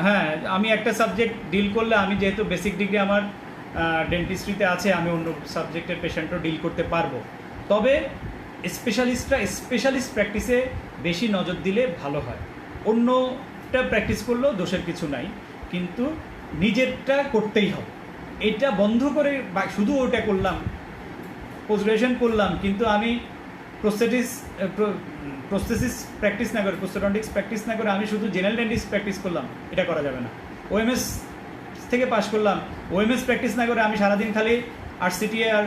হ্যাঁ, আমি একটা সাবজেক্ট ডিল করলে, আমি যেহেতু বেসিক ডিগ্রি আমার ডেন্টিস্ট্রিতে আছে, আমি অন্য সাবজেক্টের পেশেন্টও ডিল করতে পারবো। তবে স্পেশালিস্ট প্র্যাকটিসে বেশি নজর দিলে ভালো হয়। অন্যটা প্র্যাকটিস করলেও দোষের কিছু নাই, কিন্তু নিজেরটা করতেই হবে। এটা বন্ধ করে বা শুধু ওটা করলাম, পোস্ট গ্রাজুয়েশন করলাম, কিন্তু আমি প্রস্থেসিস প্র্যাকটিস না করে, প্রস্থোডন্টিক্স প্র্যাকটিস না করে আমি শুধু জেনারেল ডেন্টিস্ট প্র্যাকটিস করলাম, এটা করা যাবে না। OMS থেকে পাশ করলাম, OMS প্র্যাকটিস না করে আমি সারাদিন খালি RCTA আর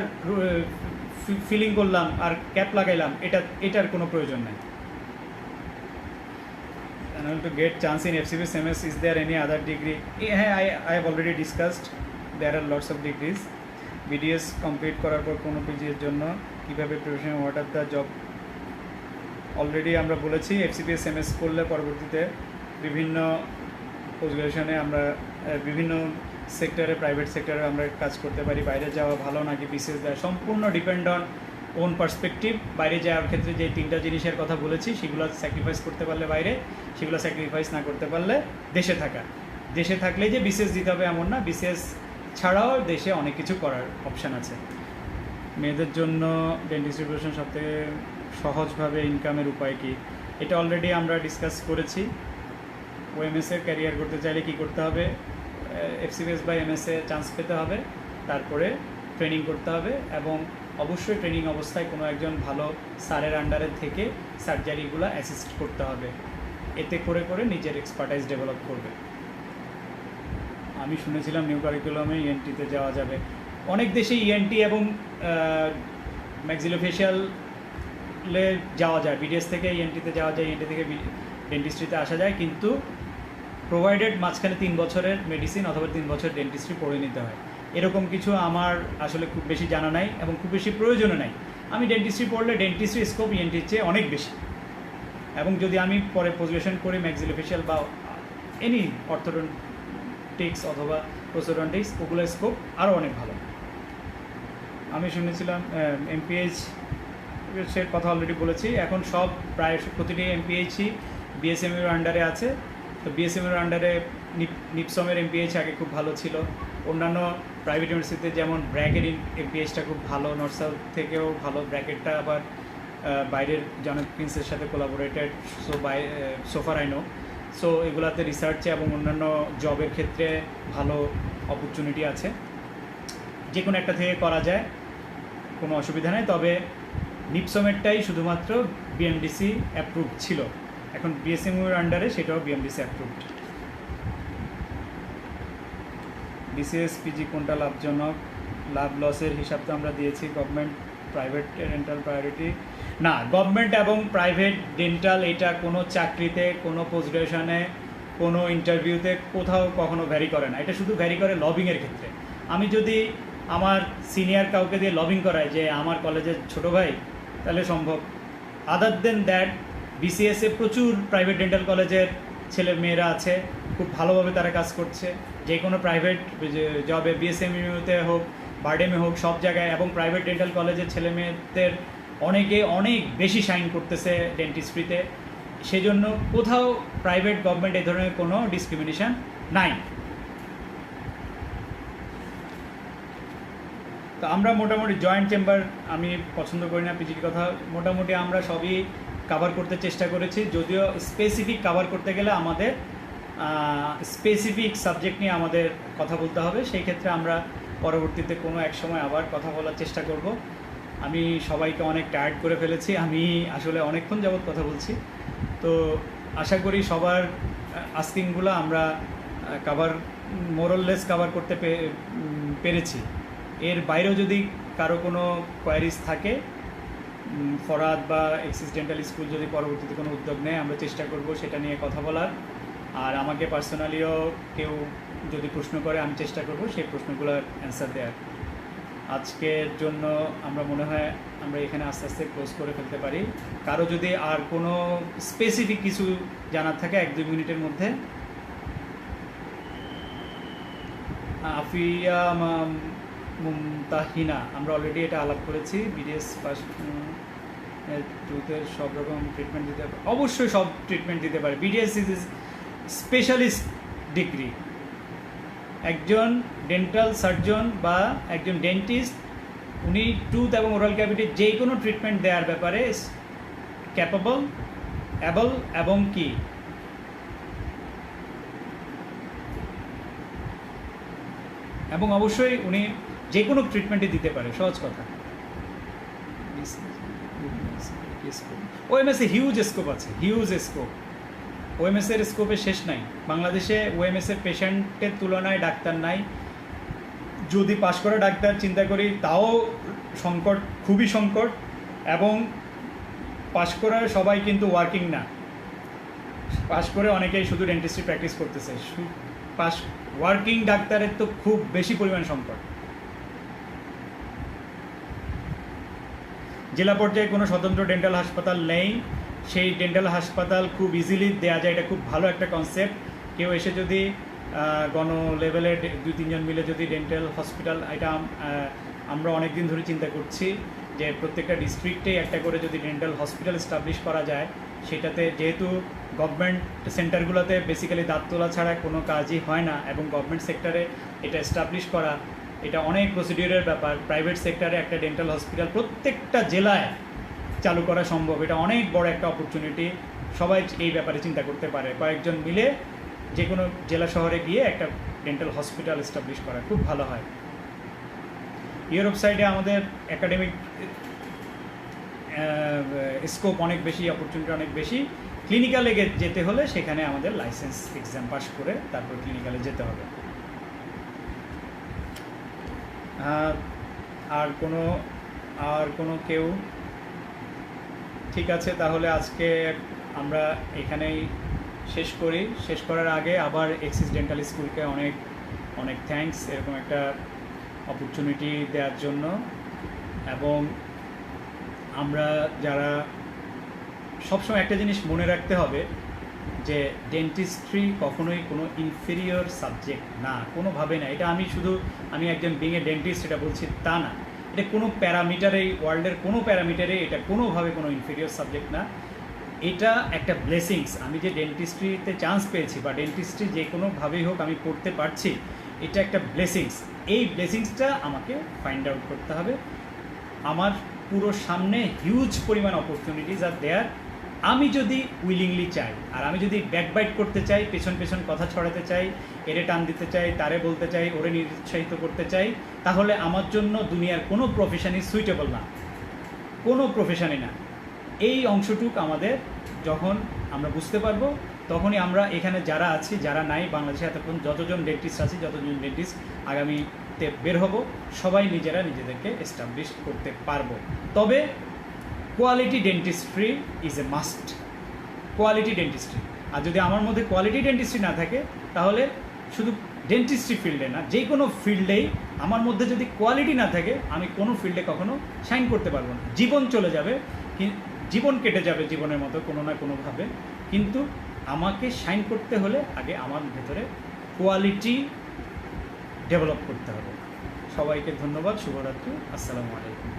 ফিলিং করলাম আর ক্যাপ লাগাইলাম, এটার কোনো প্রয়োজন নেই। To get chance in FCPS MS, is there any other degree? I have already discussed, there are lots of degrees. BDS complete করার পর কোনো পিজির জন্য কীভাবে preparation, what are the job? Already আমরা বলেছি, FCPS MS করলে পরবর্তীতে বিভিন্ন পোস্ট গ্রাজুয়েশনে আমরা বিভিন্ন সেক্টরে, প্রাইভেট সেক্টরে আমরা কাজ করতে পারি। বাইরে যাওয়া ভালো নাকি বিসিএস দেওয়া, সম্পূর্ণ ডিপেন্ড অন ওন পার্সপেক্টিভ। বাইরে যাওয়ার ক্ষেত্রে যে তিনটা জিনিসের কথা বলেছি, সেগুলো স্যাক্রিফাইস করতে পারলে বাইরে, সেগুলো স্যাক্রিফাইস না করতে পারলে দেশে থাকা। দেশে থাকলেই যে বিসিএস দিতে হবে এমন না, বিসিএস ছাড়াও দেশে অনেক কিছু করার অপশান আছে। মেয়েদের জন্য ডেন্টিস্ট্রি প্রফেশন সবথেকে সহজভাবে ইনকামের উপায় কী? এটা অলরেডি আমরা ডিসকাস করেছি। OMS-এর ক্যারিয়ার করতে চাইলে কী করতে হবে? FCPS বা MS-এ চান্স পেতে হবে, তারপরে ট্রেনিং করতে হবে, এবং অবশ্যই ট্রেনিং অবস্থায় কোনো একজন ভালো স্যারের আন্ডারে থেকে সার্জারিগুলো অ্যাসিস্ট করতে হবে। এতে করে করে নিজের এক্সপার্টাইজ ডেভেলপ করবে। আমি শুনেছিলাম নিউ কারিকুলামে ENT-তে যাওয়া যাবে। অনেক দেশে ENT এবং ম্যাক্সিলোফেশিয়ালে যাওয়া যায়, BDS থেকে ENT-তে যাওয়া যায়, ENT থেকে ডেন্টিস্ট্রিতে আসা যায়, কিন্তু প্রোভাইডেড মাঝখানে 3 বছরের মেডিসিন অথবা 3 বছর ডেন্টিস্ট্রি পড়ে নিতে হয়। এরকম কিছু আমার আসলে খুব বেশি জানা নাই এবং খুব বেশি প্রয়োজনও নাই। আমি ডেন্টিস্ট্রি পড়লে ডেন্টিস্ট্রি স্কোপ ENT-র চেয়ে অনেক বেশি, এবং যদি আমি পরে পোস্ট গ্রাজুয়েশন করি ম্যাক্সিলোফেশিয়াল বা এনি অর্থোডন্টিক্স অথবা প্রোসোডন্টিক্স, ওগুলোর স্কোপ আরও অনেক ভালো। আমি শুনেছিলাম MPH এর কথা অলরেডি বলেছি। এখন সব প্রায় প্রতিটি MPH-ই BSM-এর আন্ডারে আছে। তো BSM-এর আন্ডারে নিপসমের MPH আগে খুব ভালো ছিল। অন্যান্য প্রাইভেট ইউনিভার্সিটিতে যেমন ব্র্যাকের MPH-টা খুব ভালো, নর্থ সাউথ থেকেও ভালো। ব্র্যাকেটটা আবার বাইরের জন প্রিন্সের সাথে কোলাবোরেটেড, সোফার আই নো। সো এগুলাতে রিসার্চে এবং অন্যান্য জবের ক্ষেত্রে ভালো অপরচুনিটি আছে, যে কোনো একটা থেকে করা যায়, কোনো অসুবিধা নেই। তবে নিপসমেরটাই শুধুমাত্র বিএমডিসি অ্যাপ্রুভড ছিল, এখন বিএসএমইউর আন্ডারে সেটাও বিএমডিসি অ্যাপ্রুভড। বিসিএস পিজি কোনটা লাভজনক? লাভ লসের হিসাব তো আমরা দিয়েছি। গভর্নমেন্ট প্রাইভেট ডেন্টাল প্রায়োরিটি না, গভর্নমেন্ট এবং প্রাইভেট ডেন্টাল এটা কোনো চাকরিতে, কোনো পোস্ট গ্রাজুয়েশনে, কোনো ইন্টারভিউতে কোথাও কখনো ভ্যারি করে না। এটা শুধু ভ্যারি করে লবিংয়ের ক্ষেত্রে। আমি যদি আমার সিনিয়র কাউকে দিয়ে লবিং করাই যে আমার কলেজের ছোটো ভাই, তাহলে সম্ভব। আদার দেন দ্যাট বিসিএসে প্রচুর প্রাইভেট ডেন্টাল কলেজের ছেলে মেয়েরা আছে, খুব ভালোভাবে তারা কাজ করছে, যে কোনো প্রাইভেট জবে, বিএসএমইউতে হোক, বারডেমে হোক, সব জায়গায়। এবং প্রাইভেট ডেন্টাল কলেজের ছেলে মেয়েদের অনেকে অনেক বেশি শাইন করতেছে ডেন্টিস্ট্রিতে, সেজন্য কোথাও প্রাইভেট গভর্নমেন্ট এই ধরনের কোনো ডিসক্রিমিনেশন নাই। তো আমরা মোটামুটি জয়েন্ট চেম্বার আমি পছন্দ করি না পিজির কথা, মোটামুটি আমরা সবই কাভার করতে চেষ্টা করেছি, যদিও স্পেসিফিক কাভার করতে গেলে আমাদের স্পেসিফিক সাবজেক্ট নিয়ে আমাদের কথা বলতে হবে। সেই ক্ষেত্রে আমরা পরবর্তীতে কোনো এক সময় আবার কথা বলার চেষ্টা করব। আমি সবাইকে অনেক টায়ার্ড করে ফেলেছি, আমি আসলে অনেকক্ষণ যাবৎ কথা বলছি। তো আশা করি সবার আস্কিংগুলো আমরা মোরললেস কাভার করতে পেরেছি। এর বাইরেও যদি কারো কোনো কোয়ারিজ থাকে, ফরহাদ বা এক্সিস ডেন্টাল স্কুল যদি পরবর্তীতে কোনো উদ্যোগ নেয়, আমরা চেষ্টা করব সেটা নিয়ে কথা বলার। আর আমাকে পার্সোনালিও কেউ যদি প্রশ্ন করে, আমি চেষ্টা করব সেই প্রশ্নগুলোর অ্যান্সার দেওয়ার। আজকের জন্য আমরা মনে হয় আমরা এখানে আস্তে আস্তে ক্লোজ করে ফেলতে পারি। কারো যদি আর কোনো স্পেসিফিক কিছু জানার থাকে 1-2 মিনিটের মধ্যে। আফিয়া মুমতাহিনা, আমরা অলরেডি এটা আলাপ করেছি। বিডিএস ফার্স্ট টুথের সব রকম ট্রিটমেন্ট দিতে পারে, অবশ্যই সব ট্রিটমেন্ট দিতে পারে। BDS is specialist degree. একজন ডেন্টাল সার্জন বা একজন ডেন্টিস্ট, উনি টুথ এবং ওরাল ক্যাভিটির যে কোনো ট্রিটমেন্ট দেওয়ার ব্যাপারে ক্যাপেবল, অ্যাবল এবং কি এবং অবশ্যই উনি যে কোনো ট্রিটমেন্টই দিতে পারে, সহজ কথা। ওএমএসে হিউজ স্কোপ আছে, হিউজ স্কোপ। ওএমএসের স্কোপে শেষ নাই। বাংলাদেশে ওএমএসের পেশেন্টের তুলনায় ডাক্তার নাই। যদি পাশ করা ডাক্তার চিন্তা করি, তাও সংকট, খুবই সংকট। এবং পাশ করার সবাই কিন্তু ওয়ার্কিং না, পাশ করে অনেকেই শুধু ডেন্টিস্ট্রি প্র্যাকটিস করতেছে। পাশ ওয়ার্কিং ডাক্তারের তো খুব বেশি পরিমাণ সংকট। জেলা পর্যায়ে কোনো স্বতন্ত্র ডেন্টাল হাসপাতাল নেই, সেই ডেন্টাল হাসপাতাল খুব ইজিলি দেওয়া যায়, এটা খুব ভালো একটা কনসেপ্ট। কেউ এসে যদি গণ লেভেলের 2-3 জন মিলে যদি ডেন্টাল হসপিটাল, এটা আমরা অনেক দিন ধরে চিন্তা করছি যে প্রত্যেকটা ডিস্ট্রিক্টেই একটা করে যদি ডেন্টাল হসপিটাল এস্টাবলিশ করা যায়, সেটাতে যেহেতু গভর্নমেন্ট সেন্টারগুলোতে বেসিক্যালি দাঁত তোলা ছাড়া কোনো কাজই হয় না, এবং গভর্নমেন্ট সেক্টরে এটা এস্টাবলিশ করা এটা অনেক প্রসিডিউরের ব্যাপার। প্রাইভেট সেক্টরে একটা ডেন্টাল হসপিটাল প্রত্যেকটা জেলায় চালু করা সম্ভব, এটা অনেক বড় একটা অপরচুনিটি। সবাই এই ব্যাপারে চিন্তা করতে পারে, কয়েকজন মিলে যে কোনো জেলা শহরে গিয়ে একটা ডেন্টাল হসপিটাল এস্টাবলিশ করা খুব ভালো হয়। ইউরোপ সাইডে আমাদের একাডেমিক স্কোপ অনেক বেশি, অপরচুনিটি অনেক বেশি। ক্লিনিক্যালে যেতে হলে সেখানে আমাদের লাইসেন্স এক্সাম পাস করে তারপর ক্লিনিক্যালে যেতে হবে। আর কোনো কেউ? ঠিক আছে, তাহলে আজকে আমরা এখানেই শেষ করি। শেষ করার আগে আবার এক্সিস ডেন্টাল স্কুলকে অনেক অনেক থ্যাঙ্কস এরকম একটা অপরচুনিটি দেওয়ার জন্য। এবং আমরা যারা সবসময় একটা জিনিস মনে রাখতে হবে যে ডেন্টিস্ট্রি কখনোই কোনো ইনফেরিয়র সাবজেক্ট না, কোনোভাবে না। এটা আমি একজন বিং এ ডেন্টিস্ট এটা বলছি তা না, এটা কোনো প্যারামিটারেই, ওয়ার্ল্ডের কোনো প্যারামিটারে এটা কোনোভাবে কোনো ইনফেরিয়র সাবজেক্ট না। এটা একটা ব্লেসিংস। আমি যে ডেন্টিস্ট্রিতে চান্স পেয়েছি বা ডেন্টিস্ট্রি যে কোনোভাবেই হোক আমি করতে পারছি, এটা একটা ব্লেসিংস। এই ব্লেসিংসটা আমাকে ফাইন্ড আউট করতে হবে। আমার পুরো সামনে হিউজ পরিমাণ অপরচুনিটিস আর দেয়ার, আমি যদি উইলিংলি চাই, আর আমি যদি ব্যাকবাইট করতে চাই, পেছন পেছন কথা ছড়াতে চাই, এরে টান দিতে চাই, তারে বলতে চাই, ওরে নিরুৎসাহিত করতে চাই, তাহলে আমার জন্য দুনিয়ার কোনো প্রফেশনই সুইটেবল না, কোনো প্রফেশনই না। এই অংশটুক আমাদের যখন আমরা বুঝতে পারবো, তখনই আমরা এখানে যারা আছি, যারা নাই বাংলাদেশে এতক্ষণ যতজন ডেন্টিস্ট আছি, যতজন ডেন্টিস্ট আগামীতে বের হব, সবাই নিজেরা নিজেদেরকে এস্টাবলিশ করতে পারবো। তবে quality dentistry is a must, quality dentistry. আর যদি আমার মধ্যে কোয়ালিটি ডেন্টিস্ট্রি না থাকে, তাহলে শুধু ডেন্টিস্ট্রি ফিল্ডে না, যে কোনো ফিল্ডেই আমার মধ্যে যদি কোয়ালিটি না থাকে, আমি কোনো ফিল্ডে কখনো শাইন করতে পারবো না। জীবন চলে যাবে, জীবন কেটে যাবে জীবনের মতো কোনো না কোনোভাবে, কিন্তু আমাকে শাইন করতে হলে আগে আমার ভেতরে কোয়ালিটি ডেভেলপ করতে হবে। সবাইকে ধন্যবাদ, শুভরাত্রি, আসসালামু আলাইকুম।